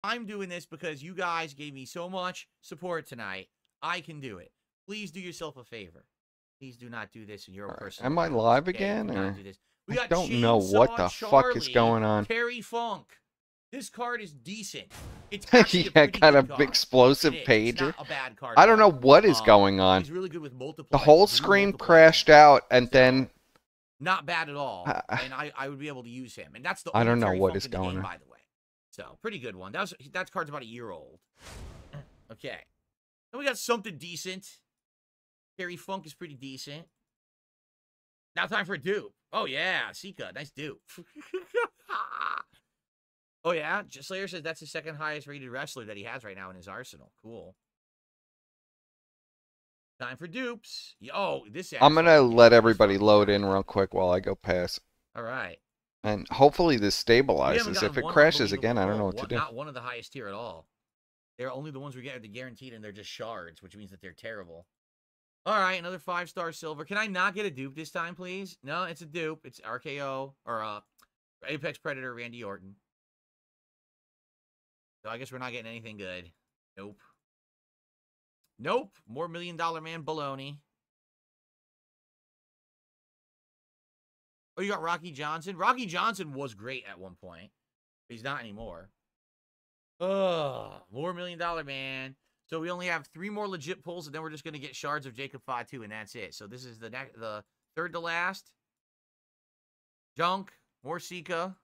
I'm doing this because you guys gave me so much support tonight. I can do it. Please do yourself a favor. Please do not do this in your personal. Am I live again? Or... do this. We got I don't know what the fuck is going on. Terry Funk. This card is decent. It's yeah, kind of explosive page. It's not a bad card. I don't know what is going on. He's really good with multiple. The whole screen crashed out, and then not bad at all. And I would be able to use him. And that's the. I don't know Terry what Funk is in the going game, on. by the way. So pretty good one. That card's about a year old. Okay. Then we got something decent. Terry Funk is pretty decent. Now time for a dupe. Oh yeah, Sika, nice dupe. Oh yeah, Slayer says that's the second highest rated wrestler that he has right now in his arsenal. Cool. Time for dupes. Oh, this. I'm gonna let everybody load in real quick while I go past. All right. And hopefully this stabilizes. If it crashes again, I don't know what to do. Not one of the highest tier at all. They're only the ones we get the guaranteed, and they're just shards, which means that they're terrible. All right, another 5-star silver. Can I not get a dupe this time, please? No, it's a dupe. It's RKO or Apex Predator Randy Orton. So I guess we're not getting anything good. Nope. Nope. More $1 Million Man baloney. Oh, you got Rocky Johnson? Rocky Johnson was great at one point. He's not anymore. Ugh. More $1 Million Man. So we only have 3 more legit pulls, and then we're just going to get shards of Jacob Fatu, and that's it. So this is the third to last. Junk. More Sika.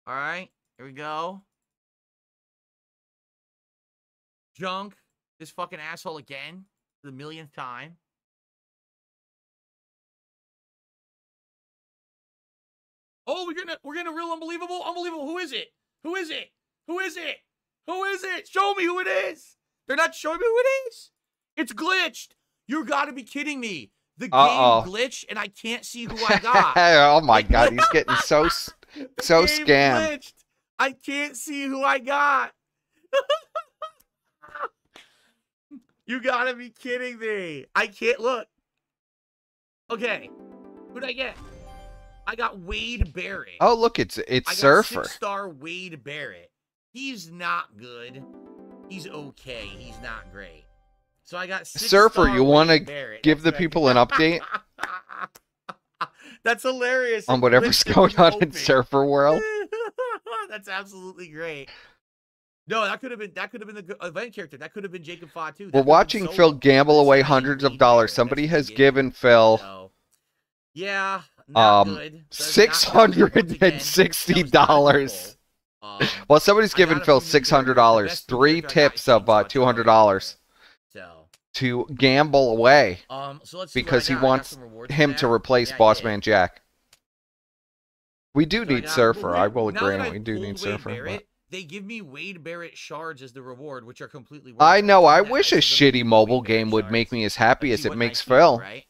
All right. Here we go. Junk. This fucking asshole again. For the millionth time. Oh, we're getting a real unbelievable. Who is it? Who is it? Who is it? Who is it? Show me who it is. They're not showing me who it is. It's glitched. You gotta be kidding me. The game glitched and I can't see who I got. Oh my god, he's getting so scammed. Glitched. I can't see who I got. You gotta be kidding me. I can't look. Okay. Who'd I get? I got Wade Barrett. Oh, look, it's Surfer. 6-star Wade Barrett. He's not good. He's okay. He's not great. So I got Surfer. You want to give the people an update? That's hilarious. On whatever's going on in Surfer World. That's absolutely great. No, that could have been the event character. That could have been Jacob Fatu. We're watching Phil gamble away hundreds of dollars. Somebody has given Phil. Yeah. Not good. $660. Well, somebody's given Phil $600. 3 tips of $200 to gamble away because he wants him to replace Bossman Jack. We do need Surfer. I will agree. We do need Surfer. They give me Wade Barrett shards as the reward, which are completely worthless. I know. I wish a shitty mobile game would make me as happy as it makes Phil. Right?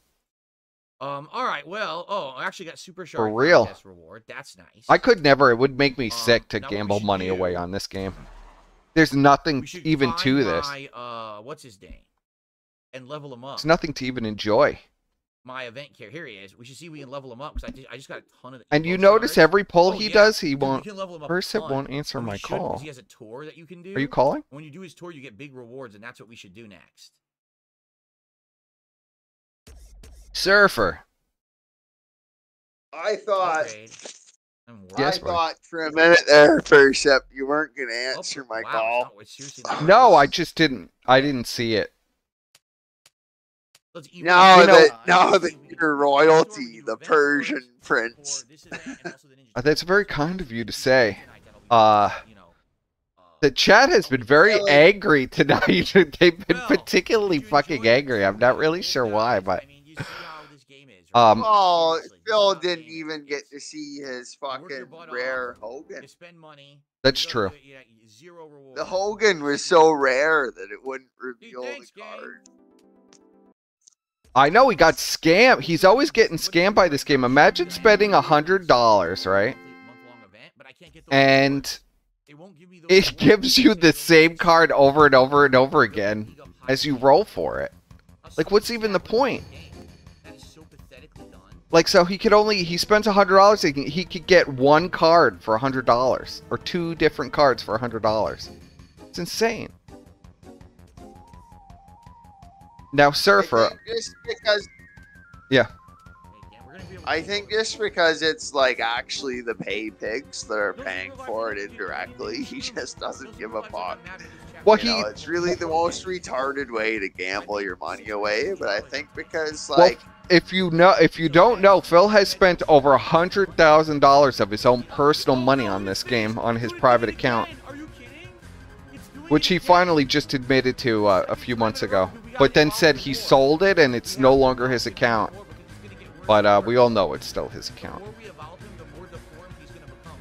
All right. Well, I actually got super sharp for real. Reward. That's nice. I could never. It would make me sick to gamble money away on this game. There's nothing even to this. What's his name? And level him up. It's nothing to even enjoy. My event care. Here he is. We should see if we can level him up because I just got a ton of. And you notice every pull he does, he won't. First, it won't answer my call. He has a tour that you can do. Are you calling? When you do his tour, you get big rewards, and that's what we should do next. Surfer. I thought for a minute there, Percep, you weren't going to answer my call. No, I just didn't. I didn't see it. Now that you're royalty, the Persian prince. That's very kind of you to say. The chat has been very angry tonight. They've been particularly fucking angry. I'm not really sure why, but oh, Phil didn't even get to see his fucking rare Hogan. That's true. The Hogan was so rare that it wouldn't reveal the card. I know he got scammed. He's always getting scammed by this game. Imagine spending $100, right? And it gives you the same card over and over and over again as you roll for it. Like, what's even the point? Like, so he spends $100. He could get one card for $100 or 2 different cards for $100. It's insane. Now, Surfer. Just because. Yeah. I think just because it's like actually the pay pigs that are paying for it indirectly, he just doesn't give a fuck. Well, know, it's really the most retarded way to gamble your money away. But I think because like. Well, if you don't know, Phil has spent over $100,000 of his own personal money on this game on his private account, which he finally just admitted to a few months ago, but then said he sold it and it's no longer his account. But we all know it's still his account.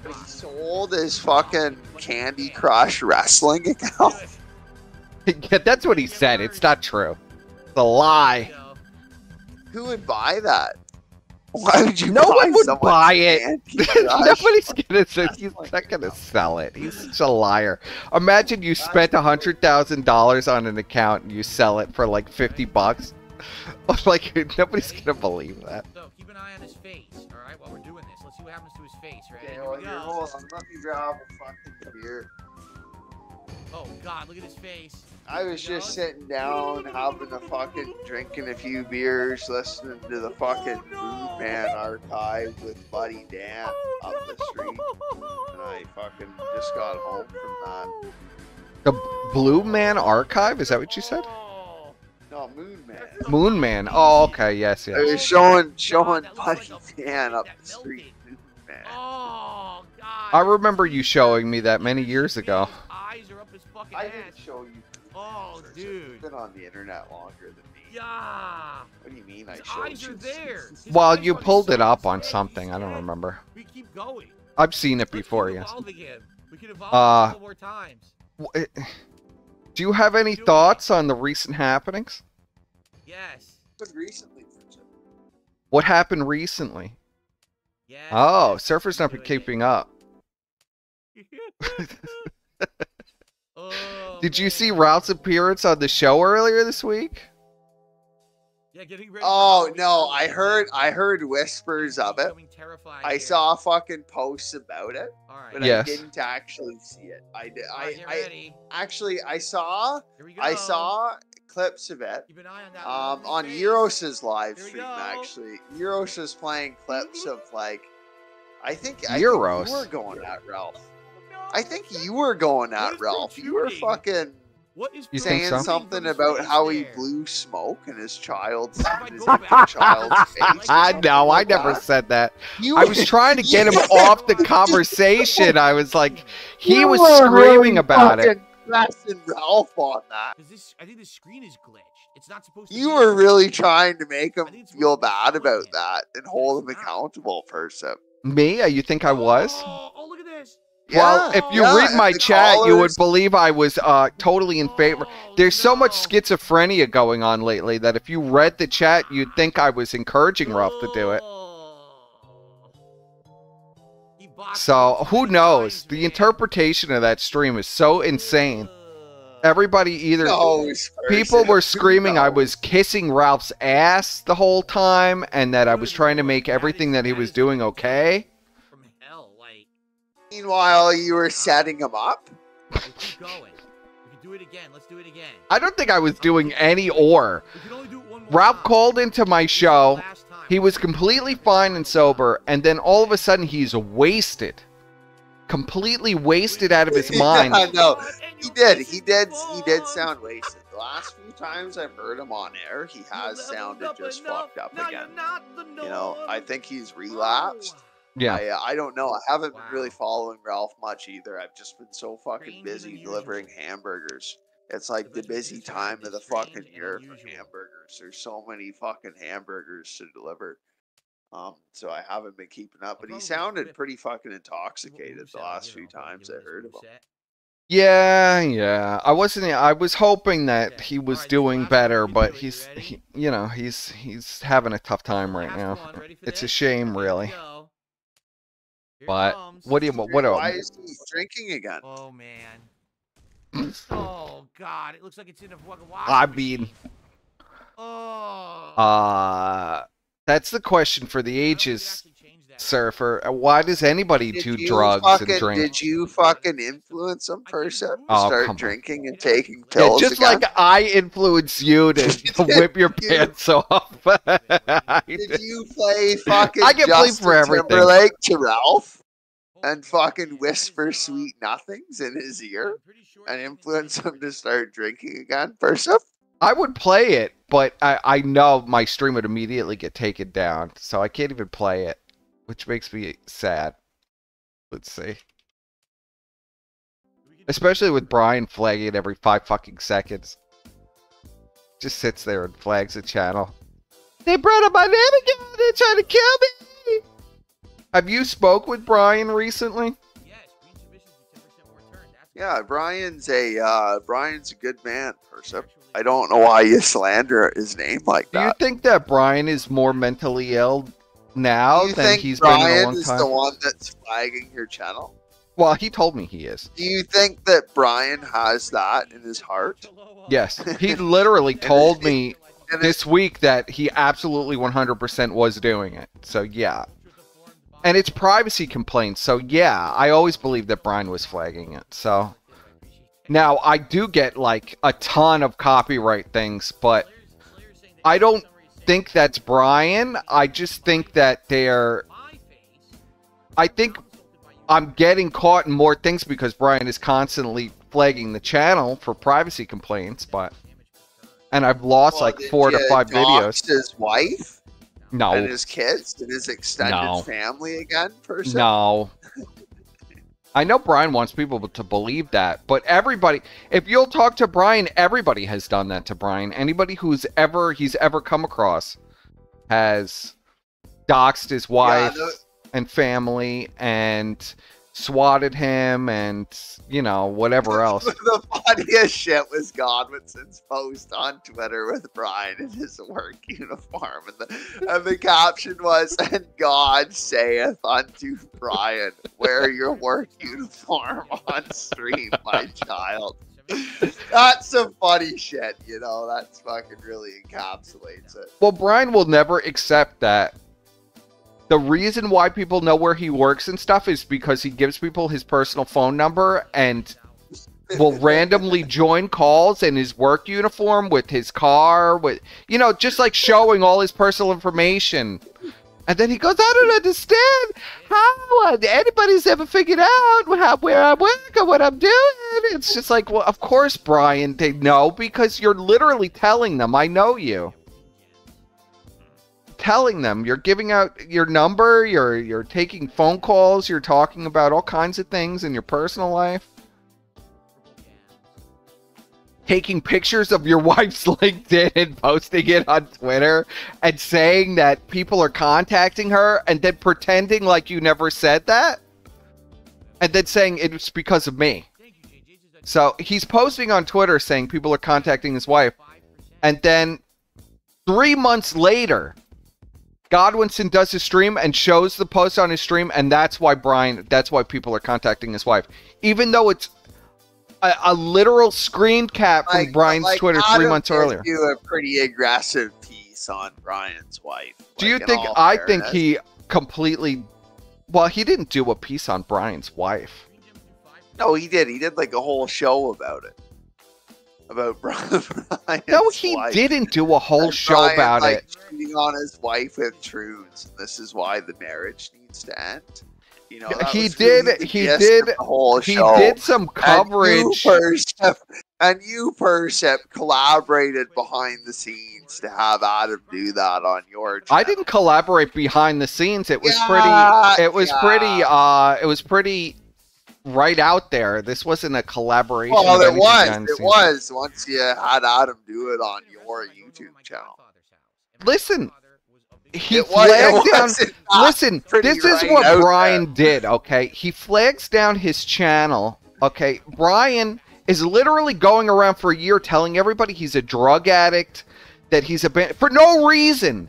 He sold his fucking Candy Crush wrestling account. Yeah, that's what he said. It's not true. It's a lie. Who would buy that? Why would you? No one would buy it. Nobody's gonna say he's not gonna sell it. He's such a liar. Imagine you spent $100,000 on an account and you sell it for like $50. Like nobody's gonna believe that. So keep an eye on his face. All right, while we're doing this, let's see what happens to his face. Right? Okay, well, here, hold on. Let me grab a fucking beer. Oh God, look at his face. I was just sitting down, having a fucking drinking a few beers, listening to the fucking Blue Man archive with Buddy Dan up the street, and I fucking just got home from that. The Blue Man archive? Is that what you said? No, Moon Man. Moon Man. Oh, okay. Yes, yes. I was showing Buddy Dan up the street. Moon Man. Oh God. I remember you showing me that many years ago. Eyes are up his fucking I ass. didn't show you. Oh, dude. You've been on the internet longer than me. Yeah. What do you mean I His showed eyes you? are there. His Well, eyes you are pulled it so up on insane. something. I don't remember. We keep going. I've seen it Let's before, keep yes. evolving him. We can evolve him a couple more times. Do you have any thoughts on the recent happenings? Yes. But recently, for sure. What happened recently? Yes. Oh, Surfer's not keeping up. Oh, Did you man. see Ralph's appearance on the show earlier this week? Yeah, getting ready Oh for no, Halloween. I heard whispers of it. Becoming terrified I here. saw fucking posts about it, All right. but Yes. I didn't actually see it. I did. All right, get ready. Actually I saw Here we go. I saw clips of it. Keep an eye on that. On Euros's live Here we stream go. actually. Euros was playing clips of like I think Euros? you were going at Ralph. No, I think you were going What at is Ralph. You were protruding? fucking What is You think saying so? something about how he blew smoke in his child's I his go back- child's face. No, I never said that. You I was trying to get him off the conversation. I was like, he You was were screaming really about it. fucking pressing Ralph on that. I think the screen is glitched. It's not supposed to. You be were like really this. trying to make him I think it's feel supposed to be bad showing about him. that and hold him It's not. accountable for some. Me? You think I was? Oh, look at this. Well, if you read and my the chat, you would callers- believe I was totally in favor. Oh, There's so much no. schizophrenia going on lately that if you read the chat, you'd think I was encouraging Ruff to do it. He boxed So, me who 3 knows? times, The man. interpretation of that stream is so insane. Everybody either... knows, People person? were Who screaming I knows? was kissing Ralph's ass the whole time and that I was trying to make everything that he was doing okay. From hell, like, Meanwhile, you were setting him up. we'll keep going. We can do it again. Let's do it again. I don't think I was doing any or. We can only do it one more Ralph time. called into my This is the show. last time. He was completely fine and sober, and then all of a sudden he's wasted. Completely wasted out of his mind. Yeah, no, And he you did. piss He and did. fuck. He did sound wasted. The last few times I've heard him on air, he You has leveled sounded up just enough. fucked up Now again. you're not the You know, I norm. think he's relapsed. Yeah. I don't know. I haven't been really Wow. following Ralph much either. I've just been so fucking Strange and busy unusual. delivering hamburgers. It's like So the that's what busy you're saying, time of it's the strange fucking and year for unusual. hamburgers. There's so many fucking hamburgers to deliver. So I haven't been keeping up. But he probably sounded rip- pretty fucking Mo- intoxicated the moveset, last you few know, probably times give I him heard his of him. moveset. Yeah. I was hoping that Okay. he was Alright, doing last better, one, but you he's ready? he's having a tough time right Last now. one. Ready for It's a this? shame, Here we really. go. Here it But comes. what do you Why is he drinking again? Oh man. Oh god, it looks like it's in a fucking washing I mean, machine. Oh. That's the question for the ages, Surfer. Why does anybody do drugs and drink? Did you fucking influence them first to Oh, start drinking and taking pills? Yeah, just like I influenced you to whip your pants off. Did you play fucking I get blamed for everything. Timberlake to Ralph and fucking whisper sweet nothings in his ear and influence him to start drinking again, Persev? I would play it, but I know my stream would immediately get taken down, so I can't even play it, which makes me sad. Let's see. Especially with Brian flagging it every 5 fucking seconds. Just sits there and flags the channel. They brought up my name again! They're trying to kill me! Have you spoke with Brian recently? Yeah, Brian's a good man, Persev. I don't know why you slander his name like that. Do you think that Brian is more mentally ill now than he's been in a long time? Do you think Brian is the one that's flagging your channel? Well, he told me he is. Do you think that Brian has that in his heart? Yes. He literally told me this week that he absolutely 100% was doing it. So, yeah. And it's privacy complaints. So, yeah, I always believed that Brian was flagging it. So, now, I do get, like, a ton of copyright things, but I don't think that's Brian. I just think that I think I'm getting caught in more things because Brian is constantly flagging the channel for privacy complaints, and I've lost like 4 to 5 videos. His wife? No. And his kids? And his extended family again, Persev? No. I know Brian wants people to believe that, but everybody, if you'll talk to Brian, everybody has done that to Brian. Anybody he's ever come across has doxed his wife and family and swatted him and, you know, whatever else. The funniest shit was Godwinson's post on Twitter with Brian in his work uniform. And the caption was, "And God saith unto Brian, wear your work uniform on stream, my child." That's some funny shit, you know. That's fucking really encapsulates it. Well, Brian will never accept that. The reason why people know where he works and stuff is because he gives people his personal phone number and will randomly join calls in his work uniform with his car, with, you know, just like showing all his personal information. And then he goes, "I don't understand how anybody's ever figured out where I work or what I'm doing." It's just like, well, of course, Brian, they know because you're literally telling them, "I know you." Telling them, you're giving out your number, you're taking phone calls, you're talking about all kinds of things in your personal life. Taking pictures of your wife's LinkedIn and posting it on Twitter and saying that people are contacting her and then pretending like you never said that. And then saying it's because of me. So he's posting on Twitter saying people are contacting his wife. And then 3 months later, Godwinson does his stream and shows the post on his stream, and that's why people are contacting his wife. Even though it's a literal screen cap from Brian's Twitter 3 months earlier. Do a pretty aggressive piece on Brian's wife. Do you think, I think he completely, well, he didn't do a piece on Brian's wife. No, he did. He did like a whole show about it. About Brian's No, he wife. didn't do a whole show about it. Cheating on his wife with truths. And this is why the marriage needs to end. You know, he did some coverage. And you, Persev, collaborated behind the scenes to have Adam do that on your channel. I didn't collaborate behind the scenes. It was pretty right out there. This wasn't a collaboration. Well, it was once you had Adam do it on your YouTube channel. Listen, he flagged down. Listen, this is what Brian did. Okay, he flags down his channel. Okay, Brian is literally going around for a year telling everybody he's a drug addict, that he's for no reason,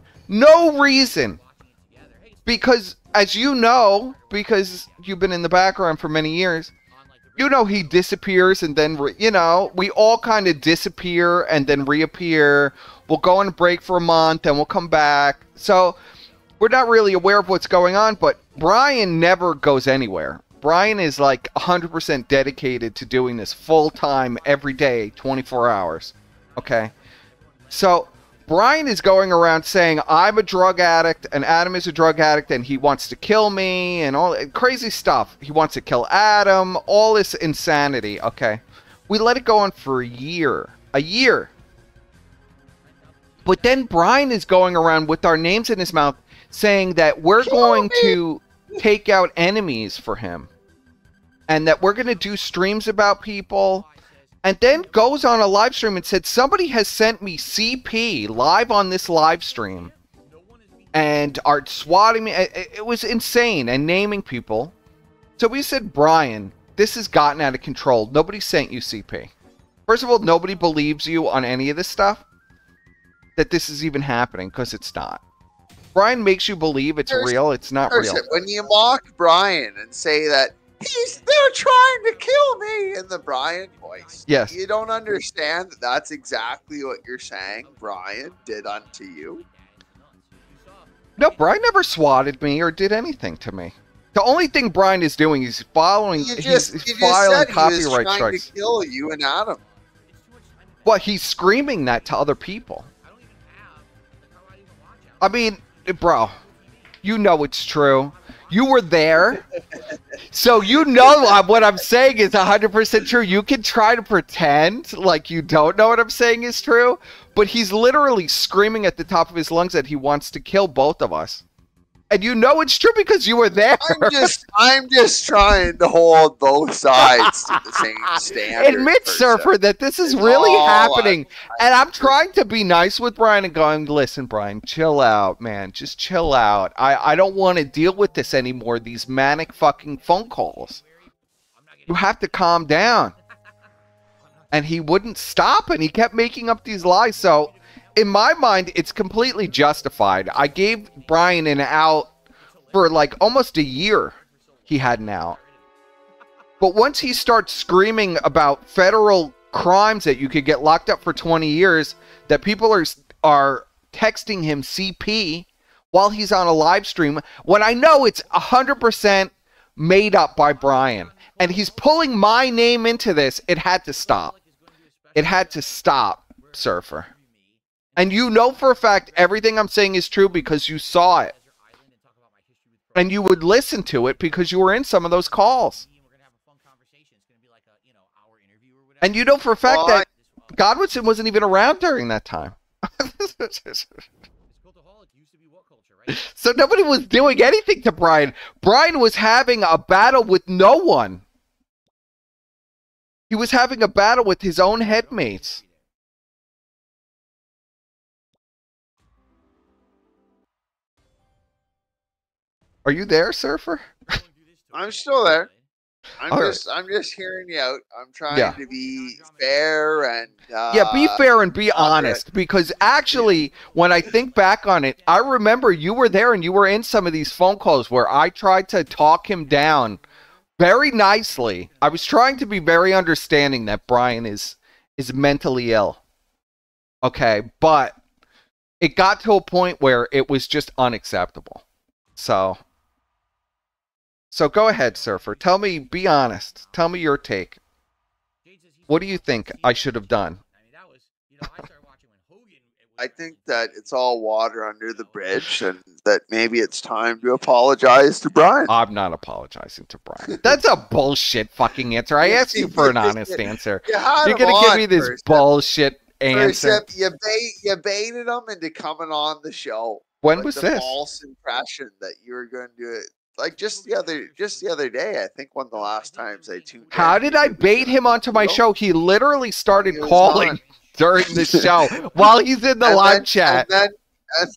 because, as you know, because you've been in the background for many years, You know, he disappears and then, you know, we all kind of disappear and then reappear. We'll go on break for a month and we'll come back. So we're not really aware of what's going on, but Brian never goes anywhere. Brian is like 100% dedicated to doing this full time every day, 24 hours. Okay? So Brian is going around saying, I'm a drug addict and Adam is a drug addict and he wants to kill me and all crazy stuff. He wants to kill Adam, all this insanity. Okay? We let it go on for a year. A year. But then Brian is going around with our names in his mouth saying that we're going to take out enemies for him. And that we're going to do streams about people. And then goes on a live stream and said, somebody has sent me CP live on this live stream. And are swatting me. It was insane. And naming people. So we said, Brian, this has gotten out of control. Nobody sent you CP. First of all, nobody believes you on any of this stuff. That this is even happening. Because it's not. Brian makes you believe it's real. It's not real. When you mock Brian and say that, they're trying to kill me in the Brian voice. Yes. You don't understand that that's exactly what you're saying Brian did unto you? No, Brian never swatted me or did anything to me. The only thing Brian is doing is following. He's filing copyright strikes. Trying to kill you and Adam. Well, he's screaming that to other people. I mean, bro, you know it's true. You were there. So you know what I'm saying is 100% true. You can try to pretend like you don't know what I'm saying is true, but he's literally screaming at the top of his lungs that he wants to kill both of us. And you know it's true because you were there. I'm just trying to hold both sides to the same standard. Admit, Surfer, that this is really happening. And I'm trying to be nice with Brian and going, listen, Brian, chill out, man. Just chill out. I don't want to deal with this anymore, these manic fucking phone calls. You have to calm down. And he wouldn't stop, and he kept making up these lies. So in my mind, it's completely justified. I gave Brian an out for like almost a year. He had an out. But once he starts screaming about federal crimes that you could get locked up for 20 years, that people are texting him CP while he's on a live stream, when I know it's 100% made up by Brian, and he's pulling my name into this, it had to stop. It had to stop, Surfer. And you know for a fact everything I'm saying is true because you saw it. And you would listen to it because you were in some of those calls. And you know for a fact that Godwinson wasn't even around during that time. So nobody was doing anything to Brian. Brian was having a battle with no one. He was having a battle with his own headmates. Are you there, Surfer? I'm still there. I'm just hearing you out. I'm trying to be fair and be fair and be honest. Because actually, when I think back on it, I remember you were there and you were in some of these phone calls where I tried to talk him down very nicely. I was trying to be very understanding that Brian is mentally ill. Okay, but it got to a point where it was just unacceptable. So go ahead, Surfer. Tell me, be honest. Tell me your take. What do you think I should have done? I think that it's all water under the bridge and that maybe it's time to apologize to Brian. I'm not apologizing to Brian. That's a bullshit fucking answer. I asked you for an honest answer. You're going to give me this bullshit answer. You baited him into coming on the show. When was this? False impression that you were going to do it. Like just the other day, I think one of the last times I tuned in. How did I bait him onto my show? He literally started calling during the show while he's in the live chat. And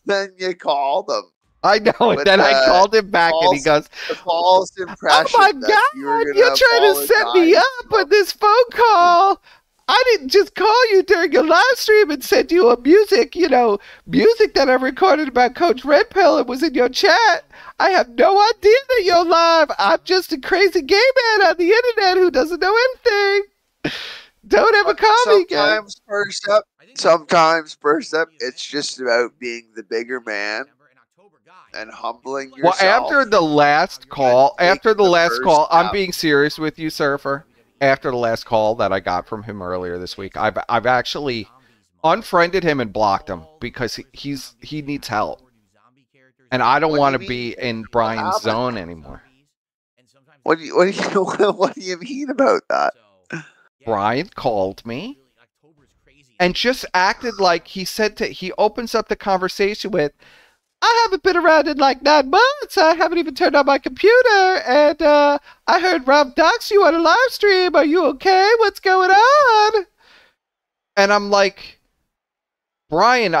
then you called him. I know, and then I called him back and he goes, the false impression. Oh my God, you're trying to set me up with this phone call. I didn't just call you during your live stream and send you a music that I recorded about Coach Red Pill and was in your chat. I have no idea that you're live. I'm just a crazy gay man on the internet who doesn't know anything. Don't ever call me again. Sometimes, Percep, it's just about being the bigger man and humbling yourself. Well, after the last call, I'm being serious with you, Surfer. After the last call that I got from him earlier this week, I've actually unfriended him and blocked him because he needs help. And I don't want to be in Brian's zone anymore. What do you mean about that? Brian called me and just acted like he opens up the conversation with, I haven't been around in like 9 months. I haven't even turned on my computer. And I heard Rob dox you on a live stream. Are you okay? What's going on? And I'm like, Brian,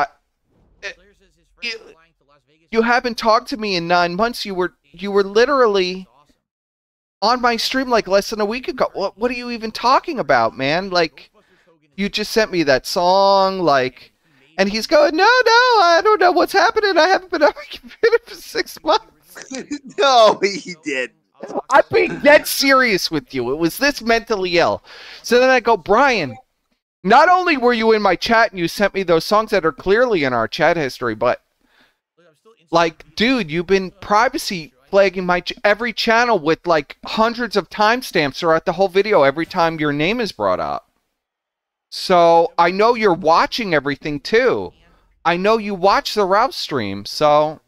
you haven't talked to me in 9 months. You were literally on my stream like less than a week ago. What are you even talking about, man? Like, you just sent me that song, like, and he's going, no, I don't know what's happening. I haven't been on my computer for 6 months. No, he did. I'm being dead serious with you. It was this mentally ill. So then I go, Brian, not only were you in my chat and you sent me those songs that are clearly in our chat history, but like, dude, you've been privacy flagging my every channel with like hundreds of timestamps throughout the whole video every time your name is brought up. So I know you're watching everything too. I know you watch the Ralph stream, so.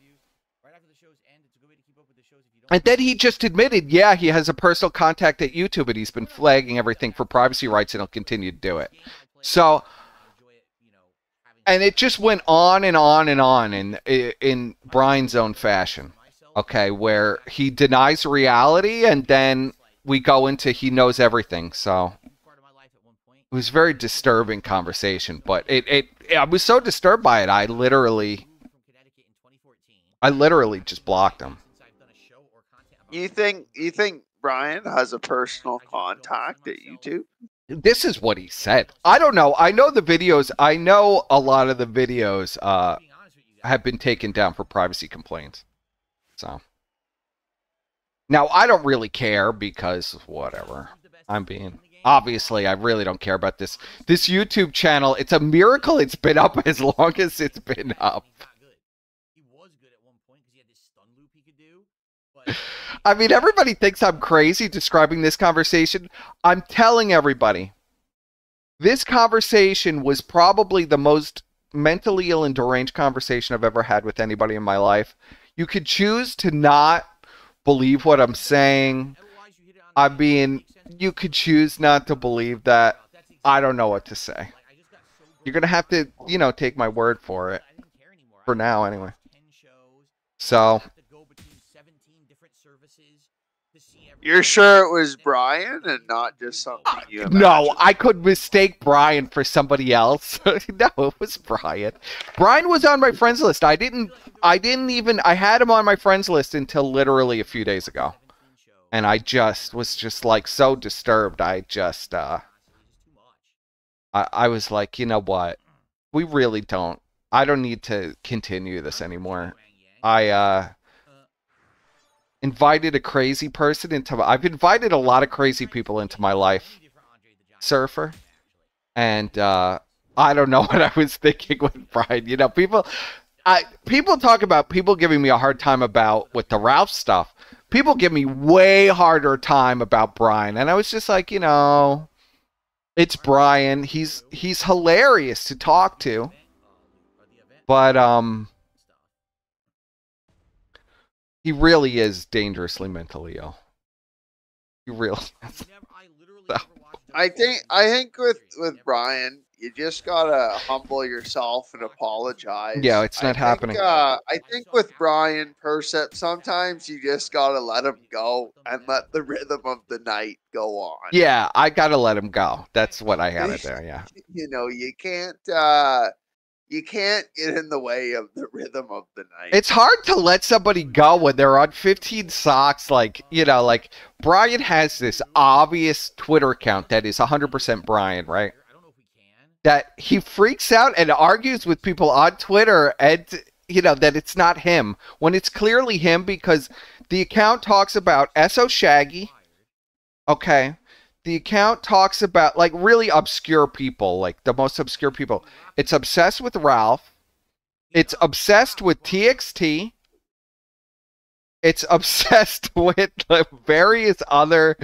And then he just admitted, yeah, he has a personal contact at YouTube and he's been flagging everything for privacy rights and he'll continue to do it. So, and it just went on and on and on in Brian's own fashion, okay, where he denies reality and then we go into he knows everything, so. It was a very disturbing conversation, but I was so disturbed by it, I literally just blocked him. You think Brian has a personal contact at YouTube? This is what he said. I don't know. I know the videos. I know a lot of the videos have been taken down for privacy complaints. So now I don't really care because whatever. Obviously, I really don't care about this YouTube channel. It's a miracle it's been up as long as it's been up. I mean, everybody thinks I'm crazy describing this conversation. I'm telling everybody, this conversation was probably the most mentally ill and deranged conversation I've ever had with anybody in my life. You could choose to not believe what I'm saying. I mean, you could choose not to believe that. I don't know what to say. You're going to have to, take my word for it. For now, anyway. So. You're sure it was Brian and not just something you imagined? No, I could mistake Brian for somebody else. No, it was Brian. Brian was on my friends list. I had him on my friends list until literally a few days ago. And I was like so disturbed. I was like, you know what? We really don't. I don't need to continue this anymore. I invited a crazy person into I've invited a lot of crazy people into my life, Surfer. And I don't know what I was thinking with Brian. People talk about people giving me a hard time with the Ralph stuff. People give me way harder time about Brian. And I was just like, it's Brian. He's hilarious to talk to. But he really is dangerously mentally ill. He really is. I think with Brian, you just gotta humble yourself and apologize. Yeah, it's not happening. I think with Brian Percep, sometimes you just gotta let him go and let the rhythm of the night go on. Yeah, I gotta let him go. That's what I had it there. Yeah. You can't get in the way of the rhythm of the night. It's hard to let somebody go when they're on 15 socks. Like Brian has this obvious Twitter account that is 100% Brian, right? that he freaks out and argues with people on Twitter and, you know, that it's not him when it's clearly him because the account talks about SO Shaggy. Okay. The account talks about, like, really obscure people, like the most obscure people. It's obsessed with Ralph. It's obsessed with TXT. It's obsessed with various other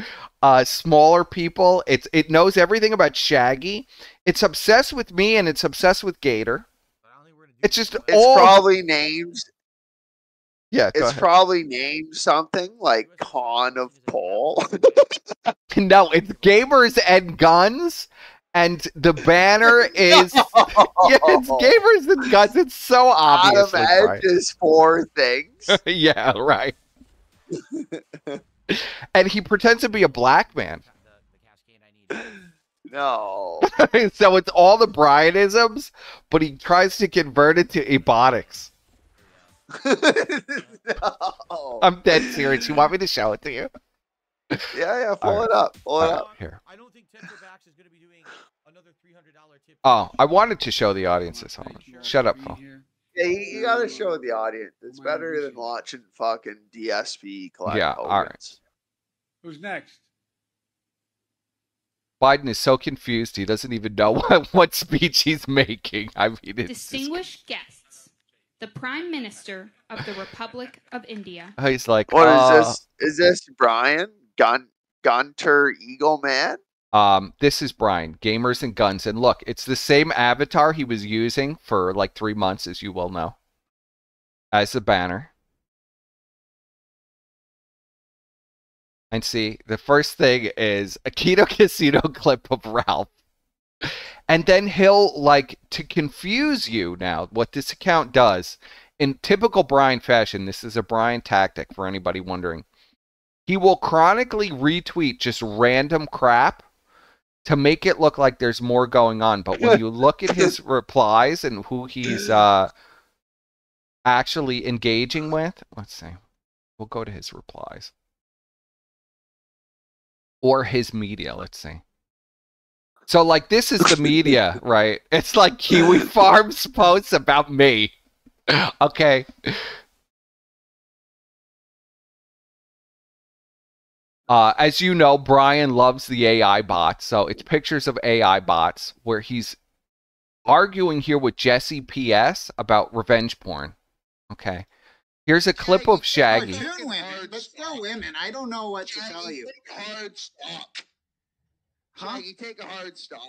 smaller people. It knows everything about Shaggy. It's obsessed with me, and it's obsessed with Gator. It's just probably named. Yeah, it's probably named something like Con of Paul. No, it's Gamers and Guns, and the banner is yeah, it's Gamers and Guns. It's so obvious. Adam Edge's 4 things. Yeah, right. And he pretends to be a black man. No. So it's all the Brianisms, but he tries to convert it to ebonics. No. I'm dead serious. You want me to show it to you? Yeah, pull it up. Pull it up. Here. I don't think Tensorbax is going to be doing another $300 tip. Oh, I wanted to show the audience this. Shut up, Phil. Yeah, you gotta show the audience. It's better than watching fucking DSP collect. Yeah, all right. Who's next? Biden is so confused he doesn't even know what speech he's making. I mean, it's distinguished guests, the Prime Minister of the Republic of India. He's like, what is this? Is this Brian Gunter Eagle Man? This is Brian, Gamers and Guns, and look, it's the same avatar he was using for like 3 months, as you well know, as the banner. And see, the first thing is a Keto Casino clip of Ralph. And then he'll, like, to confuse you now, what this account does, in typical Brian fashion, this is a Brian tactic for anybody wondering, he will chronically retweet just random crap to make it look like there's more going on. But when you look at his replies and who he's actually engaging with, let's see, we'll go to his replies. Or his media, let's see. So, like, this is the media, right? It's like Kiwi Farms posts about me. Okay. As you know, Brian loves the AI bots. So, it's pictures of AI bots where he's arguing here with Jesse PS about revenge porn. Okay. Here's a clip of Shaggy. They're women, but they're women. I don't know what to tell you. Hard stop. Huh? Shaggy, take a hard stop.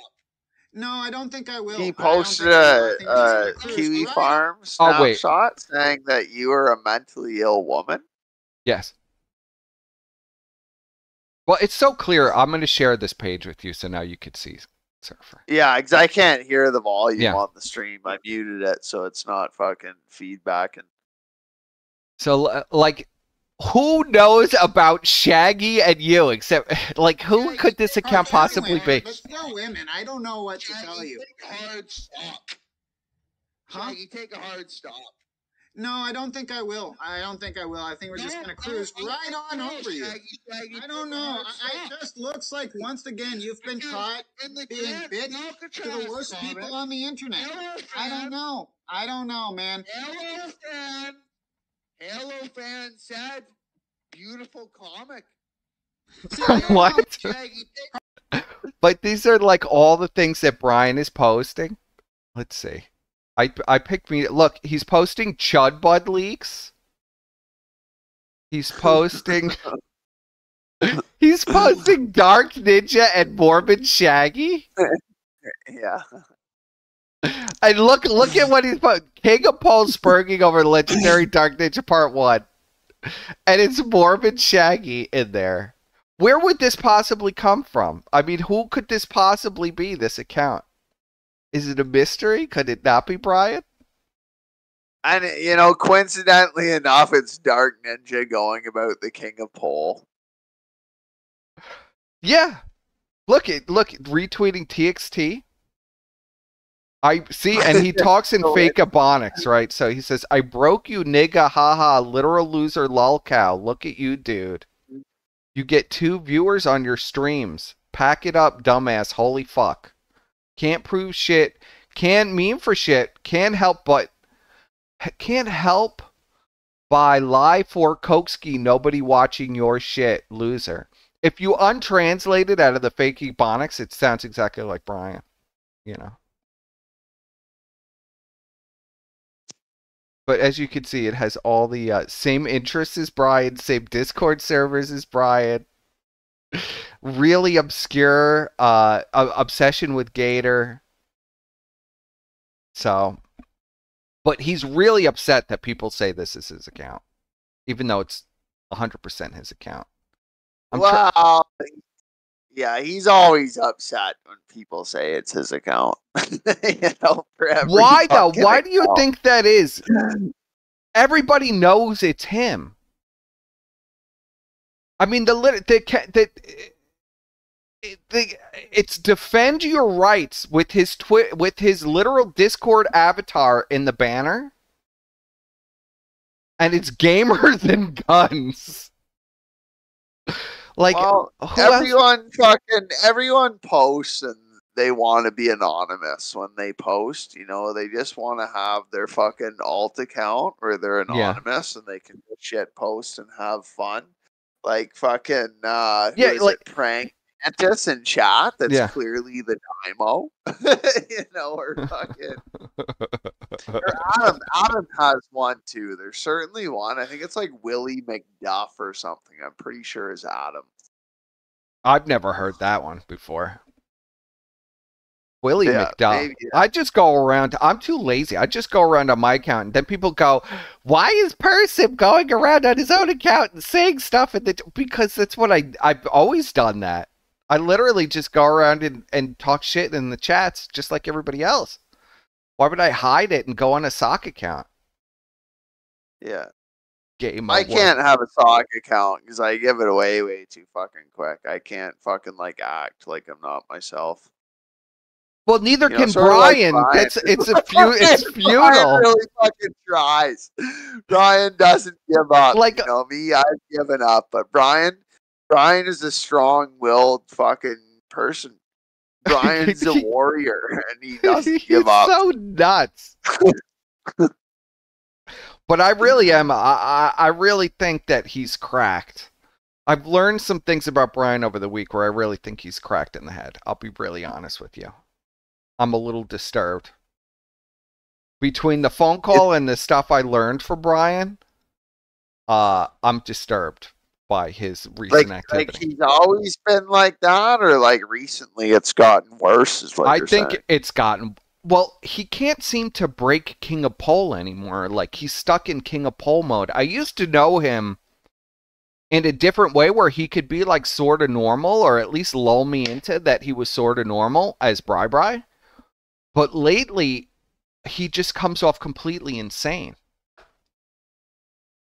No, I don't think I will. He posted a Kiwi Farm snapshot saying that you are a mentally ill woman. Yes. Well, it's so clear. I'm going to share this page with you so now you can see Surfer. Yeah, because I can't hear the volume on the stream. I muted it so it's not fucking feedback. And so, like, who knows about Shaggy and you except, like, who could this account possibly be? But they're women. I don't know what to tell you. Take a hard stop. Huh? Shaggy, take a hard stop. No, I don't think I will. I think we're just going to cruise right on over you. I don't know. It just looks like, once again, you've been caught being bitched to the worst people on the internet. I don't know. I don't know, man. Halo fan said, beautiful comic. What? But these are like all the things that Brian is posting. Let's see. I picked me. Look, he's posting Chud Bud leaks. He's posting. He's posting Dark Ninja and Morbid Shaggy. Yeah. And look at what he's put. King of Paul spurging over Legendary Dark Ninja Part 1. And it's Morbid Shaggy in there. Where would this possibly come from? I mean, who could this possibly be, this account? Is it a mystery? Could it not be Brian? And, you know, coincidentally enough, it's Dark Ninja going about the King of Pole. Yeah. Look, retweeting TXT. I see, and he talks in fake ebonics, right? So he says, I broke you, nigga, haha, literal loser, lol cow. Look at you, dude. You get 2 viewers on your streams. Pack it up, dumbass, holy fuck. can't prove shit, can't meme for shit, can't help by lie for Koksky, nobody watching your shit, loser. If you untranslate it out of the fake ebonics, it sounds exactly like Brian, you know. But as you can see, it has all the same interests as Brian, same Discord servers as Brian. Really obscure obsession with Gator. So, but he's really upset that people say this is his account, even though it's 100% his account. Well, yeah, he's always upset when people say it's his account. You know, why though? Why do you think that is? Everybody knows it's him. I mean, it's defend your rights with his literal Discord avatar in the banner, and it's gamer than guns. Like, well, everyone posts and they want to be anonymous when they post. You know, they just want to have their fucking alt account where they're anonymous and they can shit post and have fun. Like fucking prank Mantis in chat. That's clearly the Dymo. You know, or fucking. Or Adam has one too. There's certainly one. I think it's like Willie McDuff or something. I'm pretty sure is Adam. I've never heard that one before. Willie McDuff. Maybe, I just go around. I'm too lazy. I just go around on my account, and then people go, "Why is Persip going around on his own account and saying stuff?" Because that's what I've always done. That I literally just go around and talk shit in the chats, just like everybody else. Why would I hide it and go on a sock account? Yeah. I can't have a sock account because I give it away way too fucking quick. I can't fucking like act like I'm not myself. Well, neither can Brian. Like it's futile. Brian really fucking tries. Brian doesn't give up. Like, you know me, I've given up. But Brian is a strong-willed fucking person. Brian's a warrior, and he doesn't give up. He's so nuts. But I really am. I really think that he's cracked. I've learned some things about Brian over the week where I really think he's cracked in the head. I'll be really honest with you. I'm a little disturbed. Between the phone call and the stuff I learned from Brian, I'm disturbed by his recent activity. Like he's always been like that, or like recently it's gotten worse, is what you're saying? It's gotten... Well, he can't seem to break King of Pole anymore. Like, he's stuck in King of Pole mode. I used to know him in a different way where he could be, like, sort of normal, or at least lull me into that he was sort of normal as Bri. But lately, he just comes off completely insane.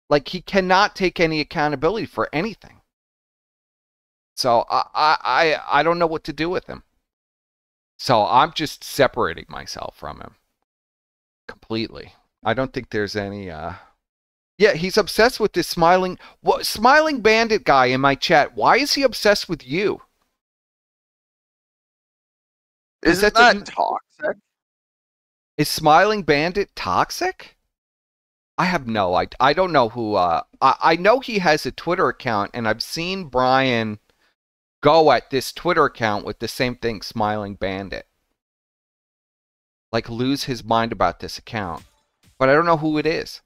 Like, he cannot take any accountability for anything. So, I don't know what to do with him. So I'm just separating myself from him completely. I don't think there's any... Yeah, he's obsessed with this smiling bandit guy in my chat. Why is he obsessed with you? Isn't that toxic? Is smiling bandit toxic? I have no idea. I don't know who... I know he has a Twitter account, and I've seen Brian... go at this Twitter account with the same thing, Smiling Bandit. Like, lose his mind about this account. But I don't know who it is.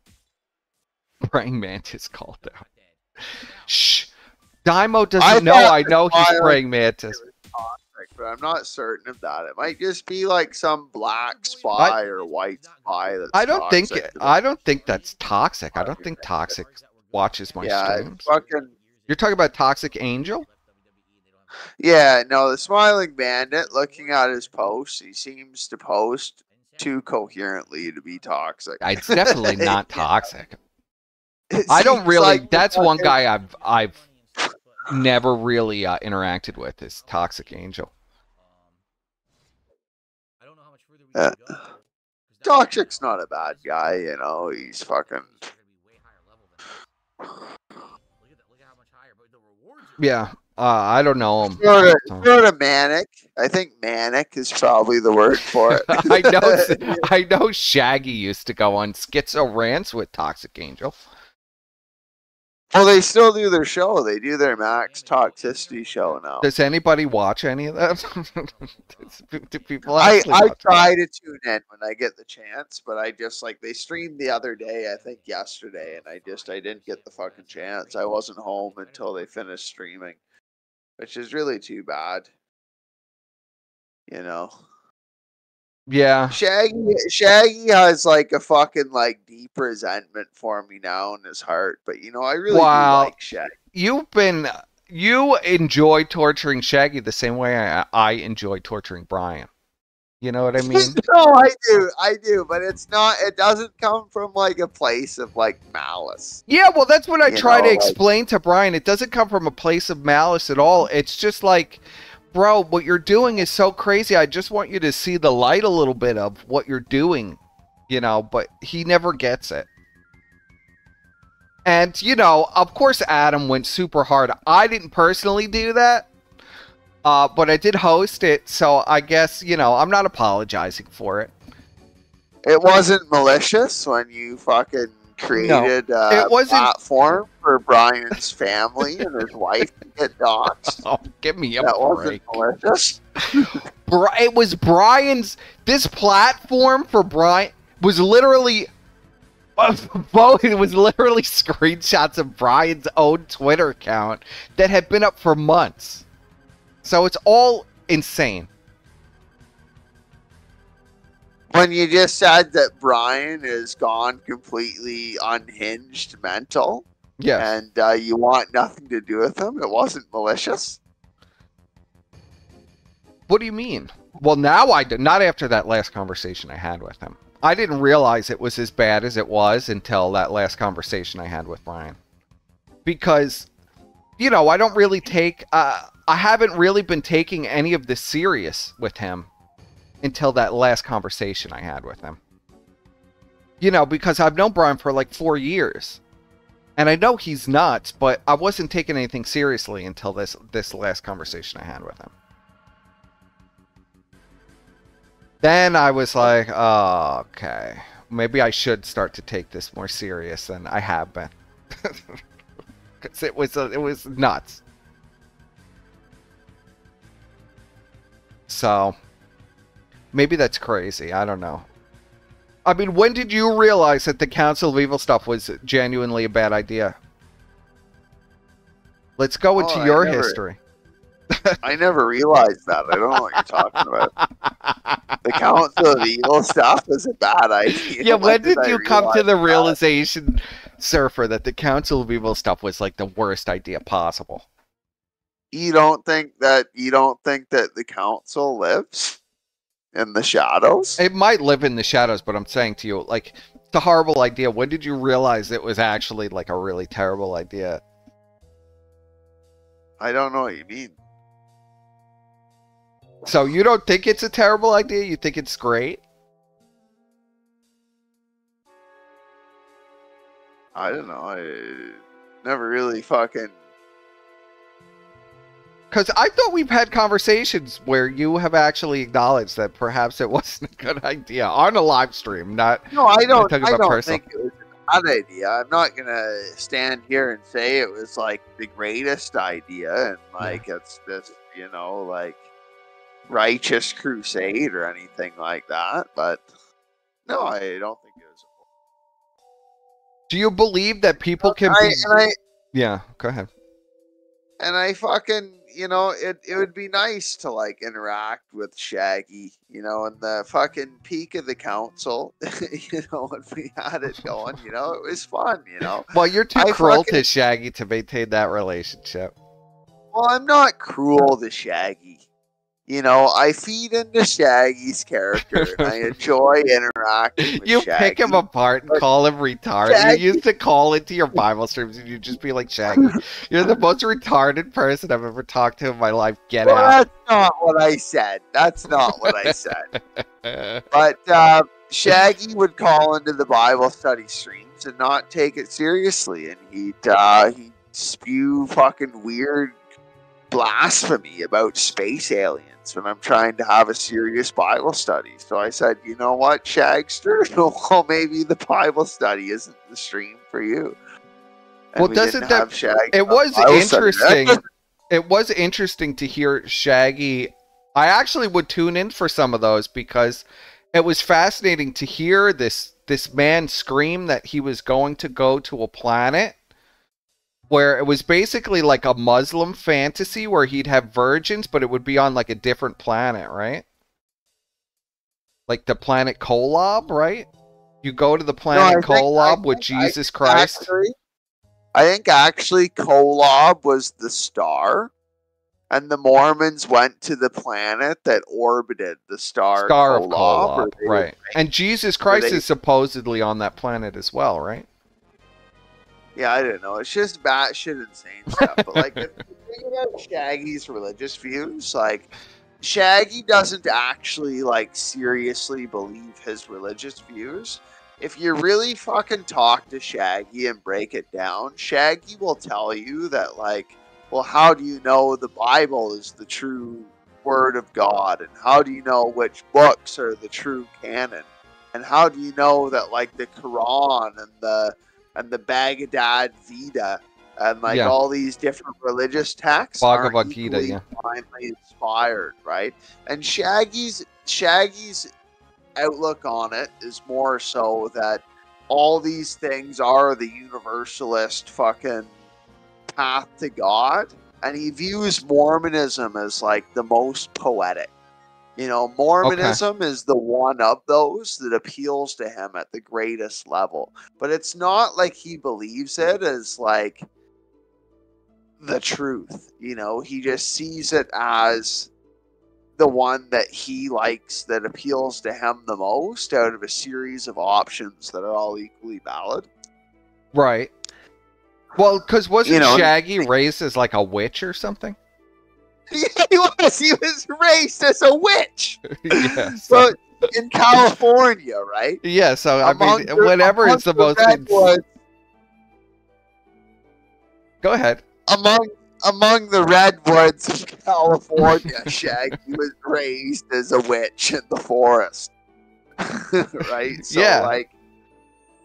Praying Mantis called out. Shh. Dymo doesn't know I know he's Praying Mantis. But I'm not certain of that. It might just be like some black spy or white spy that's I don't think that's toxic. I don't think Toxic watches my streams. You're talking about Toxic Angel? Yeah, no, the Smiling Bandit, looking at his posts, he seems to post too coherently to be toxic. It's definitely not toxic. I don't really... Like that's one guy I've never really interacted with, is Toxic Angel. Toxic's not a bad guy, you know, he's fucking... Yeah. I don't know him. Sort of manic. I think manic is probably the word for it. I know Shaggy used to go on Schizo Rants with Toxic Angel. Well, they still do their show. They do their Max Toxicity show now. Does anybody watch any of that? Do people I try it? to tune in when I get the chance, but I just they streamed the other day, I think yesterday, and I didn't get the fucking chance. I wasn't home until they finished streaming, which is really too bad. You know. Yeah. Shaggy has a fucking deep resentment for me now in his heart, but I really do like Shaggy. You enjoy torturing Shaggy the same way I enjoy torturing Brian. You know what I mean? No, I do, but it doesn't come from a place of malice. Yeah, well that's what I try to explain to Brian. It doesn't come from a place of malice at all. It's just bro, what you're doing is so crazy. I just want you to see the light a little bit of what you're doing, but he never gets it. And, of course Adam went super hard. I didn't personally do that, but I did host it, so I guess, I'm not apologizing for it. It wasn't malicious when you fucking created a platform for Brian's family and his wife to get doxxed. Oh, give me a break. Wasn't malicious. It was Brian's. This platform for Brian was literally. It was literally screenshots of Brian's own Twitter account that had been up for months. So it's all insane. When you just said that Brian is gone completely unhinged mental, yes, and you want nothing to do with him, it wasn't malicious. What do you mean? Well, now I do. Not after that last conversation I had with him. I didn't realize it was as bad as it was until that last conversation I had with Brian. Because, I don't really take... I haven't really been taking any of this serious with him until that last conversation I had with him. Because I've known Brian for 4 years. And I know he's nuts, but I wasn't taking anything seriously until this last conversation I had with him. Then I was like, oh, okay. Maybe I should start to take this more serious than I have been. Because it was nuts. So, maybe that's crazy. I don't know. I mean, when did you realize that the Council of Evil stuff was genuinely a bad idea? Let's go into your history. I never realized that. I don't know what you're talking about. The Council of Evil stuff is a bad idea. Yeah, when did you come to the realization, Surfer, that the Council of Evil stuff was the worst idea possible? You don't think that the Council lives in the shadows? It might live in the shadows, but I'm saying to you, it's a horrible idea. When did you realize it was actually a really terrible idea? I don't know what you mean. So you don't think it's a terrible idea? You think it's great? I don't know. I never really fucking... Because I thought we've had conversations where you have actually acknowledged that perhaps it wasn't a good idea on a live stream. No, I don't think it was a bad idea. I'm not going to stand here and say it was the greatest idea and it's this, righteous crusade or anything like that, but no, I don't think it was. Do you believe that people can Yeah, go ahead. And I fucking, it would be nice to interact with Shaggy, in the fucking peak of the council, when we had it going, it was fun, Well, you're too cruel to Shaggy to maintain that relationship. Well, I'm not cruel to Shaggy. I feed into Shaggy's character, and I enjoy interacting with You Shaggy. pick him apart and call him retarded. You used to call into your Bible streams and you'd just be like, Shaggy, you're the most retarded person I've ever talked to in my life. Get out. That's not what I said. That's not what I said. But Shaggy would call into the Bible study streams and not take it seriously, and he'd spew fucking weird blasphemy about space aliens when I'm trying to have a serious Bible study. So I said, you know what, Shagster? Well, maybe the Bible study isn't the stream for you. And well, doesn't that... It was interesting. It was interesting to hear Shaggy. I actually would tune in for some of those because it was fascinating to hear this man scream that he was going to go to a planet where it was basically like a Muslim fantasy where he'd have virgins, but it would be on like a different planet, right? Like the planet Kolob, right? You go to the planet Kolob with Jesus Christ. I think actually Kolob was the star, and the Mormons went to the planet that orbited the star of Kolob, right? And Jesus Christ is supposedly on that planet as well, right? Yeah, I don't know. It's just batshit insane stuff. But like, if you think about Shaggy's religious views, like Shaggy doesn't actually like seriously believe his religious views. If you really fucking talk to Shaggy and break it down, Shaggy will tell you that like, well, how do you know the Bible is the true word of God? And how do you know which books are the true canon? And how do you know that like the Quran and the Bhagavad Gita and like all these different religious texts are equally divinely inspired, right? And Shaggy's outlook on it is more so that all these things are the universalist fucking path to God, and he views Mormonism as like the most poetic. You know, Mormonism is the one of those that appeals to him at the greatest level. But it's not like he believes it as like the truth. You know, he just sees it as the one that he likes, that appeals to him the most out of a series of options that are all equally valid. Right. Well, because wasn't Shaggy raised as like a witch or something? Yeah, he was. He was raised as a witch. Yeah, so in California, right? Yeah, so I mean, whatever is the most... Go ahead. Among the redwoods of California, Shaggy was raised as a witch in the forest. Right? So, like,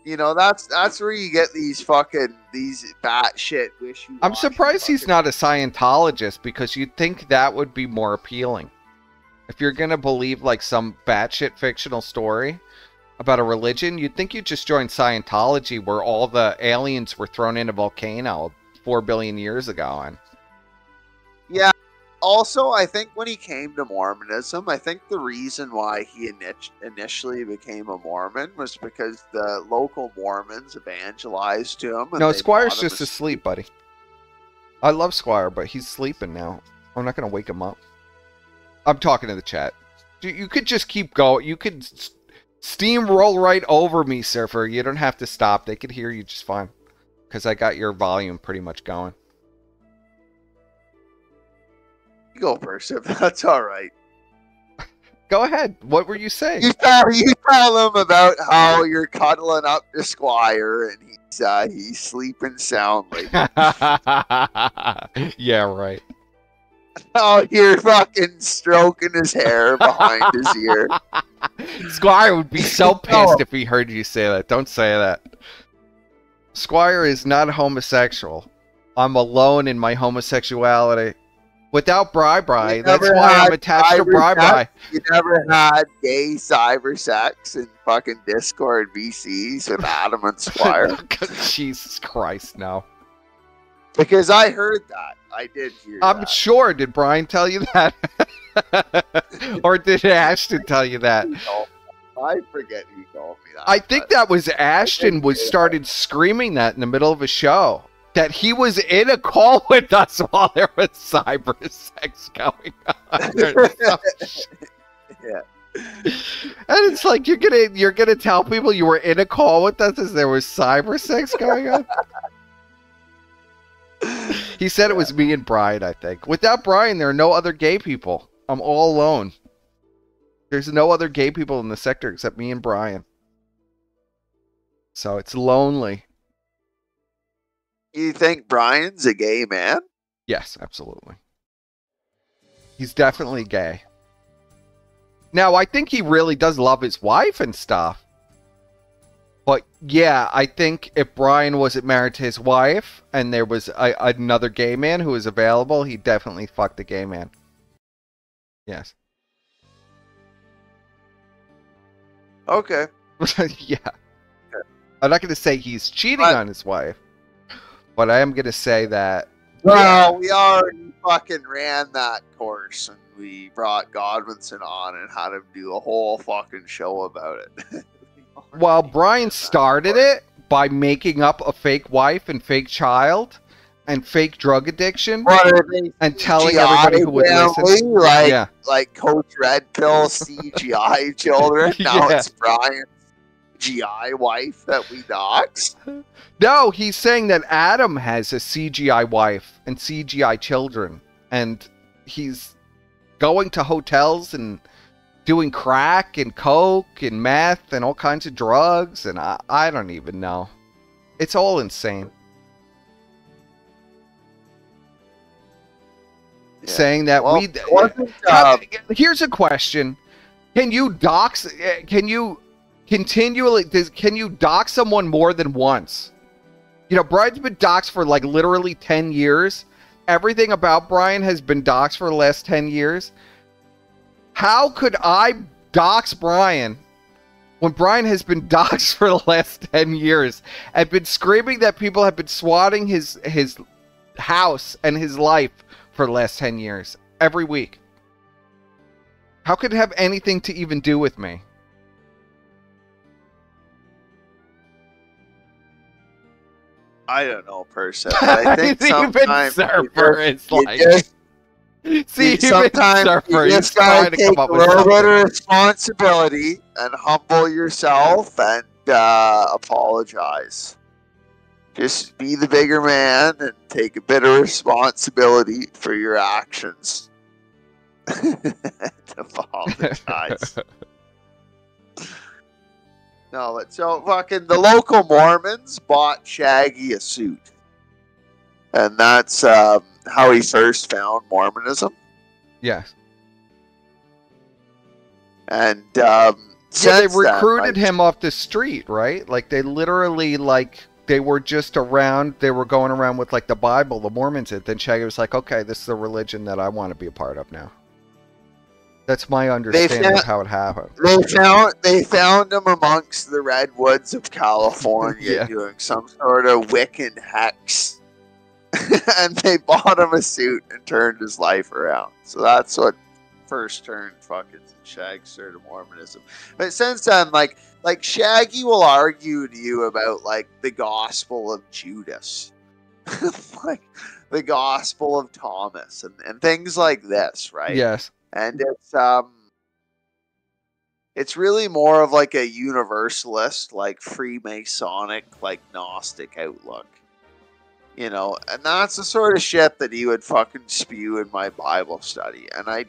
you know, that's where you get these batshit wishy-washy. I'm surprised he's not a Scientologist, because you'd think that would be more appealing. If you're gonna believe like some batshit fictional story about a religion, you'd think you'd just join Scientology, where all the aliens were thrown in a volcano 4 billion years ago. And yeah. Also, I think when he came to Mormonism, I think the reason why he initially became a Mormon was because the local Mormons evangelized to him. No, Squire's just asleep, buddy. I love Squire, but he's sleeping now. I'm not going to wake him up. I'm talking to the chat. You could just keep going. You could steamroll right over me, Surfer. You don't have to stop. They could hear you just fine, because I got your volume pretty much going. Go first, if that's all right. Go ahead. What were you saying? You tell him about how you're cuddling up to Squire and he's sleeping soundly. Yeah, right. Oh, you're fucking stroking his hair behind his ear. Squire would be so pissed if he heard you say that. Don't say that. Squire is not homosexual. I'm alone in my homosexuality. Without Bri, that's why I'm attached to Bri. You never had gay cyber sex in fucking Discord VCs with Adam and Squire? Jesus Christ, no. Because I heard that. I did hear that. I'm sure. Did Brian tell you that? Or did Ashton tell you that? I forget who told me that. I think that was Ashton started screaming that in the middle of a show. That he was in a call with us while there was cyber sex going on. Yeah. And it's like you're gonna tell people you were in a call with us as there was cyber sex going on. He said it was me and Brian, I think. Without Brian, there are no other gay people. I'm all alone. There's no other gay people in the sector except me and Brian. So it's lonely. You think Brian's a gay man? Yes, absolutely. He's definitely gay. Now, I think he really does love his wife and stuff. But, yeah, I think if Brian wasn't married to his wife and there was another gay man who was available, he'd definitely fuck the gay man. Yes. Okay. Yeah. I'm not going to say he's cheating on his wife, but I am going to say that... Well, we already fucking ran that course, and we brought Godwinson on and had him do a whole fucking show about it. Well, Brian started it by making up a fake wife and fake child and fake drug addiction and telling everybody who would listen. Like Coach Red Pill CGI children. Now it's Brian's GI wife that we dox. No, he's saying that Adam has a CGI wife and CGI children, and he's going to hotels and doing crack and coke and meth and all kinds of drugs, and I don't even know. It's all insane. Yeah. Saying that here's a question: can you dox? Can you continually? Can you dox someone more than once? You know, Brian's been doxed for like literally 10 years. Everything about Brian has been doxed for the last 10 years. How could I dox Brian when Brian has been doxed for the last 10 years and been screaming that people have been swatting his house and his life for the last 10 years every week? How could it have anything to even do with me? I don't know, person. I think sometimes Surfer is like... See, sometimes you just gotta take a little bit of responsibility and humble yourself and apologize. Just be the bigger man and take a bit of responsibility for your actions. Apologize. No, but so fucking the local Mormons bought Shaggy a suit. And that's how he first found Mormonism. Yes. And they recruited him off the street, right? Like they literally they were just around, they were going around with like the Bible, the Mormons did. Then Shaggy was like, okay, this is the religion that I want to be a part of now. That's my understanding of how it happened. They found him amongst the redwoods of California doing some sort of Wiccan hex. And they bought him a suit and turned his life around. So that's what first turned fucking Shag's to Mormonism. But since then, like Shaggy will argue to you about like the Gospel of Judas, like the Gospel of Thomas, and things like this, right? Yes. And it's really more of like a universalist, like Freemasonic, like Gnostic outlook. You know, and that's the sort of shit that he would fucking spew in my Bible study. And I'd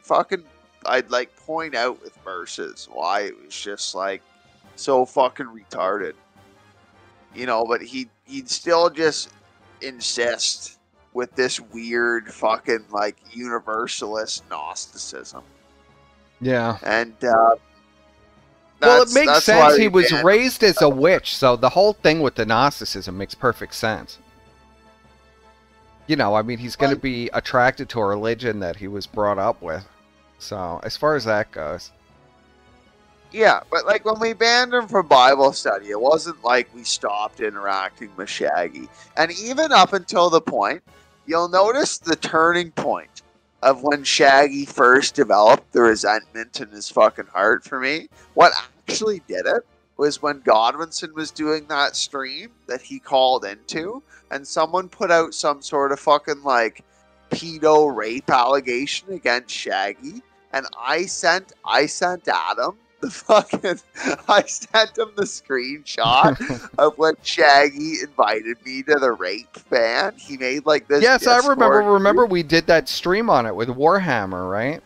like point out with verses why it was just like so fucking retarded. You know, but he'd still just insist with this weird fucking like universalist Gnosticism. Yeah. And well, it makes sense. He was raised as a witch, so the whole thing with the Gnosticism makes perfect sense. You know, I mean, he's going to be attracted to a religion that he was brought up with. So, as far as that goes. Yeah, but like when we banned him from Bible study, it wasn't like we stopped interacting with Shaggy. And even up until the point, you'll notice the turning point of when Shaggy first developed the resentment in his fucking heart for me. What actually did it was when Godwinson was doing that stream that he called into, and someone put out some sort of fucking like pedo rape allegation against Shaggy, and I sent Adam the fucking I sent him the screenshot of when Shaggy invited me to the rape ban. He made like this. Yes, I remember we did that stream on it with Warhammer, right?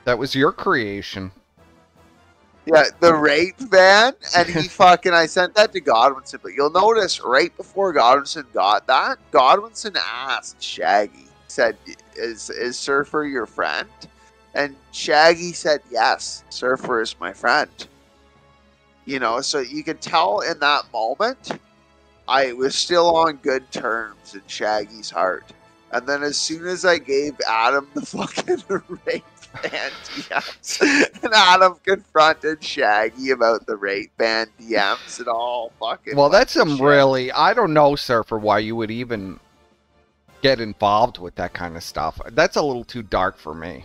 That was your creation. Yeah, the rape ban, and he fucking, I sent that to Godwinson, but you'll notice right before Godwinson got that, Godwinson asked Shaggy, said, is Surfer your friend? And Shaggy said, yes, Surfer is my friend. You know, so you can tell in that moment, I was still on good terms in Shaggy's heart. And then as soon as I gave Adam the fucking rape band DMs, and Adam confronted Shaggy about the rape band DMs and all fucking. Well, that's some really, I don't know, Surfer, why you would even get involved with that kind of stuff. That's a little too dark for me.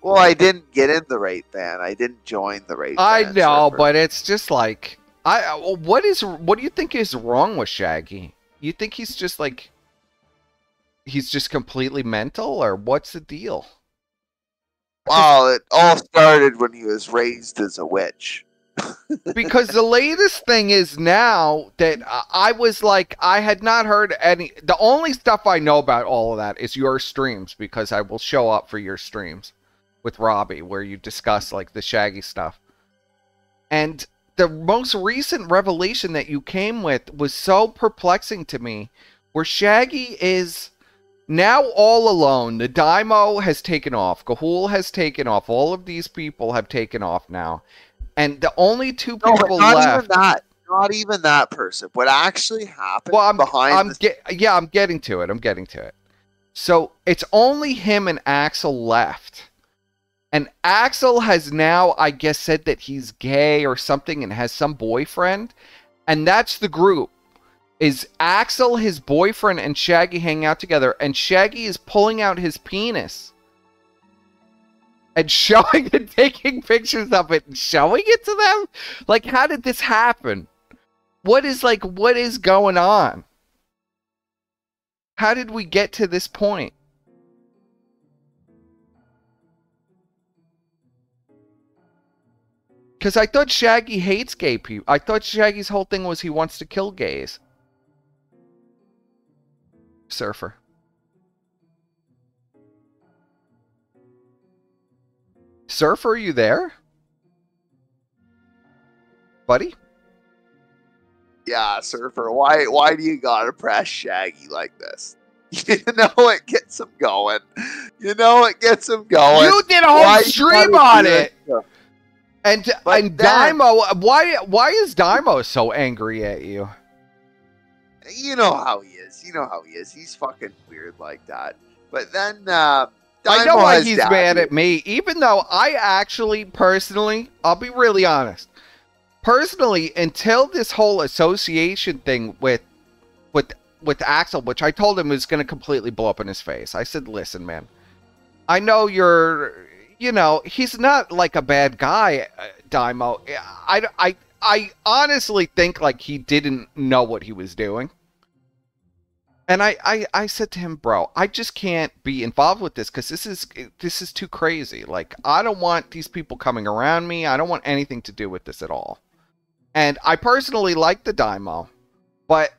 Well, I didn't get in the rape band. I didn't join the rape band. I know, Surfer. But it's just like, what do you think is wrong with Shaggy? You think he's just like, he's just completely mental, or what's the deal? Well, it all started when he was raised as a witch. Because the latest thing is now that I was like, I had not heard any. The only stuff I know about all of that is your streams, because I will show up for your streams with Robbie where you discuss like the Shaggy stuff. And the most recent revelation that you came with was so perplexing to me, where Shaggy is now all alone. The Daimo has taken off. Gahul has taken off. All of these people have taken off now. And the only two people left. Not even that person. What actually happened I'm getting to it. So it's only him and Axel left. And Axel has now, I guess, said that he's gay or something and has some boyfriend. And that's the group. Is Axel, his boyfriend, and Shaggy hang out together. And Shaggy is pulling out his penis and showing and taking pictures of it and showing it to them? Like, how did this happen? What is going on? How did we get to this point? Because I thought Shaggy hates gay people. I thought Shaggy's whole thing was he wants to kill gays. Surfer. Surfer, are you there? Buddy? Yeah, Surfer. Why do you gotta press Shaggy like this? You know it gets him going. You did a whole stream on it! And Daimo, why is Daimo so angry at you? You know how he is. He's fucking weird like that. But then, I know why he's mad at me, even though I actually, personally, I'll be really honest. Personally, until this whole association thing with Axel, which I told him was going to completely blow up in his face. I said, listen, man, I know he's not like a bad guy, Daimo. I honestly think like he didn't know what he was doing. And I said to him, bro, I just can't be involved with this because this is too crazy. Like, I don't want these people coming around me. I don't want anything to do with this at all. And I personally like the Daimo, but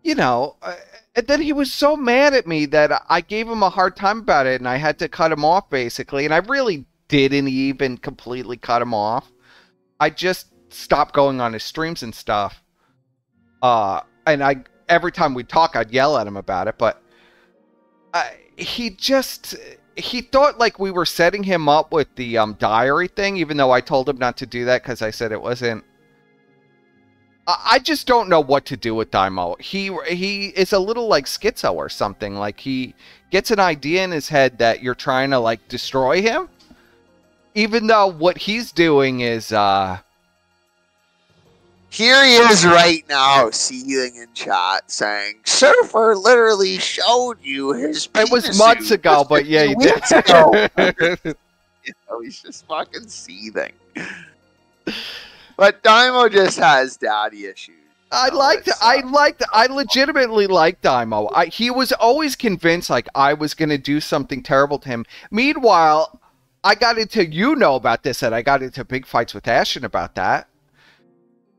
and then he was so mad at me that I gave him a hard time about it, and I had to cut him off basically. And I really didn't even completely cut him off. I just stopped going on his streams and stuff. And every time we talk, I'd yell at him about it, but he thought like we were setting him up with the diary thing, even though I told him not to do that because I said it wasn't. I just don't know what to do with Daimo. He is a little like schizo or something. Like, he gets an idea in his head that you're trying to like destroy him, even though what he's doing is Here he is right now, seething in chat, saying, Surfer literally showed you his penis. It was months ago, but yeah, he did. He's just fucking seething. But Daimo just has daddy issues. I legitimately liked Daimo. He was always convinced like I was going to do something terrible to him. Meanwhile, I got into, about this, and I got into big fights with Ashton about that.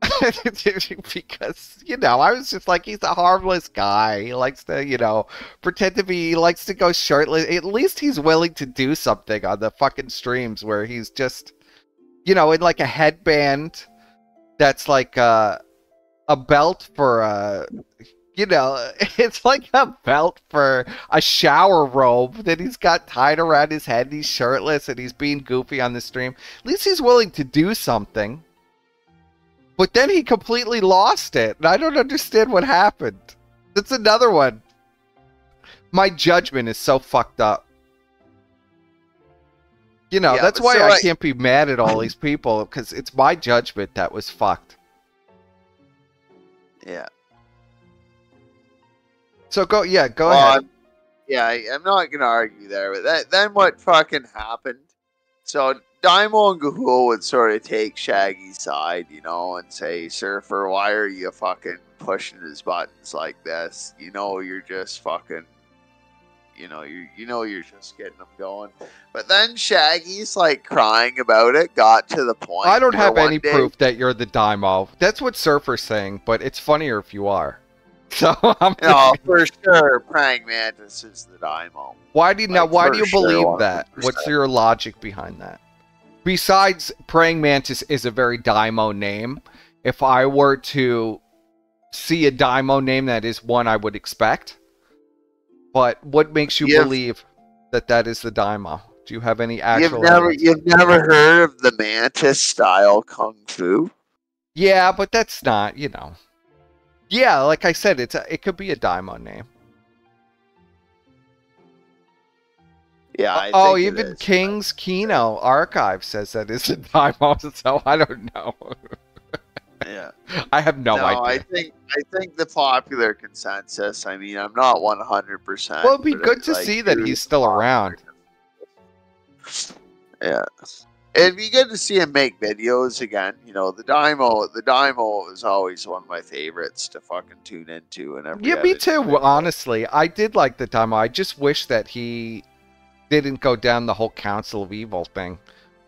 Because, I was just like, he's a harmless guy. He likes to, pretend to be, he likes to go shirtless. At least he's willing to do something on the fucking streams where he's just, in like a headband that's like a belt for, You know, it's like a belt for a shower robe that he's got tied around his head. And he's shirtless and he's being goofy on the stream. At least he's willing to do something. But then he completely lost it. And I don't understand what happened. That's another one. My judgment is so fucked up. You know, that's why I can't be mad at all these people, because it's my judgment that was fucked. Yeah. So go ahead. I'm not gonna argue there, but then what fucking happened? So Daimo and Gahul would sort of take Shaggy's side, you know, and say, Surfer, why are you fucking pushing his buttons like this? You know, you're just fucking, you're just getting them going. But then Shaggy's like crying about it, got to the point. I don't have any proof that you're the Daimo. That's what Surfer's saying, but it's funnier if you are. So no, for sure, Praying Mantis is the Daimo. Why do you believe that? 100%. What's your logic behind that? Besides, Praying Mantis is a very Daimo name. If I were to see a Daimo name, that is one I would expect. But what makes you believe that is the Daimo? Do you have any actual? You've never heard of the Mantis style kung fu? Yeah, but that's not, you know. Yeah, like I said, it could be a Daimo name. Yeah. I think even King's Kino Archive says that it's a Daimo, so I don't know. Yeah. I have no idea. I think the popular consensus, I mean, I'm not 100%. Well, it'd be good to see that he's still around. Yeah. It'd be good to see him make videos again. You know, the Daimo is always one of my favorites to fucking tune into. Yeah, me too, honestly. I did like the Daimo. I just wish that he didn't go down the whole Council of Evil thing.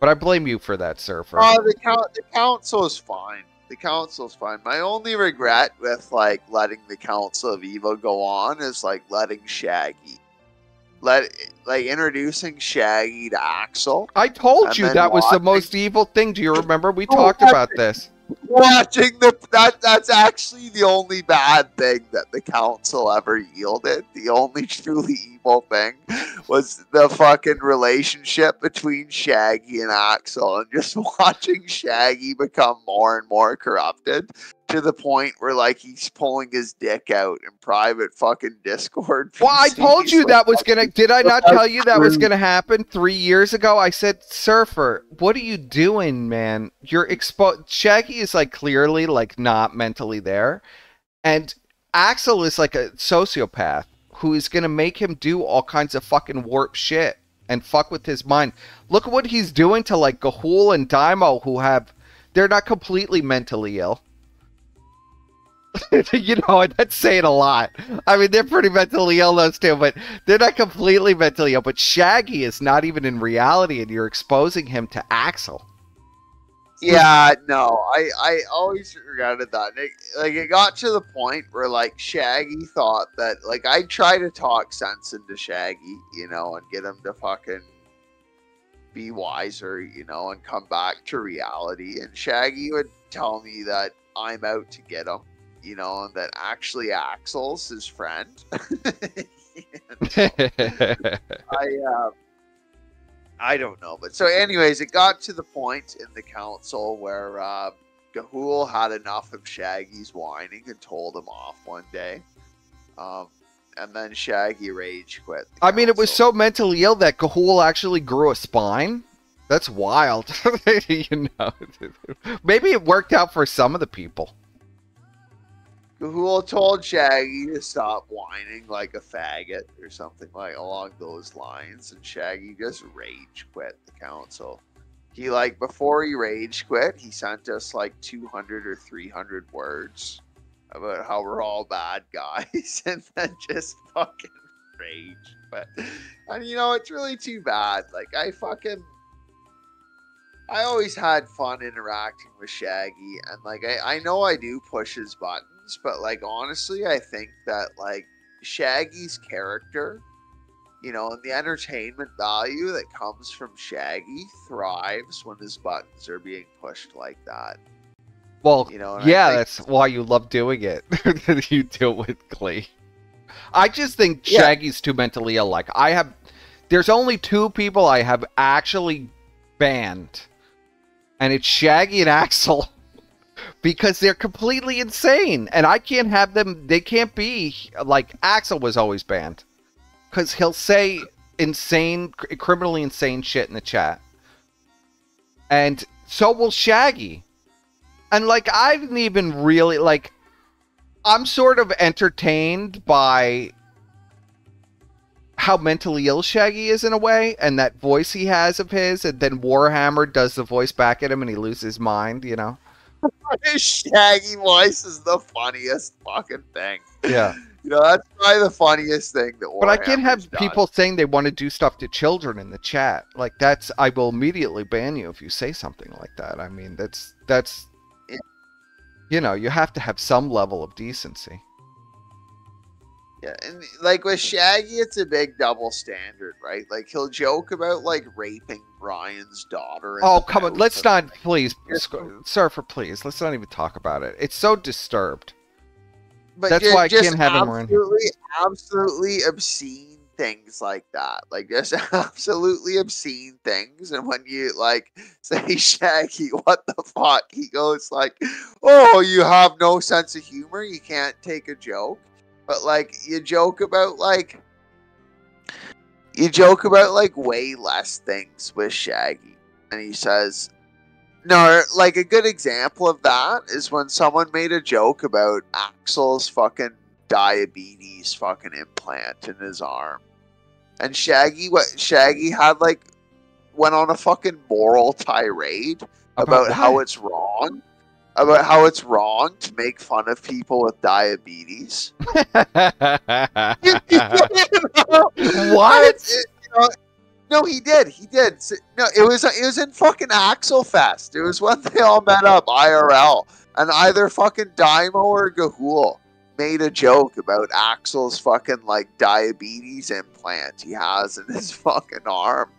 But I blame you for that, Surfer. The Council's fine. The Council's fine. My only regret with, like, letting the Council of Evil go on is, like, letting Shaggy. Introducing Shaggy to Axel. I told you that was the most evil thing. Do you remember? We talked about this. Watching that's actually the only bad thing that the Council ever yielded. The only truly evil thing was the fucking relationship between Shaggy and Axel, and just watching Shaggy become more and more corrupted to the point where, like, he's pulling his dick out in private fucking Discord. Well, I told you that was gonna. Did I not tell you that was gonna happen 3 years ago? I said, Surfer, what are you doing, man? You're exposed. Shaggy is, like, clearly, like, not mentally there, and Axel is like a sociopath who is gonna make him do all kinds of fucking warped shit and fuck with his mind. Look at what he's doing to, like, Gahul and Daimo, they're not completely mentally ill. You know, that's saying a lot. I mean, they're pretty mentally ill, those two, but they're not completely mentally ill. But Shaggy is not even in reality, and you're exposing him to Axel. Yeah, no, I always regretted that. It got to the point where, like, Shaggy thought that, like, I'd try to talk sense into Shaggy, you know, and get him to fucking be wiser, you know, and come back to reality. And Shaggy would tell me that I'm out to get him. You know, and that actually Axel's his friend. I don't know. But so anyways, it got to the point in the council where Gahul had enough of Shaggy's whining and told him off one day. And then Shaggy rage quit. I mean, it was so mentally ill that Gahul actually grew a spine. That's wild. You know, maybe it worked out for some of the people. Gahul told Shaggy to stop whining like a faggot or something like along those lines, and Shaggy just rage quit the council. He, like, before he rage quit, he sent us like 200 or 300 words about how we're all bad guys, and then just fucking rage. But, and you know, it's really too bad. Like, I always had fun interacting with Shaggy, and, like, I know I do push his buttons, but, like, honestly, I think that, like, Shaggy's character, you know, and the entertainment value that comes from Shaggy thrives when his buttons are being pushed like that. Well, you know, yeah, that's why you love doing it. You do it with glee. I just think Shaggy's too mentally ill. Like, there's only 2 people I have actually banned, and it's Shaggy and Axel, because they're completely insane, and I can't have them. They can't be like Axel was always banned, because he'll say criminally insane shit in the chat, and so will Shaggy. And like, I didn't even really like. I'm sort of entertained by how mentally ill Shaggy is in a way, and that voice he has of his, and then Warhammer does the voice back at him and he loses his mind, you know? His Shaggy voice is the funniest fucking thing. Yeah. You know, that's probably the funniest thing that Warhammer's But I can't have done. people saying they want to do stuff to children in the chat. Like, I will immediately ban you if you say something like that. I mean, that's you know, you have to have some level of decency. Yeah, and like with Shaggy, it's a big double standard, right? Like, he'll joke about like raping Brian's daughter. Oh, come on, let's not, please, Surfer, please, let's not even talk about it. It's so disturbed. But that's why I can't have him around here. Absolutely obscene things like that. Like, just absolutely obscene things. And when you like say, Shaggy, what the fuck? He goes like, oh, you have no sense of humor. You can't take a joke. But like, you joke about like way less things with Shaggy. And he says, no, like a good example of that is when someone made a joke about Axel's fucking diabetes fucking implant in his arm. And Shaggy had like went on a fucking moral tirade about how it's wrong. About how it's wrong to make fun of people with diabetes. What? No, he did. He did. No, it was in fucking Axel Fest. It was when they all met up IRL, and either fucking Daimo or Gahul made a joke about Axel's fucking like diabetes implant he has in his fucking arm,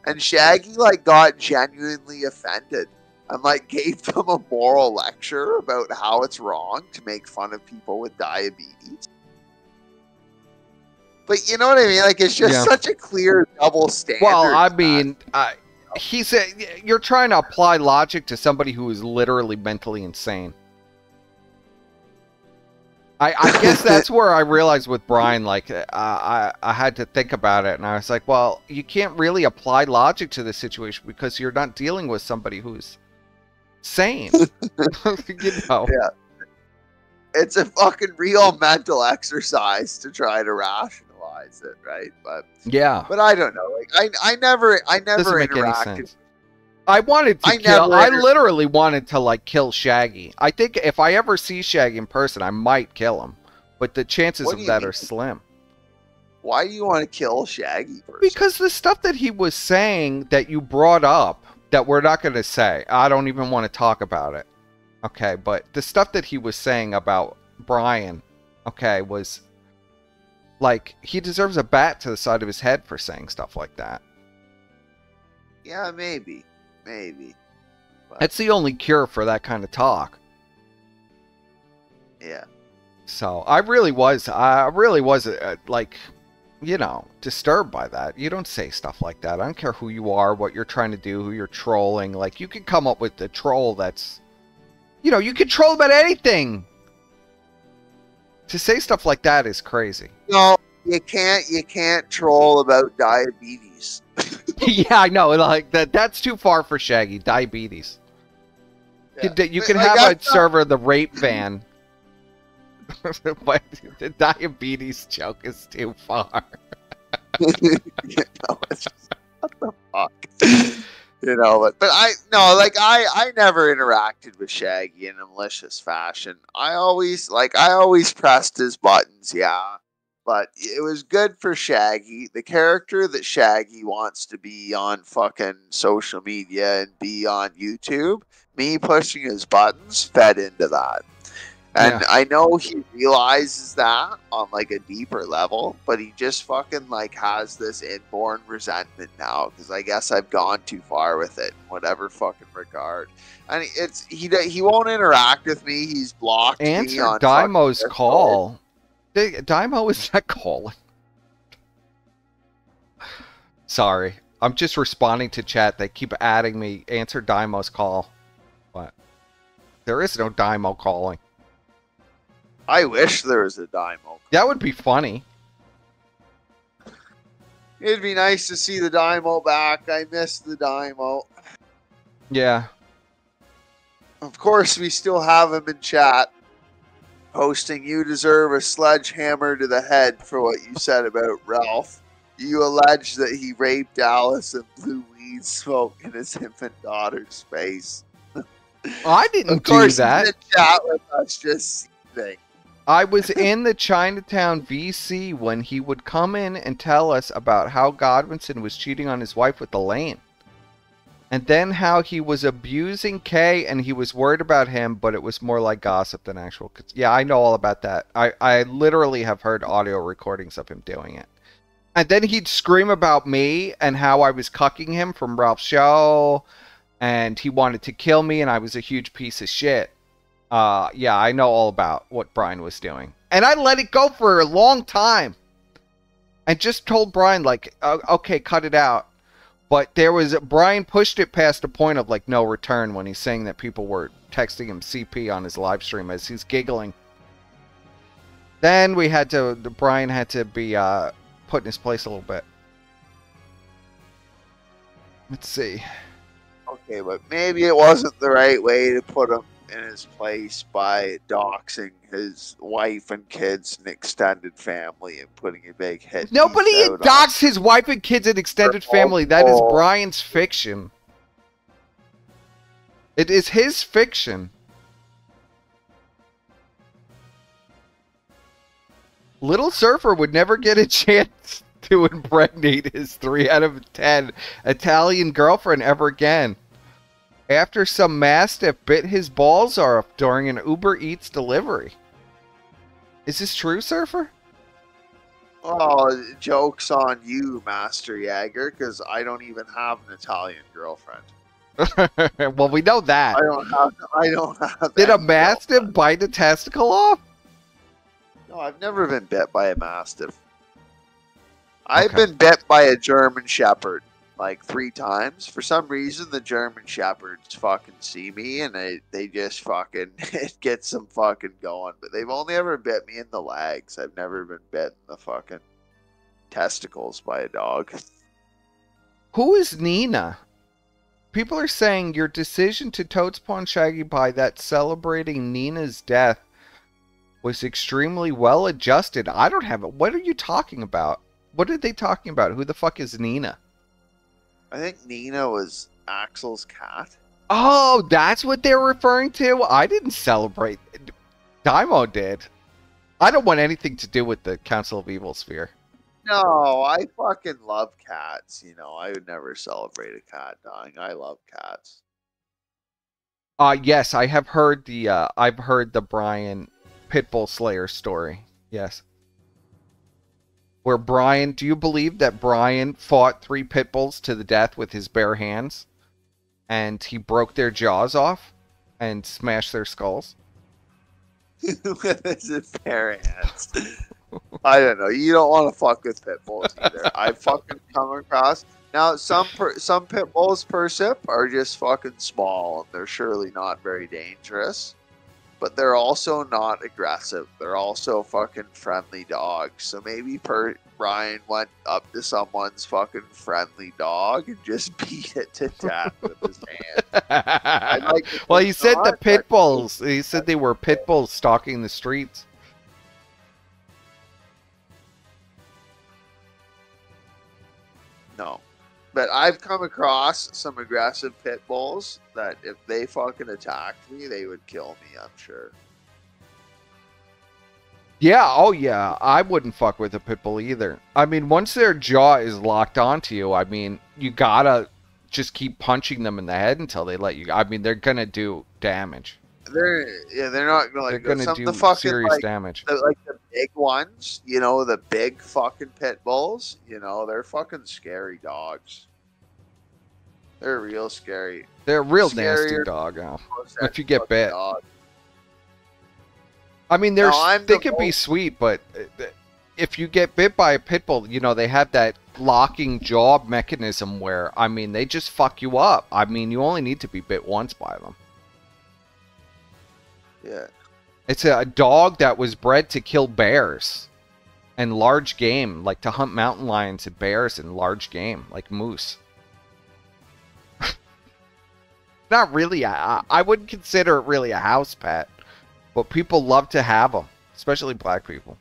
and Shaggy like got genuinely offended and like gave them a moral lecture about how it's wrong to make fun of people with diabetes. But you know what I mean? Like, it's just such a clear double standard. Well, I mean, you're trying to apply logic to somebody who is literally mentally insane. I guess that's where I realized with Brian, like, I had to think about it, and I was like, well, you can't really apply logic to this situation because you're not dealing with somebody who's sane. You know? Yeah. It's a fucking real mental exercise to try to rationalize it, right? But yeah. But I don't know. Like, I never doesn't make interacted. Any sense. I wanted to kill. I literally wanted to like kill Shaggy. I think if I ever see Shaggy in person, I might kill him, but the chances of that are slim. Why do you want to kill Shaggy personally? Because the stuff that he was saying that you brought up that we're not going to say, I don't even want to talk about it. Okay, but the stuff that he was saying about Brian, okay, was like, he deserves a bat to the side of his head for saying stuff like that. Yeah, maybe. Maybe. But that's the only cure for that kind of talk. Yeah. So I really was like, you know, disturbed by that. You don't say stuff like that. I don't care who you are, what you're trying to do, who you're trolling. Like, you can come up with a troll that's, you know, you can troll about anything. To say stuff like that is crazy. No, you can't troll about diabetes. Yeah, I know. Like that's too far for Shaggy. Diabetes. Yeah. You can have a server the rape van. But the diabetes joke is too far. You know, it's just, what the fuck? You know, but I never interacted with Shaggy in a malicious fashion. I always pressed his buttons, yeah. But it was good for Shaggy, the character that Shaggy wants to be on fucking social media and be on YouTube. Me pushing his buttons fed into that. And I know he realizes that on like a deeper level, but he just fucking like has this inborn resentment now because I guess I've gone too far with it in whatever fucking regard. And he won't interact with me. He's blocked me on Daimo's call. Daimo is not calling. Sorry. I'm just responding to chat. They keep adding me. Answer Daimo's call. What? There is no Daimo calling. I wish there was a Daimo. That would be funny. It'd be nice to see the Daimo back. I miss the Daimo. Yeah. Of course, we still have him in chat. Posting, you deserve a sledgehammer to the head for what you said about Ralph. You allege that he raped Alice and blew weed smoke in his infant daughter's face. I didn't do that. He's in chat with us just seething. I was in the Chinatown VC when he would come in and tell us about how Godwinson was cheating on his wife with Elaine. And then how he was abusing Kay and he was worried about him, but it was more like gossip than actual... Yeah, I know all about that. I literally have heard audio recordings of him doing it. And then he'd scream about me and how I was cucking him from Ralph's show. And he wanted to kill me and I was a huge piece of shit. Yeah, I know all about what Brian was doing. And I let it go for a long time. And just told Brian, like, okay, cut it out. But Brian pushed it past a point of, like, no return when he's saying that people were texting him CP on his live stream as he's giggling. Then Brian had to be put in his place a little bit. Let's see. Okay, but maybe it wasn't the right way to put him in his place by doxing his wife and kids and extended family and putting a big hit. Nobody doxed his wife and kids and extended family. That is Brian's fiction. It is his fiction. Little Surfer would never get a chance to impregnate his 3 out of 10 Italian girlfriend ever again. After some mastiff bit his balls off during an Uber Eats delivery. Is this true, Surfer? Oh, joke's on you, Master Jagger, because I don't even have an Italian girlfriend. Well, we know that. I don't have Did a mastiff bite a testicle off? No, I've never been bit by a mastiff. I've been bit by a German Shepherd. Like 3 times. For some reason, the German Shepherds fucking see me and they just fucking, it gets them fucking going. But they've only ever bit me in the legs. I've never been bit in the fucking testicles by a dog. Who is Nina? People are saying your decision to totes pawn Shaggy Pie that celebrating Nina's death was extremely well adjusted. I don't have it. What are you talking about? What are they talking about? Who the fuck is Nina? I think Nina was Axel's cat. Oh, that's what they're referring to? I didn't celebrate. Daimo did. I don't want anything to do with the Council of Evil Sphere. No, I fucking love cats. You know, I would never celebrate a cat dying. I love cats. Yes, I have heard the Brian Pitbull Slayer story. Yes. Where Brian, do you believe that Brian fought 3 pit bulls to the death with his bare hands? And he broke their jaws off and smashed their skulls? With his bare hands. I don't know. You don't want to fuck with pit bulls either. I fucking come across... Now, some pit bulls per sip are just fucking small, and they're surely not very dangerous. But they're also not aggressive. They're also fucking friendly dogs. So maybe Brian went up to someone's fucking friendly dog and just beat it to death with his hand. Well, he said the pit bulls. He said they were pit bulls stalking the streets. No. But I've come across some aggressive pit bulls that if they fucking attacked me, they would kill me, I'm sure. Yeah, oh yeah. I wouldn't fuck with a pit bull either. I mean, once their jaw is locked onto you, I mean, you gotta just keep punching them in the head until they let you. I mean, they're gonna do damage. They're not gonna They're gonna some do the fucking serious damage. like the big ones, you know, the big fucking pit bulls, you know, they're fucking scary dogs. They're real scary. They're a real nasty dog. If you get bit. Dog. I mean, they could be sweet, but if you get bit by a pit bull, you know, they have that locking jaw mechanism where, I mean, they just fuck you up. I mean, you only need to be bit once by them. Yeah. It's a dog that was bred to kill bears and large game, like to hunt mountain lions and bears and large game, like moose. Not really. I wouldn't consider it really a house pet, but people love to have them, especially black people.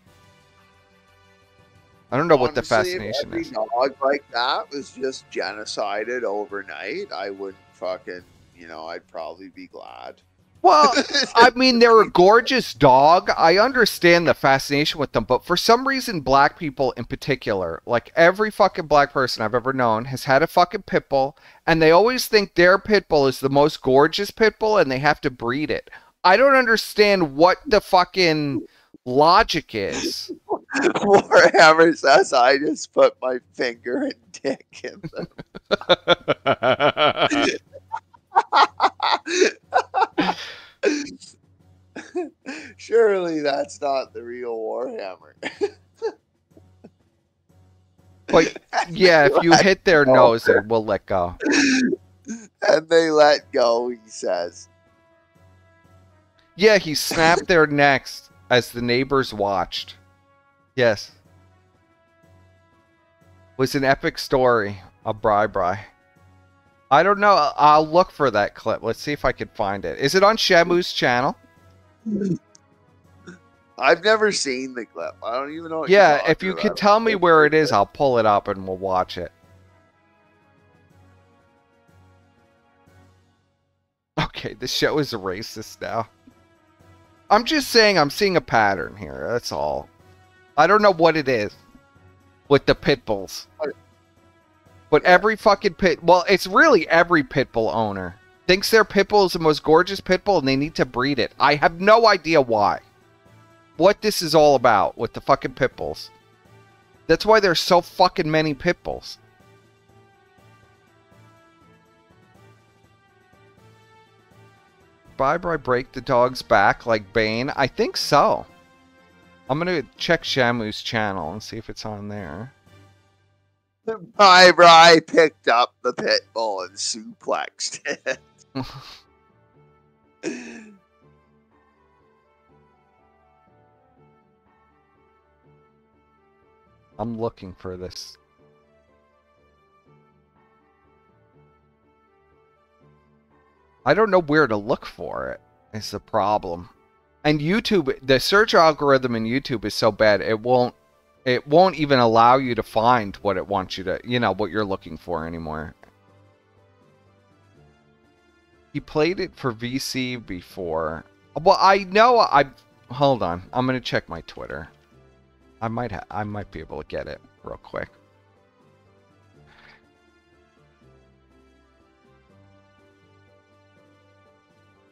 I don't know what the fascination is. If every dog like that was just genocided overnight, I wouldn't fucking, you know, I'd probably be glad. Well, I mean, they're a gorgeous dog. I understand the fascination with them, but for some reason, black people in particular, like every fucking black person I've ever known has had a fucking pit bull, and they always think their pit bull is the most gorgeous pit bull, and they have to breed it. I don't understand what the fucking logic is. Warhammer says I just put my finger and dick in them. Surely that's not the real Warhammer. But yeah, if you hit their nose, it will let go. And they let go, he says. Yeah, he snapped their necks as the neighbors watched. Yes. It was an epic story. A bri. I don't know. I'll look for that clip. Let's see if I can find it. Is it on Shamu's channel? I've never seen the clip. I don't even know what if you could tell me where it is, I'll pull it up and we'll watch it. Okay, the show is racist now. I'm just saying I'm seeing a pattern here. That's all. I don't know what it is with the pit bulls. But every fucking well, it's really every pit bull owner thinks their pit bull is the most gorgeous pit bull and they need to breed it. I have no idea why. What this is all about with the fucking pit bulls. That's why there's so fucking many pit bulls. Bri break the dog's back like Bane? I think so. I'm gonna check Shamu's channel and see if it's on there. Bri picked up the pit bull and suplexed it. I'm looking for this. I don't know where to look for it. It's the problem. And YouTube, the search algorithm in YouTube is so bad, it won't even allow you to find what it wants you to, you know, what you're looking for anymore. He played it for VC before. Well, I know hold on. I'm going to check my Twitter. I might be able to get it real quick.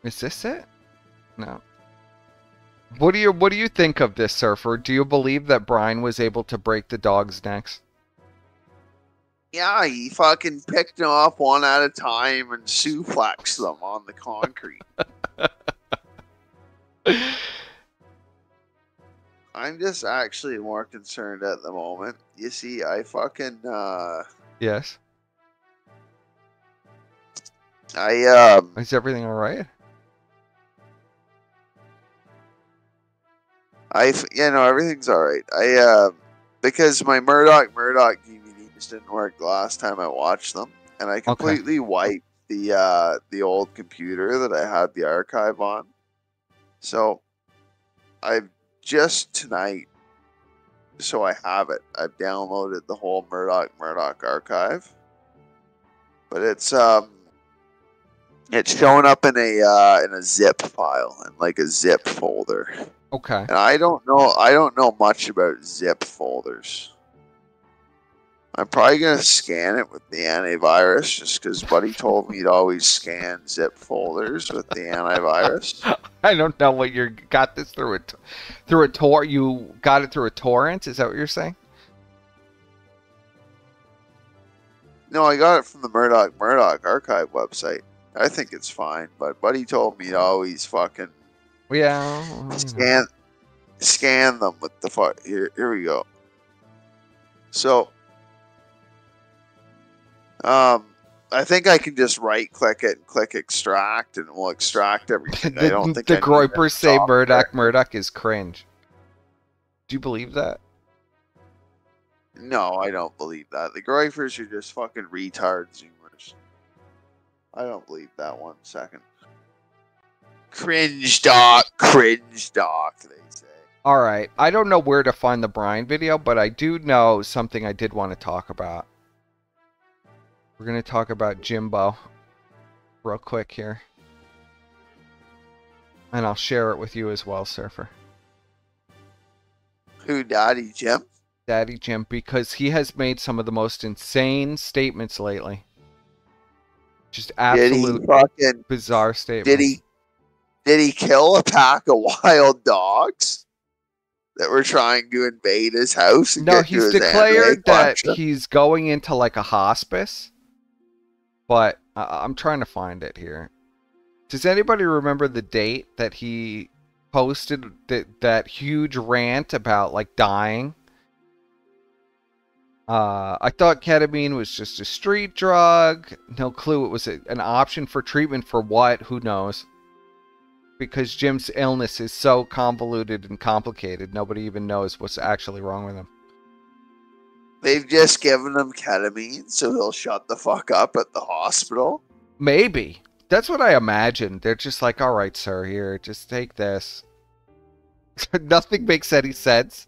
Is this it? No. What do you think of this, Surfer? Do you believe that Brian was able to break the dog's necks? Yeah, he fucking picked them up one at a time and suplexed them on the concrete. I'm just actually more concerned at the moment. You see, I fucking Yes. Is everything all right? Everything's all right. Because my Murdoch DVDs didn't work the last time I watched them, and I completely wiped the old computer that I had the archive on. So I've just tonight, so I have it. I've downloaded the whole Murdoch archive, but it's showing up in a zip file, in like a zip folder. Okay. And I don't know much about zip folders. I'm probably going to scan it with the antivirus just because Buddy told me to always scan zip folders with the antivirus. I don't know what you got this through a tor. You got it through a torrent? Is that what you're saying? No, I got it from the Murdoch archive website. I think it's fine, but Buddy told me to always fucking scan them with the fuck. Here we go. So, I think I can just right-click it and click extract, and it will extract everything. I don't think the Groypers say Murdoch is cringe. Do you believe that? No, I don't believe that. The Groypers are just fucking retard zoomers. I don't believe that 1 second. Cringe doc, they say. Alright, I don't know where to find the Brian video, but I do know something I did want to talk about. We're going to talk about Jimbo real quick here. And I'll share it with you as well, Surfer. Who, Daddy Jim? Daddy Jim, because he has made some of the most insane statements lately. Just absolute bizarre statements. Did he kill a pack of wild dogs that were trying to invade his house? And no, he's declared that he's going into like a hospice. But I'm trying to find it here. Does anybody remember the date that he posted that huge rant about like dying? I thought ketamine was just a street drug. No clue it was an option for treatment for what? Who knows? Because Jim's illness is so convoluted and complicated, nobody even knows what's actually wrong with him. They've just given him ketamine, so he'll shut the fuck up at the hospital? Maybe. That's what I imagine. They're just like, all right, sir, here, just take this. Nothing makes any sense.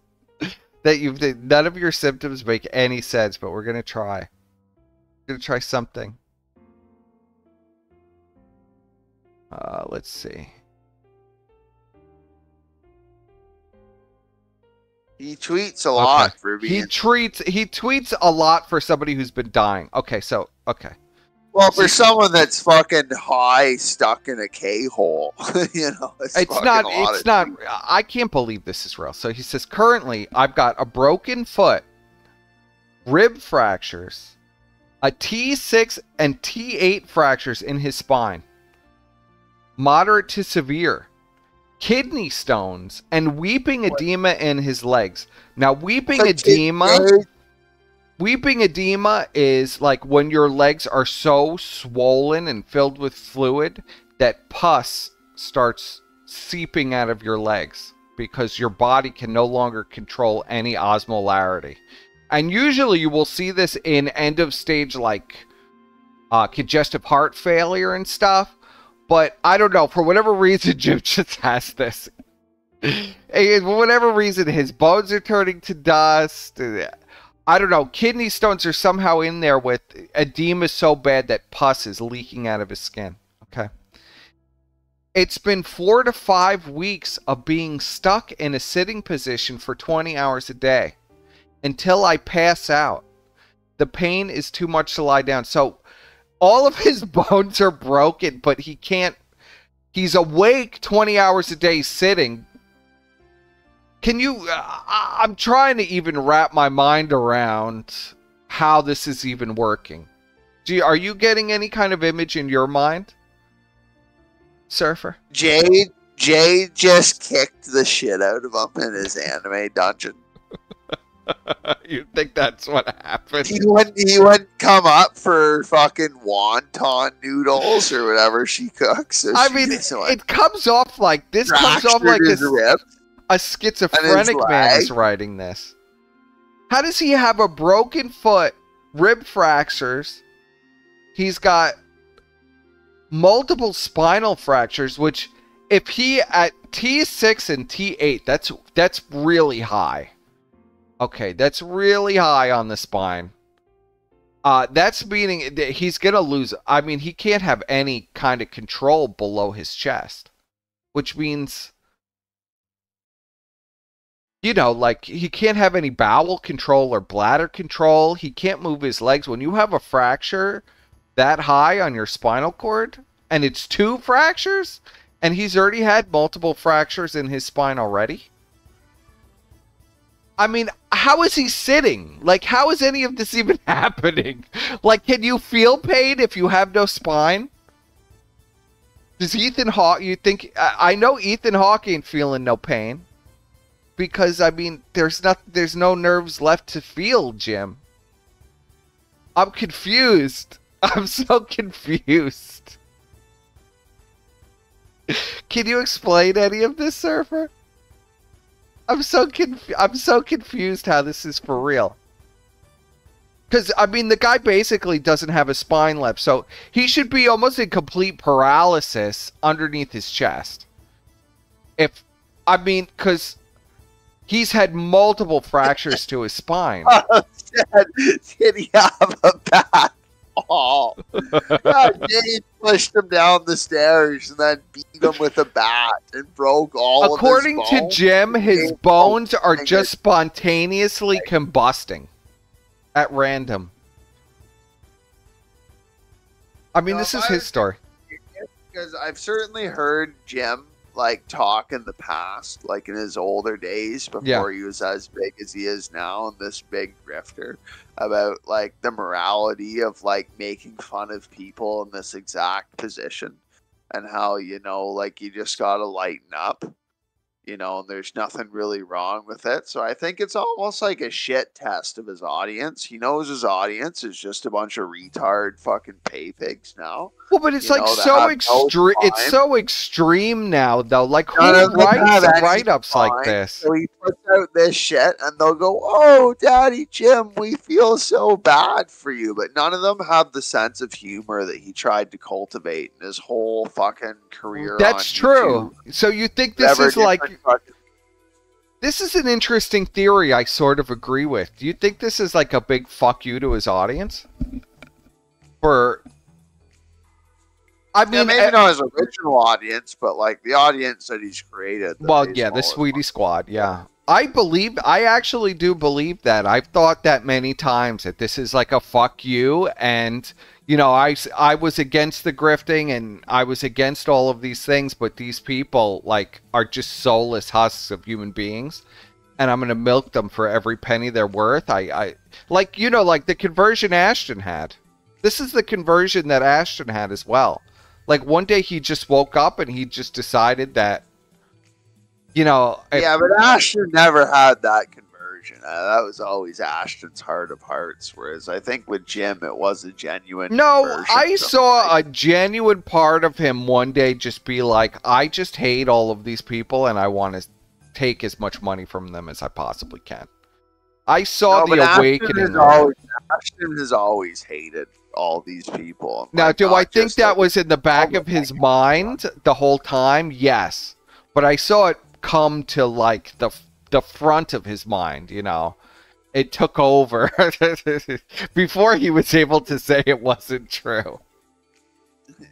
None of your symptoms make any sense, but we're going to try. We're going to try something. Let's see. He tweets a lot for being... He tweets a lot for somebody who's been dying. Okay. Well, for someone that's fucking high, stuck in a K-hole, you know, it's not, I can't believe this is real. So he says, currently, I've got a broken foot, rib fractures, a T6 and T8 fractures in his spine, moderate to severe, kidney stones, and weeping edema in his legs. Now, weeping edema is like when your legs are so swollen and filled with fluid that pus starts seeping out of your legs because your body can no longer control any osmolarity. And usually you will see this in end of stage like congestive heart failure and stuff. But I don't know, for whatever reason, Jim just has this. And for whatever reason, his bones are turning to dust. I don't know, kidney stones are somehow in there with edema so bad that pus is leaking out of his skin. Okay. It's been 4 to 5 weeks of being stuck in a sitting position for 20 hours a day until I pass out. The pain is too much to lie down. So all of his bones are broken, but he can't. He's awake 20 hours a day sitting. Can you... I'm trying to even wrap my mind around how this is even working. Are you getting any kind of image in your mind, Surfer? Jade just kicked the shit out of him in his anime dungeon. You think that's what happened? He wouldn't come up for fucking wonton noodles or whatever she cooks. So I mean, it comes off like this. Comes off like a schizophrenic man is writing this. How does he have a broken foot, rib fractures? He's got multiple spinal fractures, which if he at T6 and T8, that's really high. Okay, that's really high on the spine. That's meaning that he's going to lose. I mean, he can't have any kind of control below his chest, which means you know, like he can't have any bowel control or bladder control. He can't move his legs. When you have a fracture that high on your spinal cord, and it's 2 fractures, and he's already had multiple fractures in his spine already. I mean, how is he sitting? Like, how is any of this even happening? Like, can you feel pain if you have no spine? Does Ethan Hawke, you think, I know Ethan Hawke ain't feeling no pain. Because, I mean, there's no nerves left to feel, Jim. I'm confused. I'm so confused. Can you explain any of this, Surfer? I'm so confused how this is for real. Because, I mean, the guy basically doesn't have a spine left, so he should be almost in complete paralysis underneath his chest. Because he's had multiple fractures to his spine. Did he have a bat? Oh, Jay pushed him down the stairs and then beat him with a bat and broke all of his bones. According to Jim, his bones are just spontaneously combusting at random. I mean, this is his story. Because I've certainly heard Jim like talk in the past, like in his older days before he was as big as he is now and this big grifter, about like the morality of like making fun of people in this exact position and how, you know, like you just gotta lighten up, you know, and there's nothing really wrong with it. So I think it's almost like a shit test of his audience. He knows his audience is just a bunch of retard fucking pay pigs now. Well, but it's like so extreme. It's so extreme now, though. Like, who writes write-ups like this? So he puts out this shit, and they'll go, "Oh, Daddy Jim, we feel so bad for you." But none of them have the sense of humor that he tried to cultivate in his whole fucking career. That's true. So you think this is like? This is an interesting theory. I sort of agree with. Do you think this is like a big fuck you to his audience? I mean, maybe not his original audience, but like the audience that he's created. Well, yeah, the Sweetie Squad, yeah. I actually do believe that. I've thought that many times, that this is like a fuck you, and, you know, I was against the grifting, and I was against all of these things, but these people, like, are just soulless husks of human beings, and I'm going to milk them for every penny they're worth. Like, you know, like the conversion Ashton had. This is the conversion that Ashton had as well. Like, one day he just woke up and he just decided that, you know... Yeah, but Ashton never had that conversion. That was always Ashton's heart of hearts, whereas I think with Jim, it was a genuine conversion. I saw a genuine part of him one day just be like, I just hate all of these people and I want to take as much money from them as I possibly can. I saw the awakening. Ashton has always hated all these people. Now, do I think that was in the back of his mind the whole time? Yes. But I saw it come to, like, the front of his mind, you know. It took over before he was able to say it wasn't true.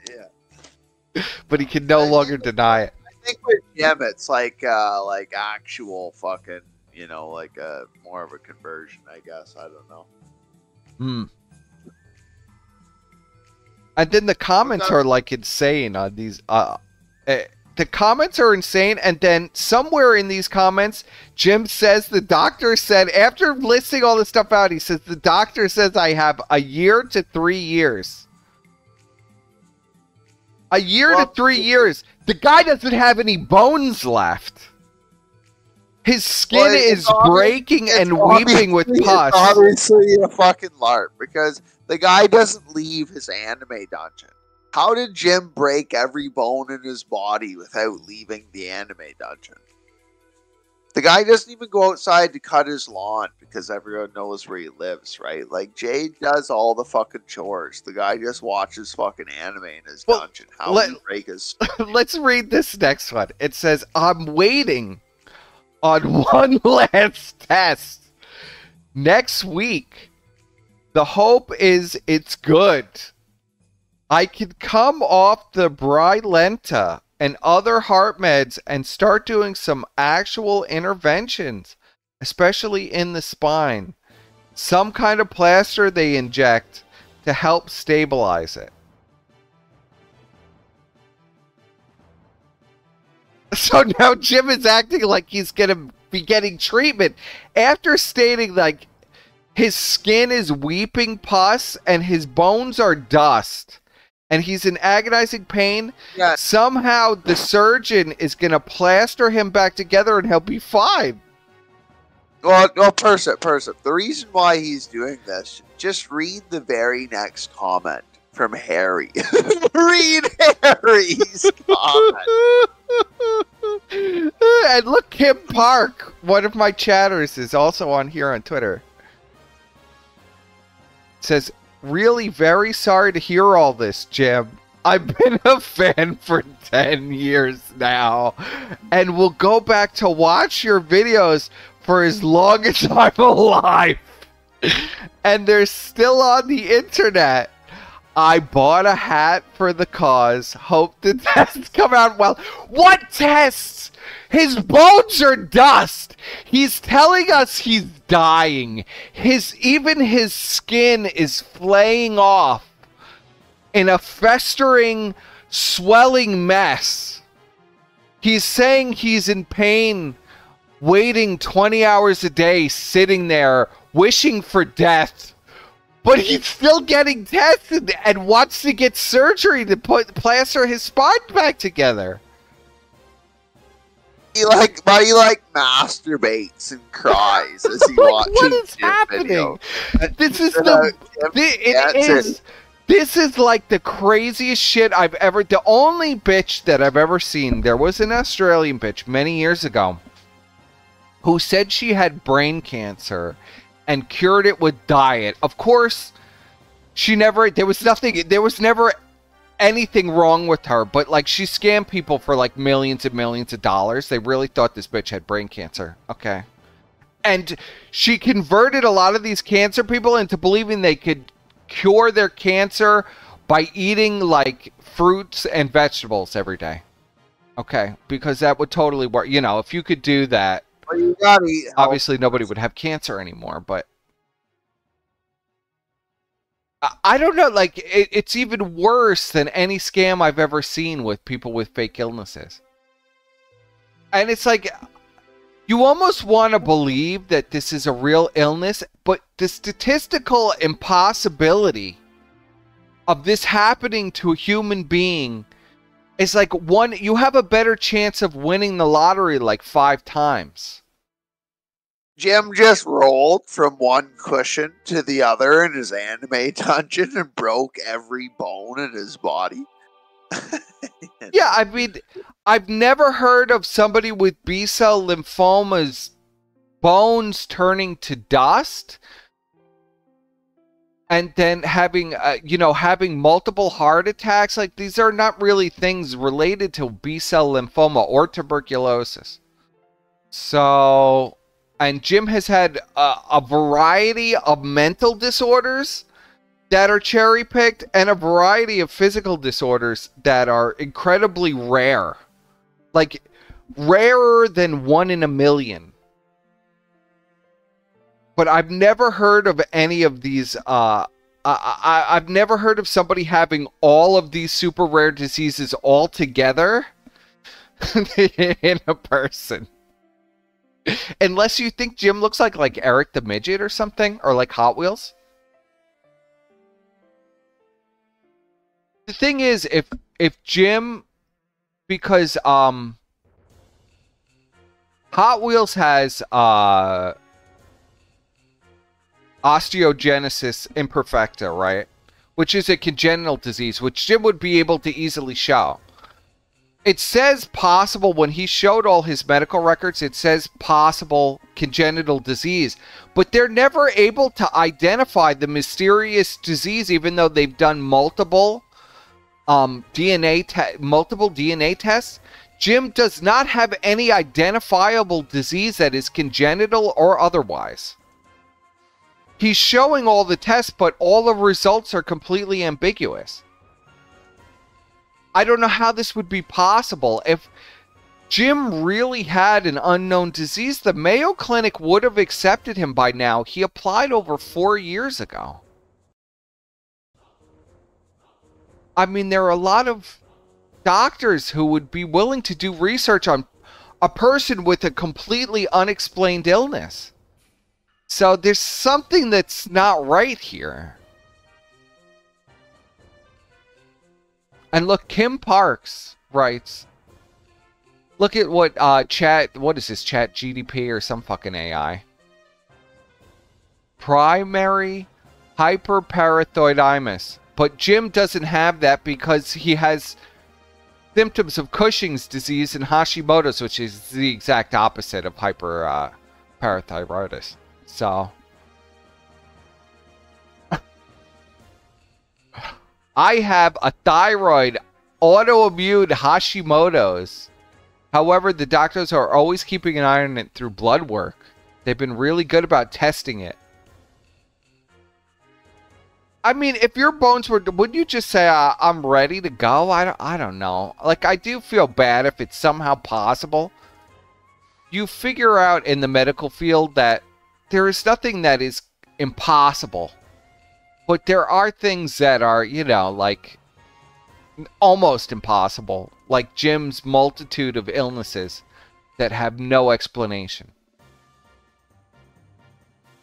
Yeah. But he can no longer deny it. I think with Jim, it's like actual fucking, you know, like more of a conversion, I guess. I don't know. Hmm. And then the comments are like insane on these. The comments are insane, and then somewhere in these comments, Jim says the doctor said, after listing all this stuff out, he says the doctor says I have a year to 3 years. A year to 3 years. The guy doesn't have any bones left. His skin is breaking and weeping with pus. It's obviously a fucking LARP, because the guy doesn't leave his anime dungeon. How did Jim break every bone in his body without leaving the anime dungeon? The guy doesn't even go outside to cut his lawn because everyone knows where he lives, right? Like, Jade does all the fucking chores. The guy just watches fucking anime in his dungeon. How did he break his... Let's read this next one. It says, I'm waiting on one last test. Next week. The hope is it's good. I can come off the Brylenta and other heart meds and start doing some actual interventions especially in the spine. Some kind of plaster they inject to help stabilize it. So now Jim is acting like he's going to be getting treatment after stating like his skin is weeping pus and his bones are dust and he's in agonizing pain. Yeah. Somehow the surgeon is going to plaster him back together and he'll be fine. Well, Percy. The reason why he's doing this, just read the very next comment from Harry. Read Harry's comment. And look, Kim Park, one of my chatters, is also on here on Twitter. Says, really very sorry to hear all this, Jim. I've been a fan for 10 years now and will go back to watch your videos for as long as I'm alive. And they're still on the internet. I bought a hat for the cause. Hope the tests come out well. What tests? His bones are dust. He's telling us he's dying. Even his skin is flaying off in a festering, swelling mess. He's saying he's in pain, waiting 20 hours a day, sitting there, wishing for death. But he's still getting tested and wants to get surgery to plaster his spine back together. He masturbates and cries as he watches. What is happening? This is like the craziest shit I've ever. The only bitch that I've ever seen. There was an Australian bitch many years ago who said she had brain cancer and cured it with diet. Of course, there was never anything wrong with her, but like she scammed people for like millions and millions of dollars. They really thought this bitch had brain cancer. Okay. And she converted a lot of these cancer people into believing they could cure their cancer by eating like fruits and vegetables every day. Okay. Because that would totally work. You know, if you could do that, you gotta eat obviously nobody would have cancer anymore, but I don't know, like it's even worse than any scam I've ever seen with people with fake illnesses. And it's like you almost want to believe that this is a real illness, but the statistical impossibility of this happening to a human being is like you have a better chance of winning the lottery like 5 times. Jim just rolled from one cushion to the other in his anime dungeon and broke every bone in his body. Yeah, I mean, I've never heard of somebody with B-cell lymphomas bones turning to dust and then having multiple heart attacks. Like, these are not really things related to B-cell lymphoma or tuberculosis. So, and Jim has had a variety of mental disorders that are cherry-picked and a variety of physical disorders that are incredibly rare. Like, rarer than 1 in a million. But I've never heard of any of these, I've never heard of somebody having all of these super rare diseases all together in a person. Unless you think Jim looks like Eric the Midget or something, or like Hot Wheels. The thing is, if Jim, because Hot Wheels has osteogenesis imperfecta, right? Which is a congenital disease, which Jim would be able to easily show. It says possible, when he showed all his medical records, it says possible congenital disease. But they're never able to identify the mysterious disease, even though they've done multiple DNA tests. Jim does not have any identifiable disease that is congenital or otherwise. He's showing all the tests, but all the results are completely ambiguous. I don't know how this would be possible if Jim really had an unknown disease, the Mayo Clinic would have accepted him by now. He applied over 4 years ago. I mean, there are a lot of doctors who would be willing to do research on a person with a completely unexplained illness. So there's something that's not right here. And look, Kim Parks writes, look at what what is this, Chat GDP or some fucking AI? Primary hyperparathyroidism. But Jim doesn't have that because he has symptoms of Cushing's disease and Hashimoto's, which is the exact opposite of hyperparathyroidism. So I have a thyroid autoimmune Hashimoto's. However, the doctors are always keeping an eye on it through blood work. They've been really good about testing it. I mean, if your bones were, would you just say, I'm ready to go? I don't know. Like, I do feel bad if it's somehow possible. You figure out in the medical field that there is nothing that is impossible. But there are things that are, you know, like, almost impossible. Like Jim's multitude of illnesses that have no explanation.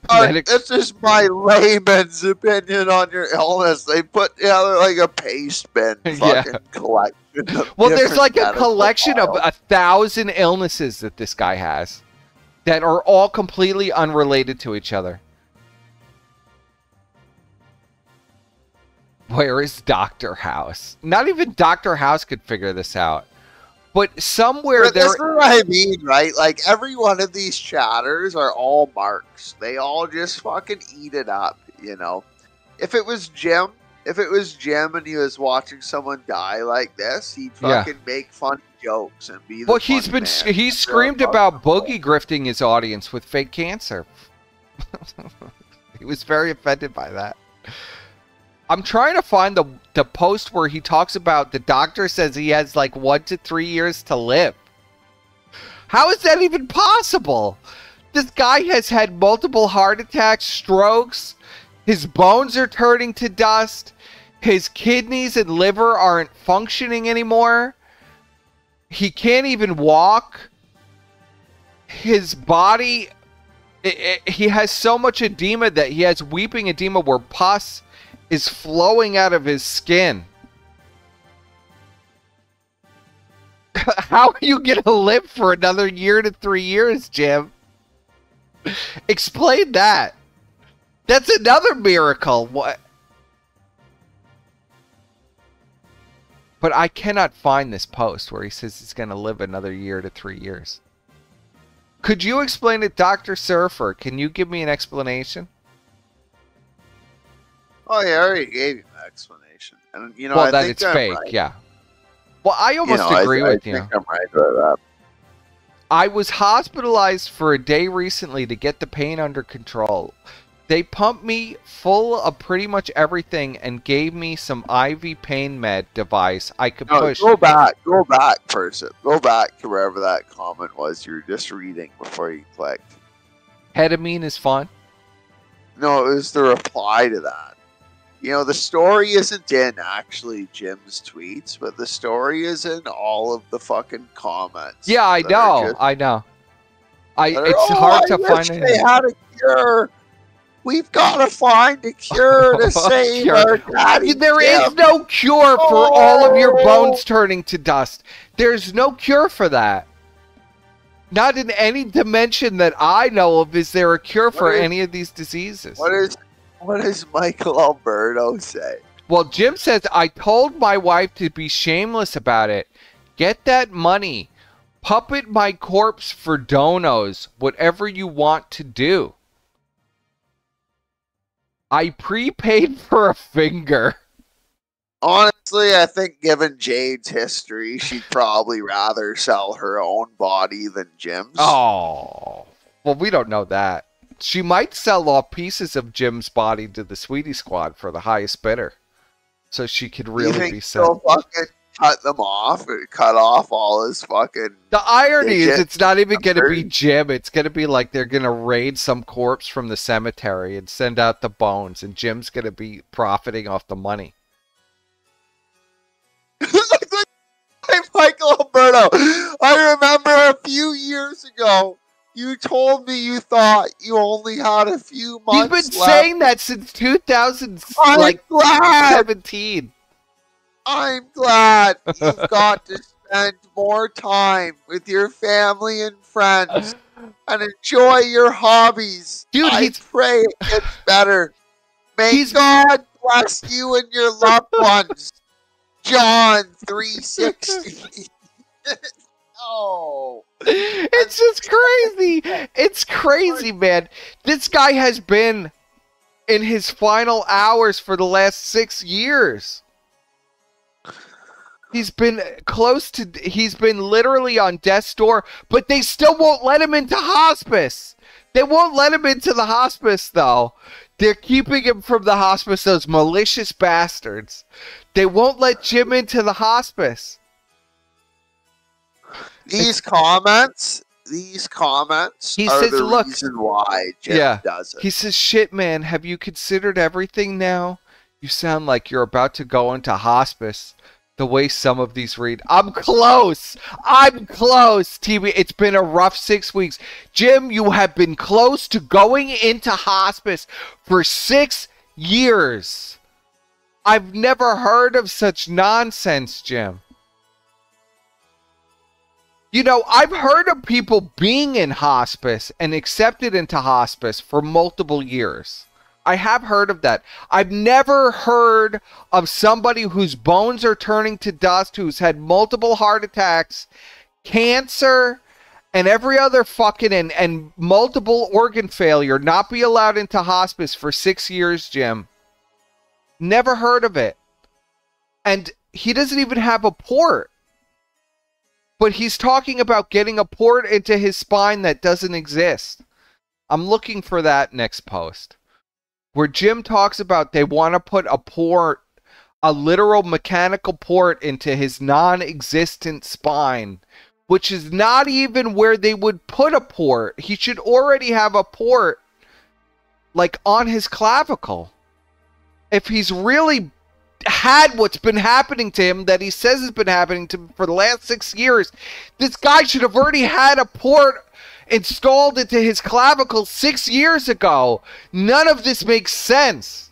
This is my layman's opinion on your illness. They put together like a paste bin fucking collection. Well, there's like a collection of 1,000 illnesses that this guy has that are all completely unrelated to each other. Where is Dr. House? Not even Dr. House could figure this out. But somewhere there... This is what I mean, right? Like, every one of these chatters are all marks. They all just fucking eat it up, you know? If it was Jim and he was watching someone die like this, he'd fucking make funny jokes and be the he's screamed about boogie grifting his audience with fake cancer. He was very offended by that. I'm trying to find the post where he talks about the doctor says he has like 1 to 3 years to live. How is that even possible? This guy has had multiple heart attacks, strokes. His bones are turning to dust. His kidneys and liver aren't functioning anymore. He can't even walk. His body, he has so much edema that he has weeping edema where pus is flowing out of his skin. How are you gonna live for another year to 3 years, Jim? Explain that. That's another miracle. What? But I cannot find this post where he says he's gonna live another year to 3 years. Could you explain it, Dr. Surfer? Can you give me an explanation? Oh, yeah, I already gave you an explanation. And, you know, well, I that think it's I'm fake, right. yeah. Well, I almost agree with you. I think I'm right about that. I was hospitalized for a day recently to get the pain under control. They pumped me full of pretty much everything and gave me some IV pain med device I could push. Go back person. Go back to wherever that comment was you were just reading before you clicked. Ketamine is fun? No, it was the reply to that. You know, the story isn't in actually Jim's tweets, but the story is in all of the fucking comments. Yeah, I know. It's hard to find it. They had a cure. We've got to find a cure to save our daddy. There is no cure for all of your bones turning to dust. There's no cure for that. Not in any dimension that I know of is there a cure for any of these diseases. What does Michael Alberto say? Well, Jim says, I told my wife to be shameless about it. Get that money. Puppet my corpse for donos. Whatever you want to do. I prepaid for a finger. Honestly, I think given Jade's history, she'd probably rather sell her own body than Jim's. Oh. Well, we don't know that. She might sell off pieces of Jim's body to the Sweetie Squad for the highest bidder. So she could really be set. cut them off or cut off all his fucking. The irony is it's not even going to be Jim. It's going to be like they're going to raid some corpse from the cemetery and send out the bones, and Jim's going to be profiting off the money. Michael Alberto, I remember a few years ago, you told me you thought you only had a few months left. You've been saying that since 2017. I'm glad you've got to spend more time with your family and friends and enjoy your hobbies. Dude, I pray it gets better. May God bless you and your loved ones. John 3:60. Oh, it's just crazy. It's crazy, man. This guy has been in his final hours for the last 6 years. He's been he's been literally on death's door, but they still won't let him into hospice. They won't let him into the hospice, though. They're keeping him from the hospice, those malicious bastards. They won't let Jim into the hospice. These comments are the reason why Jim does it. He says, shit, man, have you considered everything now? You sound like you're about to go into hospice. The way some of these read. I'm close. I'm close, TV. It's been a rough 6 weeks. Jim, you have been close to going into hospice for 6 years. I've never heard of such nonsense, Jim. You know, I've heard of people being in hospice and accepted into hospice for multiple years. I have heard of that. I've never heard of somebody whose bones are turning to dust, who's had multiple heart attacks, cancer, and every other fucking and multiple organ failure not be allowed into hospice for 6 years, Jim. Never heard of it. And he doesn't even have a port. But he's talking about getting a port into his spine that doesn't exist. I'm looking for that next post. Where Jim talks about they want to put a port, a literal mechanical port into his non-existent spine, which is not even where they would put a port. He should already have a port, like, on his clavicle. If he's really had what's been happening to him that he says has been happening to him for the last 6 years, this guy should have already had a port installed into his clavicle 6 years ago. None of this makes sense.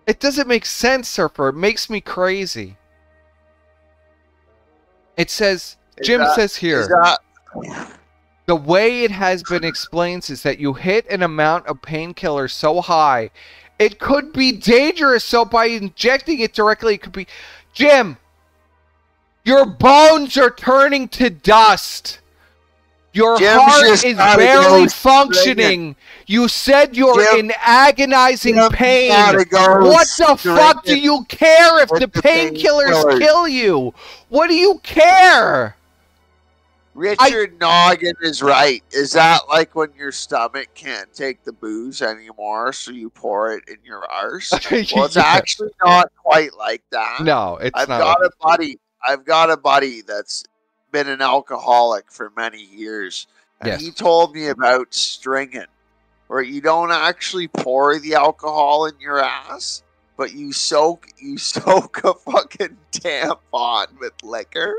It doesn't make sense, Surfer. It makes me crazy. It says, Jim says here, the way it has been explained is that you hit an amount of painkiller so high, it could be dangerous. So by injecting it directly, it could be... Jim, your bones are turning to dust. Your heart is barely functioning. You said you're in agonizing pain. What the fuck do you care if the painkillers kill you? What do you care? Richard Noggin is right. Is that like when your stomach can't take the booze anymore, so you pour it in your arse? Well, it's actually not quite like that. No, it's not. I've got a buddy that's been an alcoholic for many years, and he told me about stringing, where you don't actually pour the alcohol in your ass, but you soak a fucking tampon with liquor,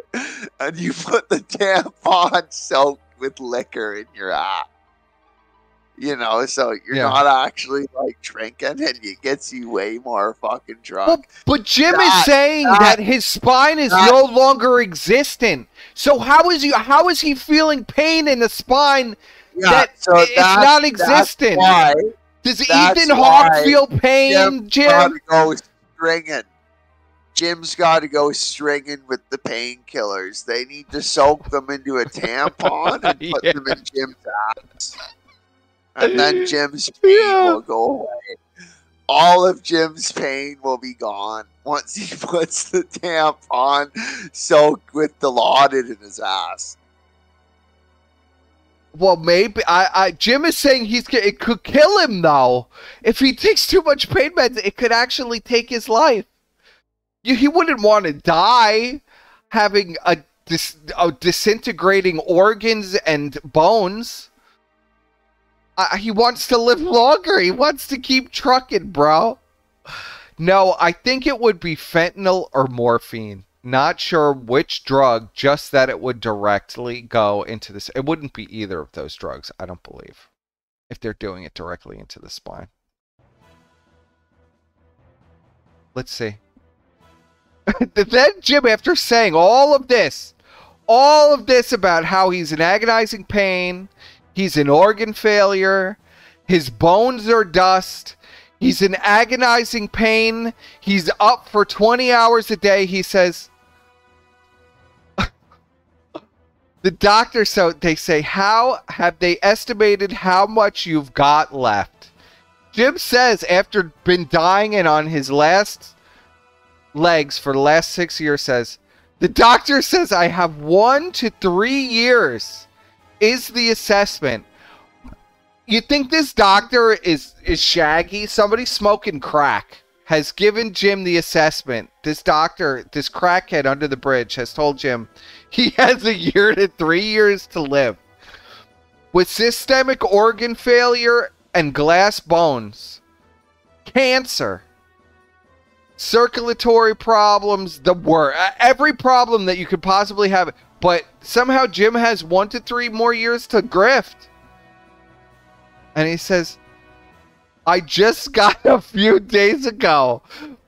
and you put the tampon soaked with liquor in your ass. You know, so you're not actually like drinking, and it gets you way more fucking drunk. Well, but Jim is saying that his spine is no longer existent. So how is he feeling pain in the spine that it's not existent? Does Ethan Hawke feel pain, Jim? Jim's got to go stringing with the painkillers. They need to soak them into a tampon and put them in Jim's ass. And then Jim's pain will go away. All of Jim's pain will be gone once he puts the tampon soaked with Dilaudid in his ass. Well, maybe Jim is saying it could kill him though. If he takes too much pain meds, it could actually take his life. He wouldn't want to die having a disintegrating organs and bones. He wants to live longer. He wants to keep trucking, bro. No, I think it would be fentanyl or morphine. Not sure which drug, just that it would directly go into this. It wouldn't be either of those drugs, I don't believe, if they're doing it directly into the spine. Let's see. Then Jim, after saying all of this about how he's in agonizing pain, he's in organ failure, his bones are dust, he's in agonizing pain, he's up for 20 hours a day, he says, the doctor, so they say, how have they estimated how much you've got left? Jim says, after been dying and on his last legs for the last 6 years, says, the doctor says I have 1 to 3 years is the assessment. You think this doctor is shaggy? Somebody smoking crack has given Jim the assessment. This doctor, this crackhead under the bridge, has told Jim he has 1 year to 3 years to live. With systemic organ failure and glass bones, cancer, circulatory problems, every problem that you could possibly have. But somehow Jim has 1 to 3 more years to grift. And he says, I just got a few days ago.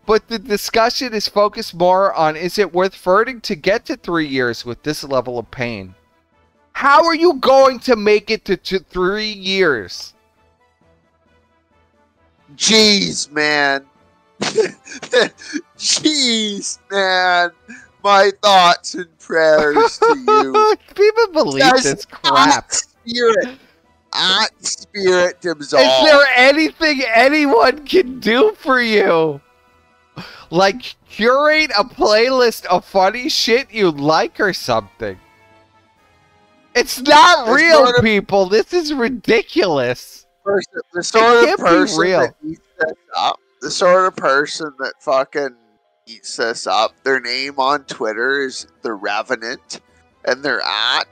But the discussion is focused more on, is it worth fighting to get to 3 years with this level of pain? How are you going to make it to 3 years? Jeez, man. Jeez, man. My thoughts and prayers to you. People believe this crap. Spirit absolve. Is there anything anyone can do for you? Like, curate a playlist of funny shit you like or something. It's not real, people. This is ridiculous. The sort of person that eats this up, the sort of person that fucking eats this up, their name on Twitter is The Revenant, and their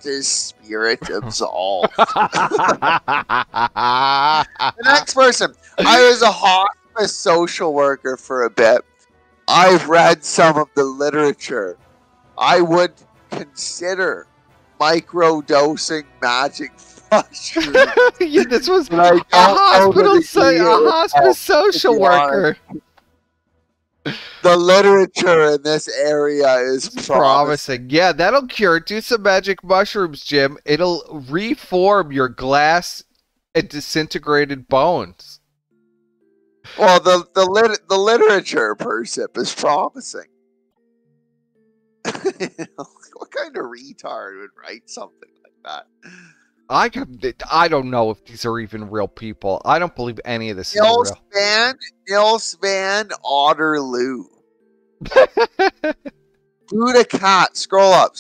is Spirit Absolved. The next person. I was a hospice social worker for a bit. I've read some of the literature. I would consider microdosing magic mushrooms. Yeah, this was a hospice social worker. The literature in this area is promising. Yeah, that'll cure. Do some magic mushrooms, Jim. It'll reform your glass and disintegrated bones. Well, the literature, Persip, is promising. What kind of retard would write something like that? I don't know if these are even real people. I don't believe any of this is real. Nils Van Otterloo. Buddha Cat. Scroll up.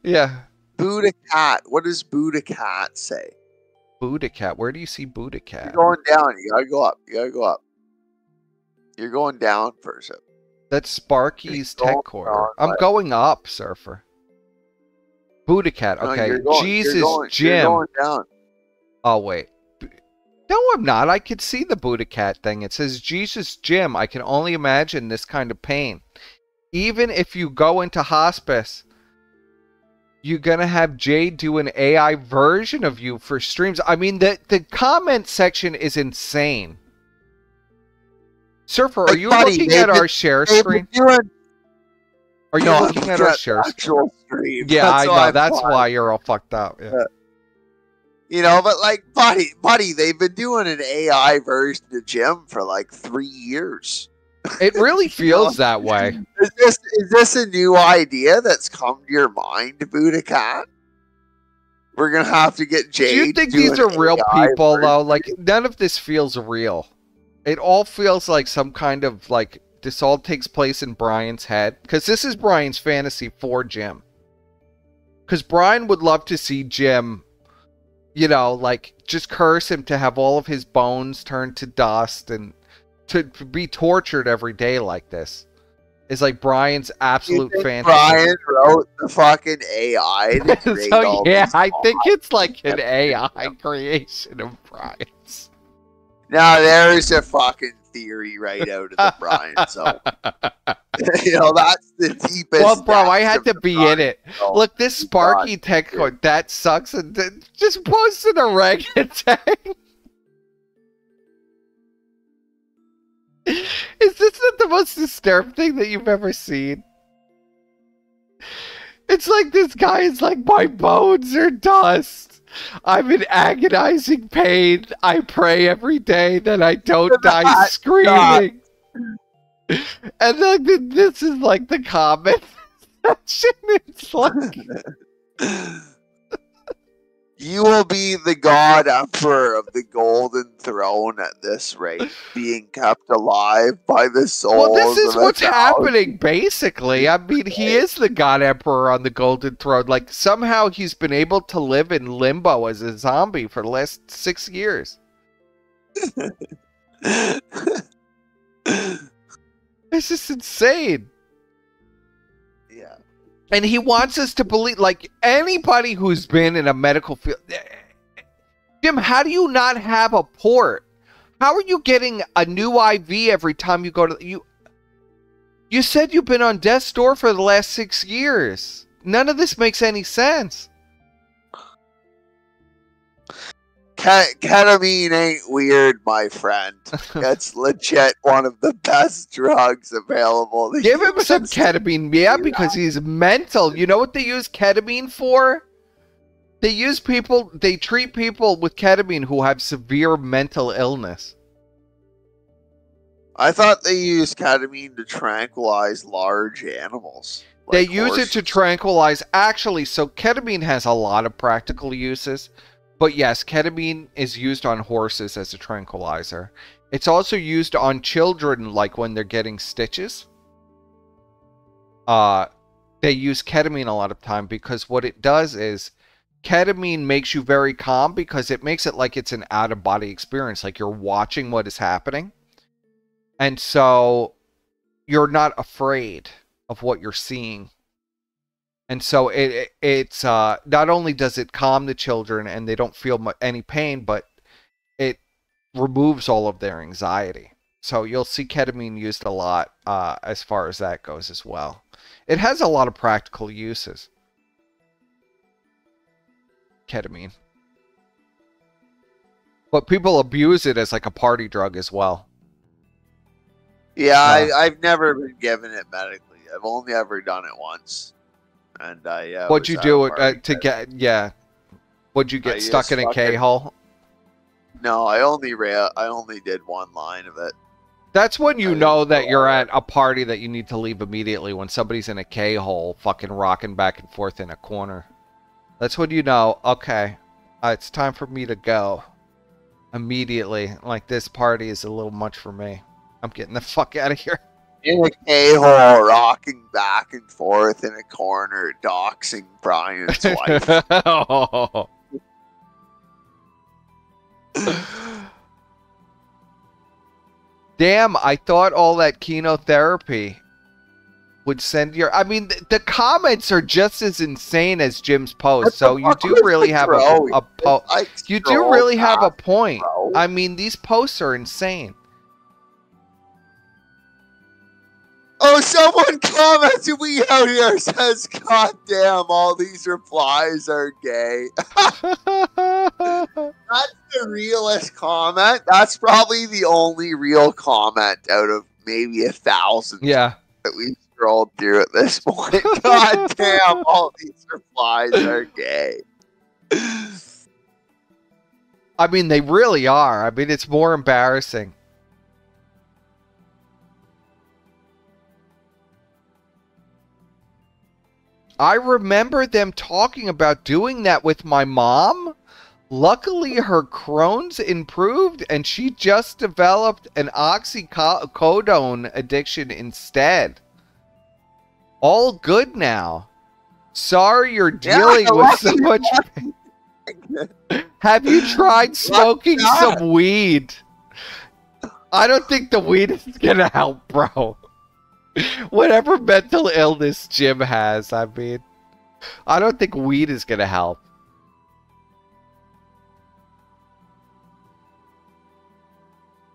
Yeah. Buddha Cat. What does Buddha Cat say? Buddha Cat. Where do you see Buddha Cat? You're going down. You gotta go up. You're going down, Persip. That's Sparky's Tech Quarter. I'm going up, Surfer. Buddha Cat. Okay. No, Jesus Jim. You're going down. Oh, wait. No, I'm not. I could see the Buddha Cat thing. It says, Jesus Jim, I can only imagine this kind of pain. Even if you go into hospice, you're going to have Jade do an AI version of you for streams. I mean, the comment section is insane. Surfer, are you looking at our share screen? Are you looking at our share screen? Yeah, I know. That's why you're all fucked up. Yeah. You know, but like, buddy, they've been doing an AI version of Jim for like 3 years. It really feels that way. Is this a new idea that's come to your mind, Buddha Cat? We're gonna have to get Jade. Do you think these are real people though? Like, none of this feels real. It all feels like some kind of like this all takes place in Brian's head, because this is Brian's fantasy for Jim. Because Brian would love to see Jim, you know, like, just curse him to have all of his bones turned to dust and to be tortured every day like this. is like Brian's absolute fantasy. Brian wrote the fucking AI to create So yeah, I these think it's like an AI creation of Brian's. Now there's a fucking theory right out of the Brian zone. You know, that's the deepest. Well, bro, I had to be Brian in it. zone. Look, this Sparky tech code, that sucks. And just posted a orangutan. Is this not the most disturbing thing that you've ever seen? It's like this guy is like, my bones are dust. I'm in agonizing pain. I pray every day that I don't die screaming. And like this is like the comment section. It's like, you will be the god emperor of the golden throne at this rate, being kept alive by the souls. well, this is of what's 1,000. happening, basically. I mean, he is the god emperor on the golden throne. Like, somehow he's been able to live in limbo as a zombie for the last 6 years. It's just insane. Yeah. And he wants us to believe, like, anybody who's been in a medical field. Jim, how do you not have a port? How are you getting a new IV every time you go to... You said you've been on death's door for the last 6 years. None of this makes any sense. Ketamine ain't weird, my friend. It's legit one of the best drugs available. Give him some ketamine, yeah, because he's mental. You know what they use ketamine for? They treat people with ketamine who have severe mental illness. I thought they used ketamine to tranquilize large animals. They like use horses. it to tranquilize. Actually, so ketamine has a lot of practical uses. But yes, ketamine is used on horses as a tranquilizer. It's also used on children, like when they're getting stitches. They use ketamine a lot of time because what it does is ketamine makes you very calm because it makes it like it's an out-of-body experience, like you're watching what is happening. And so you're not afraid of what you're seeing. And so it's not only does it calm the children and they don't feel any pain, but it removes all of their anxiety. So you'll see ketamine used a lot as far as that goes as well. It has a lot of practical uses. Ketamine. But people abuse it as like a party drug as well. Yeah, I've never been given it medically. I've only ever done it once. And what'd you do to get? Yeah, what'd you get stuck in a K-hole? No, I only did one line of it. That's when you know that you're at a party that you need to leave immediately. When somebody's in a K-hole, fucking rocking back and forth in a corner. That's when you know. Okay, it's time for me to go immediately. Like, this party is a little much for me. I'm getting the fuck out of here. In a K-hole, rocking back and forth in a corner, doxing Brian's wife. Oh. Damn, I thought all that chemotherapy would send your... I mean, the comments are just as insane as Jim's post, so you do really have a you do really have a point. I mean, these posts are insane. Oh, someone commented we out here says, God damn, all these replies are gay. That's the realest comment. That's probably the only real comment out of maybe 1,000 that we scrolled through at this point. God damn, all these replies are gay. I mean, they really are. I mean, it's more embarrassing. I remember them talking about doing that with my mom. Luckily, her Crohn's improved, and she just developed an oxycodone addiction instead. All good now. Sorry you're dealing with so much pain. Have you tried smoking some weed? I don't think the weed is gonna help, bro. Whatever mental illness Jim has, I mean, I don't think weed is going to help.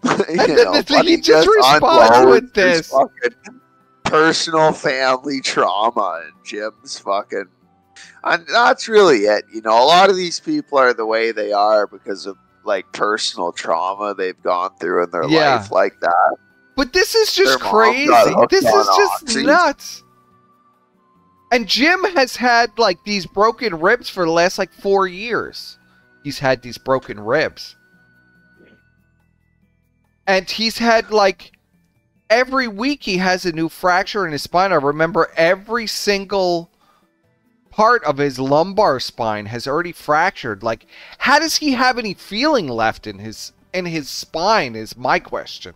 He just responds with this. Personal family trauma and Jim's fucking... And that's really it. You know, a lot of these people are the way they are because of, like, personal trauma they've gone through in their life like that. But this is just crazy. This is just nuts. And Jim has had, like, these broken ribs for the last, like, 4 years. He's had these broken ribs. And he's had, like, every week he has a new fracture in his spine. I remember every single part of his lumbar spine has already fractured. Like, how does he have any feeling left in his spine is my question.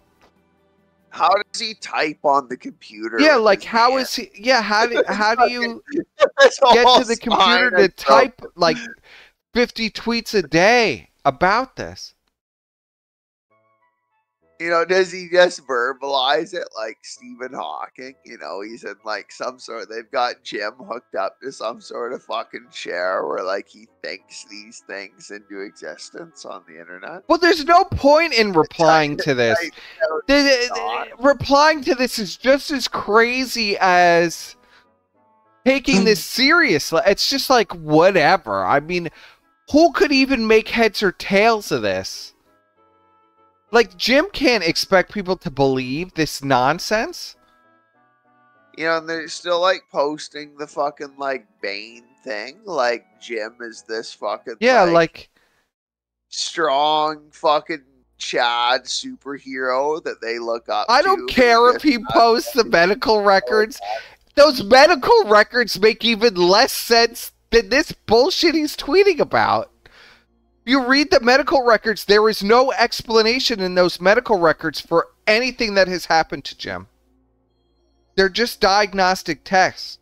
How does he type on the computer? Yeah, like, how is he... Yeah, how do you get to the computer to type, like, 50 tweets a day about this? You know, does he just verbalize it like Stephen Hawking? You know, he's in like some sort... They've got Jim hooked up to some sort of fucking chair where like he thinks these things into existence on the internet. Well, there's no point in replying to this. Replying to this is just as crazy as taking this seriously. It's just like, whatever. I mean, who could even make heads or tails of this? Like, Jim can't expect people to believe this nonsense. You know, and they're still, like, posting the fucking, like, Bane thing. Like, Jim is this fucking, like strong fucking Chad superhero that they look up to. I don't care if he posts the medical records. Those medical records make even less sense than this bullshit he's tweeting about. You read the medical records, there is no explanation in those medical records for anything that has happened to Jim. They're just diagnostic tests.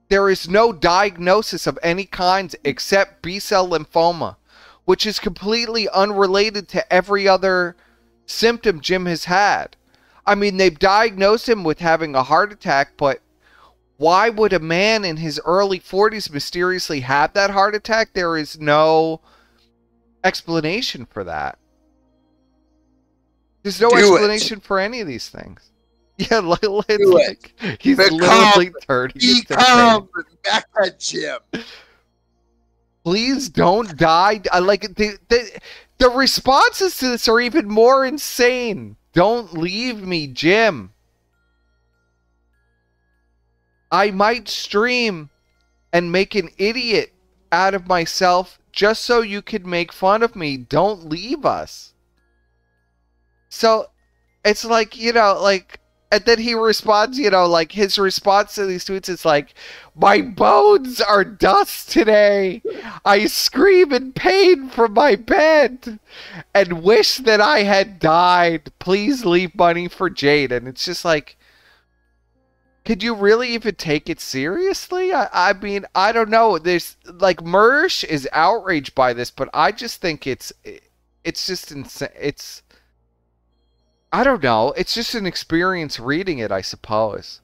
There is no diagnosis of any kind except B-cell lymphoma, which is completely unrelated to every other symptom Jim has had. I mean, they've diagnosed him with having a heart attack, but why would a man in his early 40s mysteriously have that heart attack? There is no explanation for that. There's no explanation for any of these things. Yeah, he's literally 30. Become Becca Jim. Please don't die. I like the responses to this are even more insane. Don't leave me, Jim. I might stream and make an idiot out of myself just so you could make fun of me. Don't leave us. So, it's like, you know, like, and then he responds, you know, like, his response to these tweets is like, my bones are dust today. I scream in pain from my bed and wish that I had died. Please leave money for Jade. And it's just like, could you really even take it seriously? I mean, I don't know. There's, like, Mersh is outraged by this, but I just think it's just insane. I don't know. It's just an experience reading it, I suppose.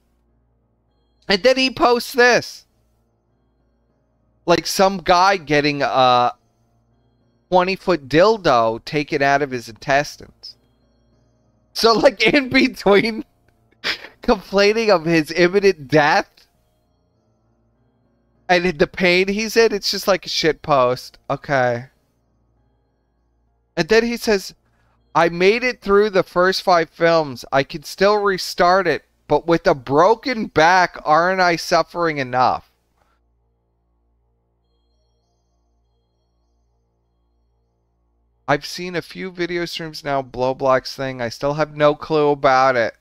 And then he posts this. Like some guy getting a 20-foot dildo taken out of his intestines. So, like, in between complaining of his imminent death and the pain he's in, it's just like a shit post. Okay. And then he says, I made it through the first 5 films. I can still restart it, but with a broken back, aren't I suffering enough? I've seen a few video streams now, Blowblock's thing. I still have no clue about it.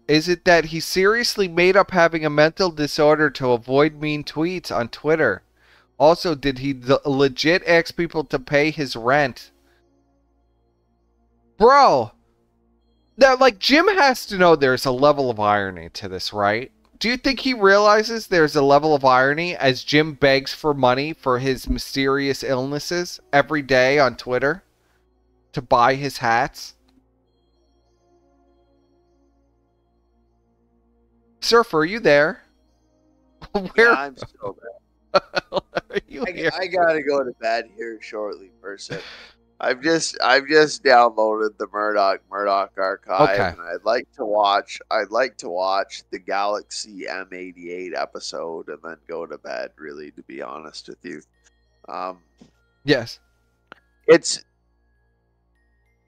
Is it that he seriously made up having a mental disorder to avoid mean tweets on Twitter? Also, did he legit ask people to pay his rent? Bro, now, like, Jim has to know there's a level of irony to this, right? Do you think he realizes there's a level of irony as Jim begs for money for his mysterious illnesses every day on Twitter to buy his hats? Surfer, are you there? Where? Yeah, I'm still there. Are you here? I gotta go to bed here shortly, person. I've just downloaded the Murdoch archive, Okay. and I'd like to watch the Galaxy M88 episode and then go to bed. Really, to be honest with you, yes, it's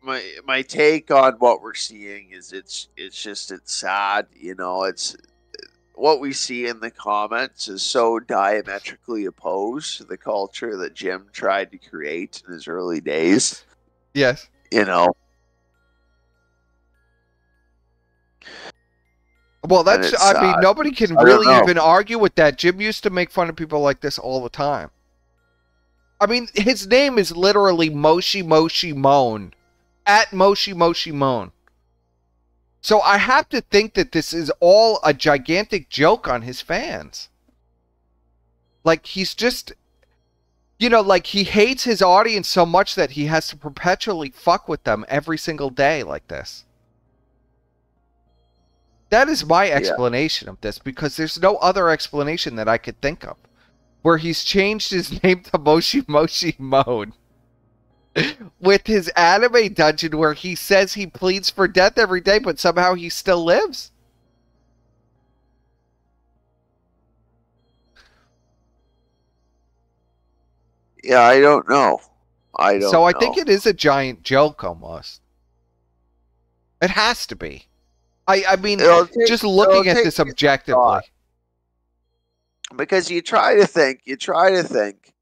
my take on what we're seeing is it's sad. You know, it's what we see in the comments is so diametrically opposed to the culture that Jim tried to create in his early days. Yes. You know. Well, that's, I mean, nobody can really even argue with that. Jim used to make fun of people like this all the time. I mean, his name is literally Moshi Moshi Moan. At Moshi Moshi Moan. So I have to think that this is all a gigantic joke on his fans. Like, he's just, you know, like, he hates his audience so much that he has to perpetually fuck with them every single day like this. That is my explanation of this, because there's no other explanation that I could think of. Where he's changed his name to Moshi Moshi Moan. With his anime dungeon where he says he pleads for death every day, but somehow he still lives. Yeah, I don't know. So I think it is a giant joke almost. It has to be. I mean, just looking at this objectively. Because you try to think,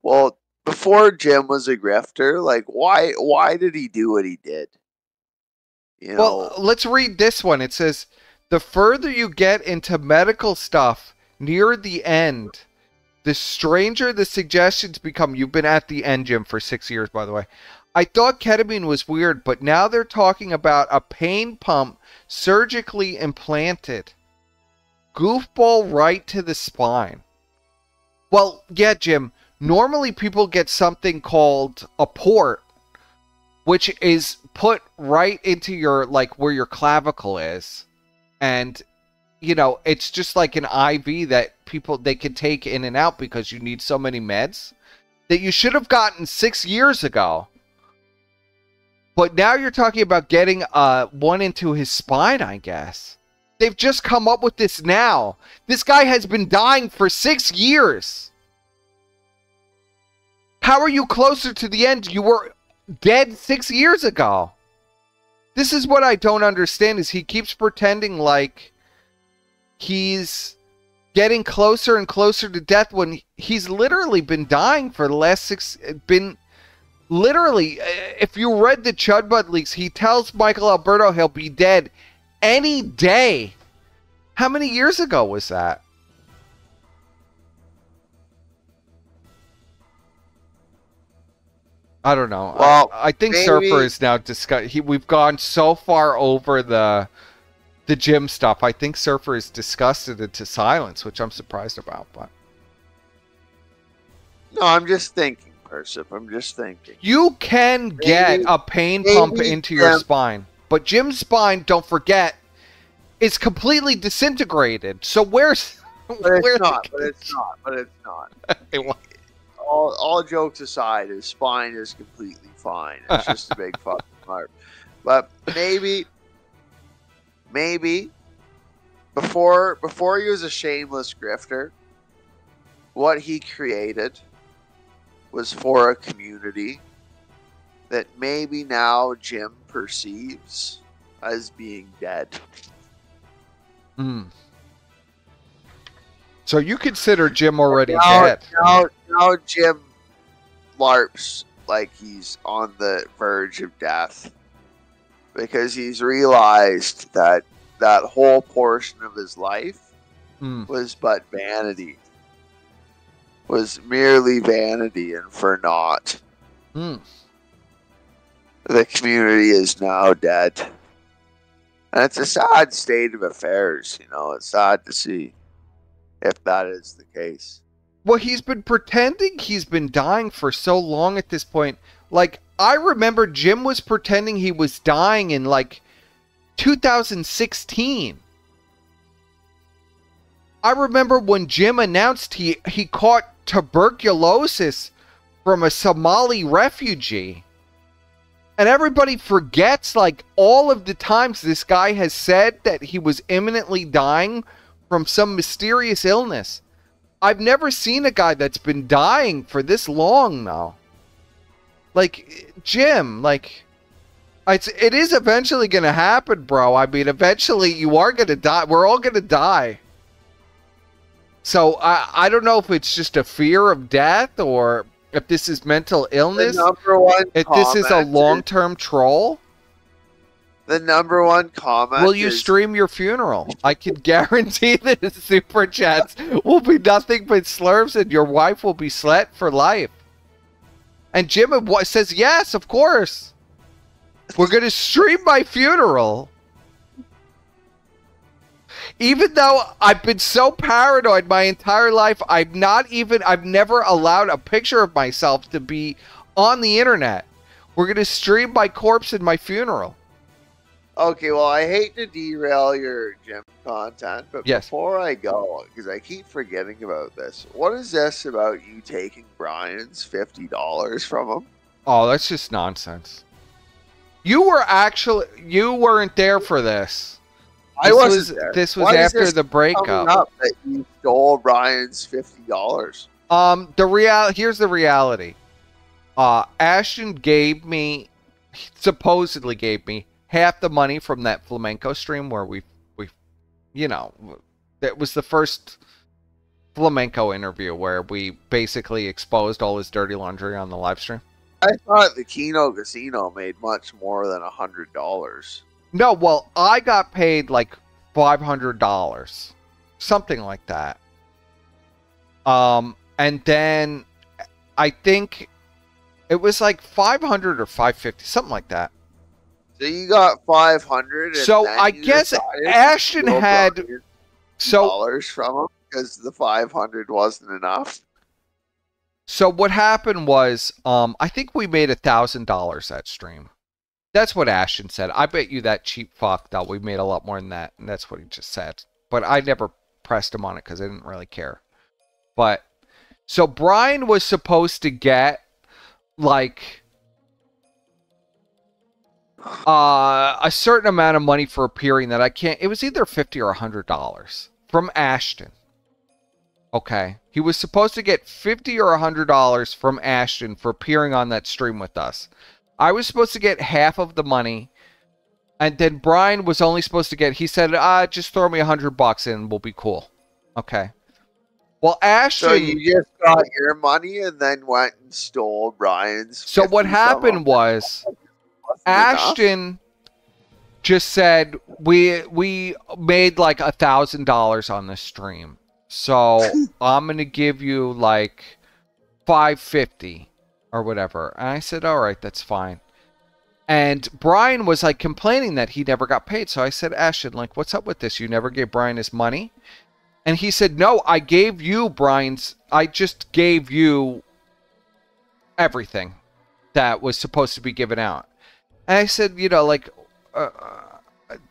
well, before Jim was a grifter, like, why did he do what he did? You know? Well, let's read this one. It says, the further you get into medical stuff near the end, the stranger the suggestions become. You've been at the end, Jim, for 6 years, by the way. I thought ketamine was weird, but now they're talking about a pain pump surgically implanted. Goofball right to the spine. Well, yeah, Jim. Normally people get something called a port, which is put right into your, like, where your clavicle is. And, you know, it's just like an IV that they can take in and out because you need so many meds that you should have gotten 6 years ago. But now you're talking about getting one into his spine, I guess. They've just come up with this now. This guy has been dying for 6 years. How are you closer to the end? You were dead 6 years ago. This is what I don't understand, is he keeps pretending like he's getting closer and closer to death when he's literally been dying for the last literally, if you read the Chudbud leaks, he tells Michael Alberto he'll be dead any day. How many years ago was that? I don't know. Well, I think Surfer is now we've gone so far over the Jim stuff. I think Surfer is disgusted into silence, which I'm surprised about. But no, I'm just thinking, Persip. I'm just thinking. You can get a pain pump into your spine, but Jim's spine, don't forget, is completely disintegrated. So where's? But it's not. All jokes aside, his spine is completely fine. It's just a big fucking heart. But maybe before he was a shameless grifter, what he created was for a community that maybe now Jim perceives as being dead. So you consider Jim already dead? Now Jim LARPs like he's on the verge of death because he's realized that that whole portion of his life was but vanity. Was merely vanity and for naught. The community is now dead. And it's a sad state of affairs, you know. It's sad to see if that is the case. Well, he's been pretending he's been dying for so long at this point. Like, I remember Jim was pretending he was dying in, like, 2016. I remember when Jim announced he caught tuberculosis from a Somali refugee. And everybody forgets, like, all of the times this guy has said that he was imminently dying from some mysterious illness. I've never seen a guy that's been dying for this long now. Like, Jim, like, it is eventually going to happen, bro. I mean, eventually you are going to die. We're all going to die. So I don't know if it's just a fear of death or if this is mental illness. If this is a long-term troll. The number one comment will you stream your funeral? I can guarantee that the super chats will be nothing but slurps and your wife will be slet for life. And Jim says, yes, of course. We're going to stream my funeral. Even though I've been so paranoid my entire life, I've never allowed a picture of myself to be on the internet. We're going to stream my corpse in my funeral. Okay, well, I hate to derail your Jim content, but before I go, because I keep forgetting about this, what is this about you taking Brian's $50 from him? Oh, that's just nonsense. You weren't there for this. I wasn't there. This was after the breakup. That you stole Brian's $50. Here's the reality. Ashton supposedly gave me half the money from that flamenco stream where we that was the first flamenco interview where we basically exposed all his dirty laundry on the live stream. I thought the Keno Casino made much more than $100. No, well, I got paid like $500, something like that. And then I think it was like $500 or $550, something like that. So you got $500. So I guess Ashton had dollars from him because the $500 wasn't enough. So what happened was, I think we made $1,000 that stream. That's what Ashton said. I bet you that cheap fuck thought we made a lot more than that, and that's what he just said. But I never pressed him on it because I didn't really care. But so Brian was supposed to get like a certain amount of money for appearing that I can't. It was either $50 or $100 from Ashton. Okay, he was supposed to get $50 or $100 from Ashton for appearing on that stream with us. I was supposed to get half of the money, and then Brian was only supposed to get. He said, just throw me $100 and we'll be cool." Okay. Well, Ashton. So you just got your money and then went and stole Brian's. So what happened was, Ashton just said we made like $1,000 on this stream. So I'm going to give you like $550 or whatever. And I said, all right, that's fine. And Brian was like complaining that he never got paid. So I said, Ashton, like, what's up with this? You never gave Brian his money? And he said, no, I gave you I just gave you everything that was supposed to be given out. And I said, like,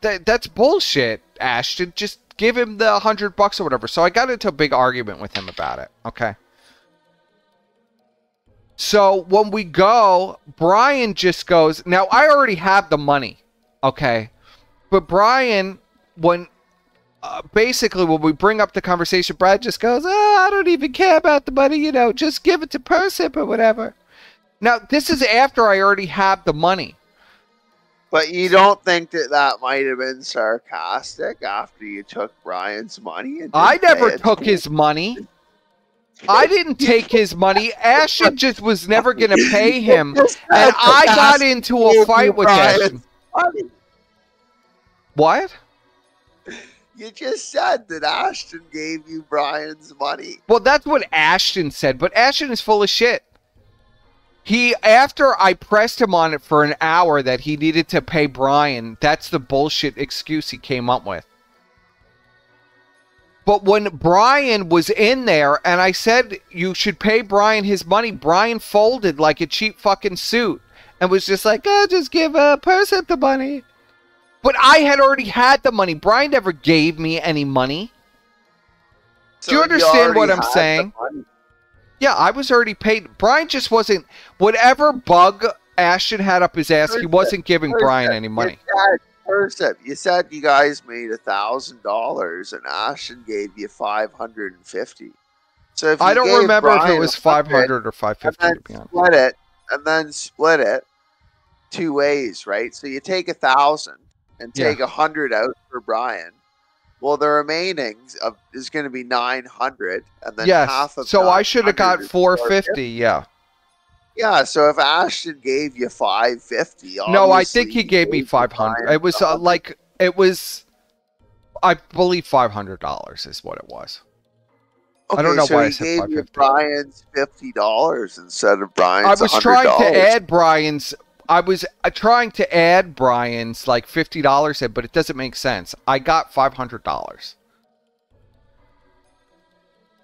that's bullshit, Ashton. Just give him the $100 or whatever. So I got into a big argument with him about it. Okay. So when we go, Brian just goes, now I already have the money. Okay. But Brian, basically when we bring up the conversation, Brad just goes, I don't even care about the money, just give it to Persip or whatever. Now, this is after I already have the money. But you don't think that might have been sarcastic after you took Brian's money? I never took his money. I didn't take his money. Ashton just was never going to pay him. And I got into a fight with Ashton. What? You just said that Ashton gave you Brian's money. Well, that's what Ashton said. But Ashton is full of shit. After I pressed him on it for an hour that he needed to pay Brian, that's the bullshit excuse he came up with. But when Brian was in there and I said you should pay Brian his money, Brian folded like a cheap fucking suit and was just like, just give a person the money. But I had already had the money. Brian never gave me any money. Do you understand what I'm saying? Yeah, I was already paid. Brian just wasn't... Whatever bug Ashton had up his ass, he wasn't giving Brian any money. You said you guys made $1,000 and Ashton gave you $550. So if you I don't remember if it was 500 or 550 to be honest. Split it 2 ways, right? So you take 1,000 and take 100 out for Brian. Well, the remaining is going to be 900, and then half of. So I should have got 450. Yeah. Yeah. So if Ashton gave you 550, no, I think he gave me 500. It was I believe $500 is what it was. Okay, I don't know so why he I said gave 550. you Brian's $50 instead of Brian's. I was $100. trying to add Brian's. I was trying to add Brian's like $50 in, but it doesn't make sense. I got $500.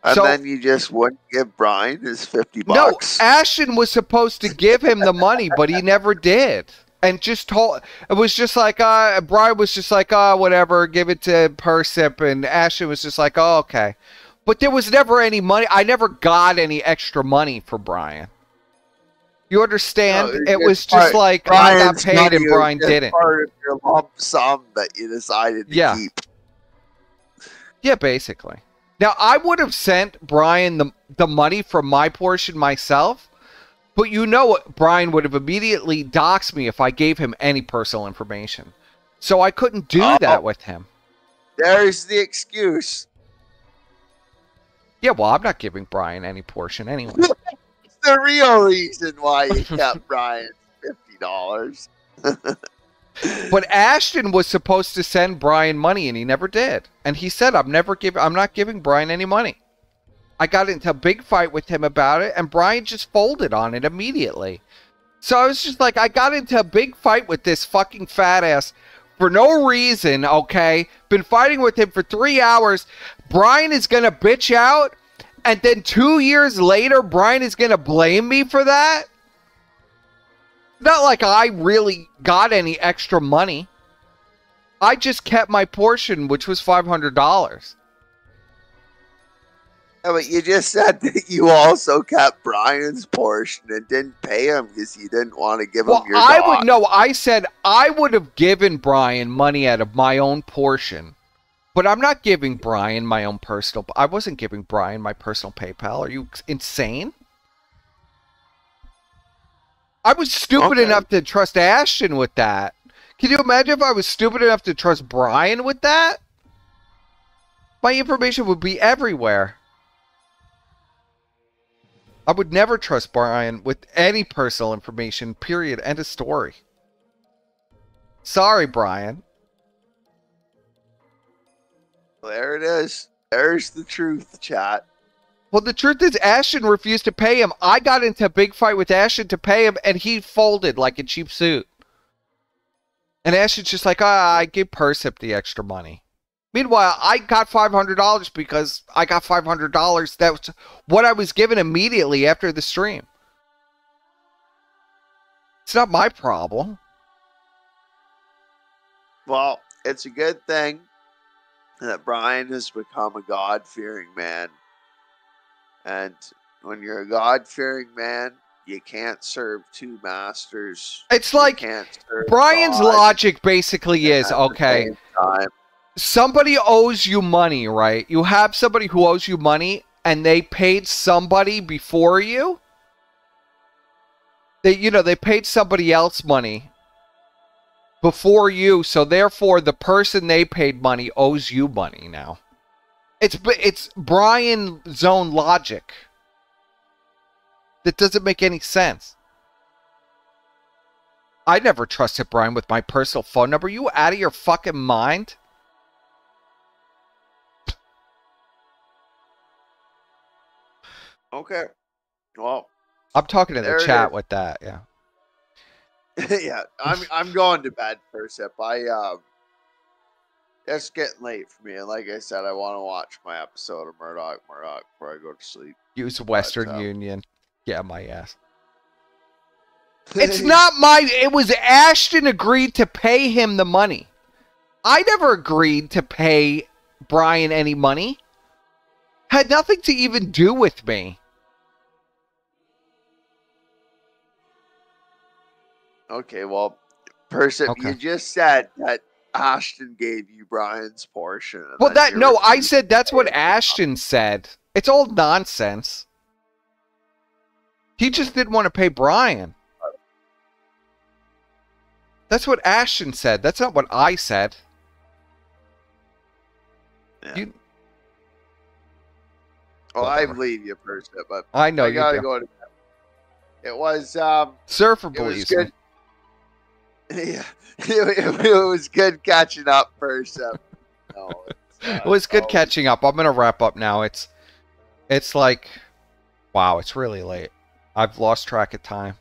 And then you just wouldn't give Brian his $50. No, Ashton was supposed to give him the money, but he never did. And just told, it was just like, Brian was just like, whatever, give it to Persip. And Ashton was just like, oh, okay. But there was never any money. I never got any extra money for Brian. You understand? No, it was just like I got paid and Brian didn't. Part of your lump sum that you decided to keep. Yeah, basically. Now, I would have sent Brian the money from my portion myself, but you know what? Brian would have immediately doxed me if I gave him any personal information. So I couldn't do that with him. There's the excuse. Yeah, well, I'm not giving Brian any portion anyway. It's the real reason why you kept Brian's $50. But Ashton was supposed to send Brian money, and he never did. And he said, I'm not giving Brian any money. I got into a big fight with him about it, and Brian just folded on it immediately. So I was just like, I got into a big fight with this fucking fat ass for no reason, okay? Been fighting with him for 3 hours. Brian is going to bitch out, and then 2 years later, Brian is going to blame me for that? Not like I really got any extra money. I just kept my portion, which was $500. Yeah, but you just said that you also kept Brian's portion and didn't pay him because you didn't want to give him your dog. I said I would have given Brian money out of my own portion. But I'm not giving Brian my own personal... I wasn't giving Brian my personal PayPal. Are you insane? I was stupid enough to trust Ashton with that. Can you imagine if I was stupid enough to trust Brian with that? My information would be everywhere. I would never trust Brian with any personal information, period. End of story. Sorry, Brian. There it is. There's the truth, chat. Well, the truth is Ashton refused to pay him. I got into a big fight with Ashton to pay him, and he folded like a cheap suit. And Ashton's just like, I gave Persip the extra money. Meanwhile, I got $500 because I got $500. That was what I was given immediately after the stream. It's not my problem. Well, it's a good thing that Brian has become a God-fearing man. And when you're a God-fearing man, you can't serve two masters. It's like Brian's logic basically is, okay, somebody owes you money, right? You have somebody who owes you money, and they paid somebody before you. They paid somebody else money before you, so therefore the person they paid money owes you money now. It's Brian's own logic. That doesn't make any sense. I never trusted Brian with my personal phone number. You out of your fucking mind? Okay. Well, I'm talking to the chat with that, yeah. Yeah, I'm going to bed, Persip. It's getting late for me, and like I said, I want to watch my episode of Murdoch before I go to sleep. Use Western Union. Yeah, my ass. It's not my... It was Ashton agreed to pay him the money. I never agreed to pay Brian any money. Had nothing to even do with me. Okay, well, Percip, you just said that Ashton gave you Brian's portion. Well, I said that's what Ashton said. It's all nonsense. He just didn't want to pay Brian. That's what Ashton said. That's not what I said. Yeah. Well, I believe you, Percip, but I know you gotta go to bed. It was Surfer believes me. Yeah, it was good catching up, Percip. No, it was good catching up. I'm gonna wrap up now. It's like, wow, it's really late. I've lost track of time.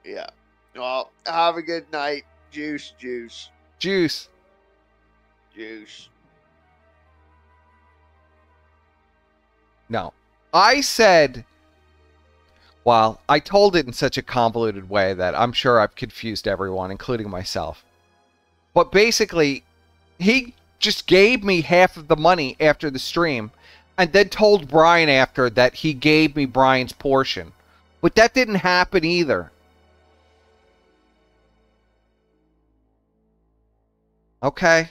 Yeah. Well, have a good night. Juice. No. I said, well, I told it in such a convoluted way that I'm sure I've confused everyone, including myself. But basically, he just gave me half of the money after the stream, and then told Brian after that he gave me Brian's portion. But that didn't happen either. Okay?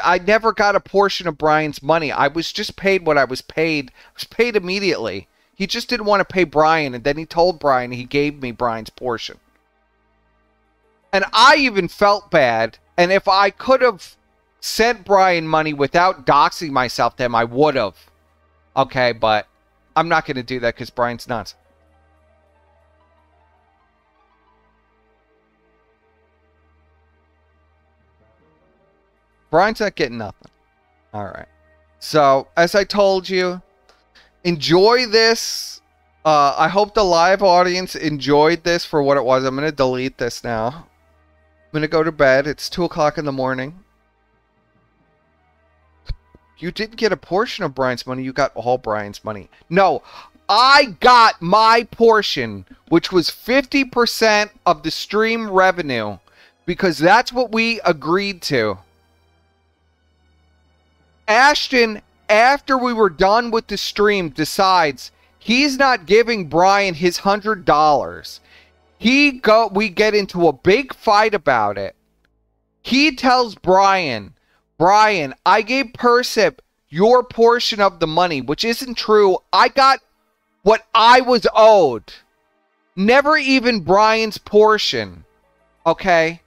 I never got a portion of Brian's money. I was just paid what I was paid. I was paid immediately. He just didn't want to pay Brian, and then he told Brian he gave me Brian's portion. And I even felt bad, and if I could have sent Brian money without doxing myself to him, I would have. Okay, but I'm not going to do that because Brian's nuts. Brian's not getting nothing. All right. So, as I told you, enjoy this. I hope the live audience enjoyed this for what it was. I'm going to delete this now. I'm going to go to bed. It's 2 o'clock in the morning. You didn't get a portion of Brian's money. You got all Brian's money. No, I got my portion, which was 50% of the stream revenue, because that's what we agreed to. Ashton, after we were done with the stream, decides he's not giving Brian his $100. We get into a big fight about it. He tells Brian, I gave Percip your portion of the money, which isn't true. I got what I was owed. Never even Brian's portion. Okay?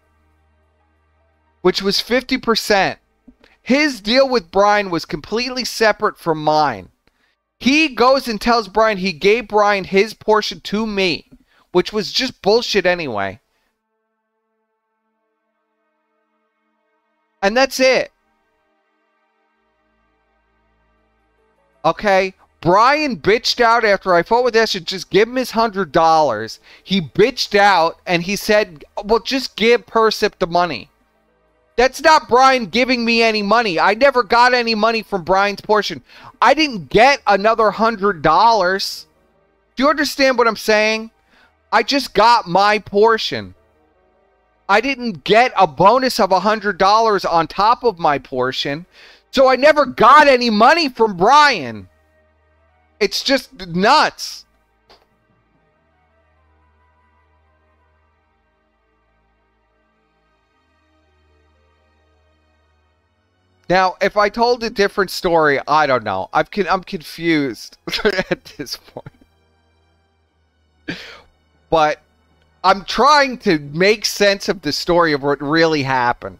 Which was 50%. His deal with Brian was completely separate from mine. He goes and tells Brian he gave Brian his portion to me, which was just bullshit anyway. And that's it. Okay? Brian bitched out after I fought with Ashton. Just give him his $100. He bitched out and he said, well, just give Percip the money. That's not Brian giving me any money. I never got any money from Brian's portion. I didn't get another $100. Do you understand what I'm saying? I just got my portion. I didn't get a bonus of $100 on top of my portion. So I never got any money from Brian. It's just nuts. Now, if I told a different story, I don't know. I'm confused at this point. But I'm trying to make sense of the story of what really happened.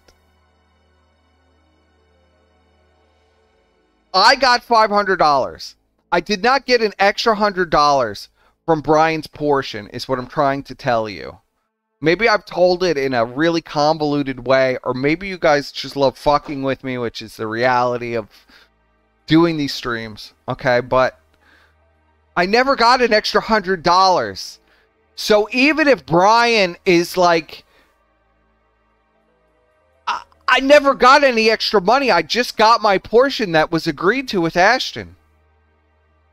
I got $500. I did not get an extra $100 from Brian's portion, is what I'm trying to tell you. Maybe I've told it in a really convoluted way, or maybe you guys just love fucking with me, which is the reality of doing these streams, okay? But I never got an extra $100. So even if Brian is like, I never got any extra money. I just got my portion that was agreed to with Ashton.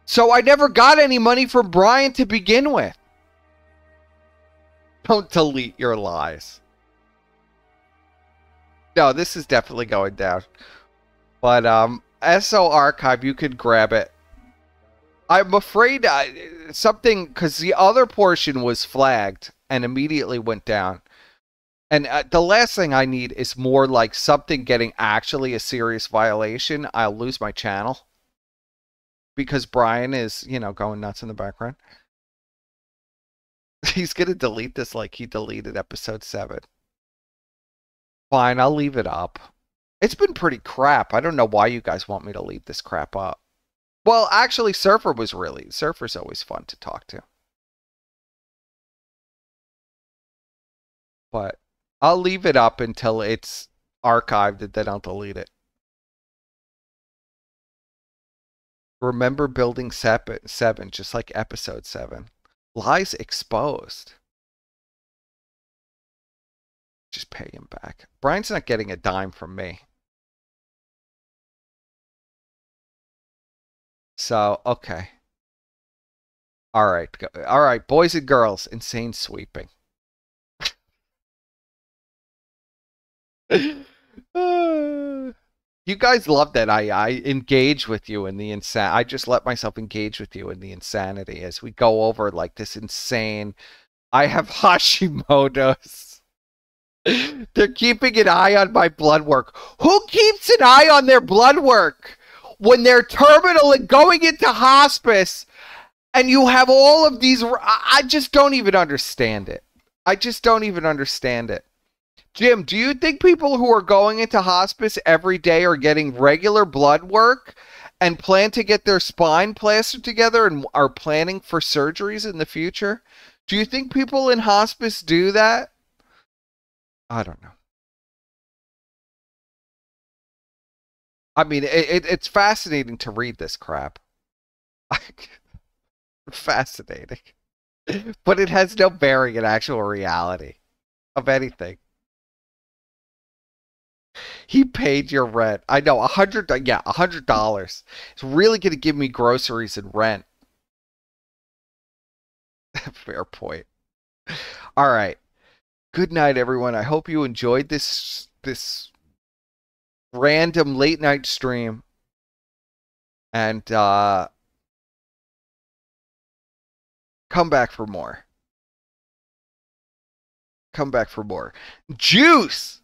So I never got any money from Brian to begin with. Don't delete your lies. No, this is definitely going down. But SO archive, you could grab it. I'm afraid something, because the other portion was flagged and immediately went down. And the last thing I need is more like something getting actually a serious violation. I'll lose my channel. Because Brian is, you know, going nuts in the background. He's going to delete this like he deleted episode 7. Fine, I'll leave it up. It's been pretty crap. I don't know why you guys want me to leave this crap up. Well, actually, Surfer's always fun to talk to. But I'll leave it up until it's archived and then I'll delete it. Remember Building 7, just like episode 7. Lies exposed. Just pay him back. Brian's not getting a dime from me. So, okay. All right, boys and girls, insane sweeping. You guys love that I engage with you in the I just let myself engage with you in the insanity as we go over like this insane. I have Hashimoto's. They're keeping an eye on my blood work. Who keeps an eye on their blood work when they're terminal and going into hospice and you have all of these? I just don't even understand it. I just don't even understand it. Jim, do you think people who are going into hospice every day are getting regular blood work and plan to get their spine plastered together and are planning for surgeries in the future? Do you think people in hospice do that? I don't know. I mean, it's fascinating to read this crap. Fascinating. But it has no bearing in actual reality of anything. He paid your rent. I know, $100. It's really going to give me groceries and rent. Fair point. All right. Good night, everyone. I hope you enjoyed this random late night stream. And come back for more. Come back for more. Juice!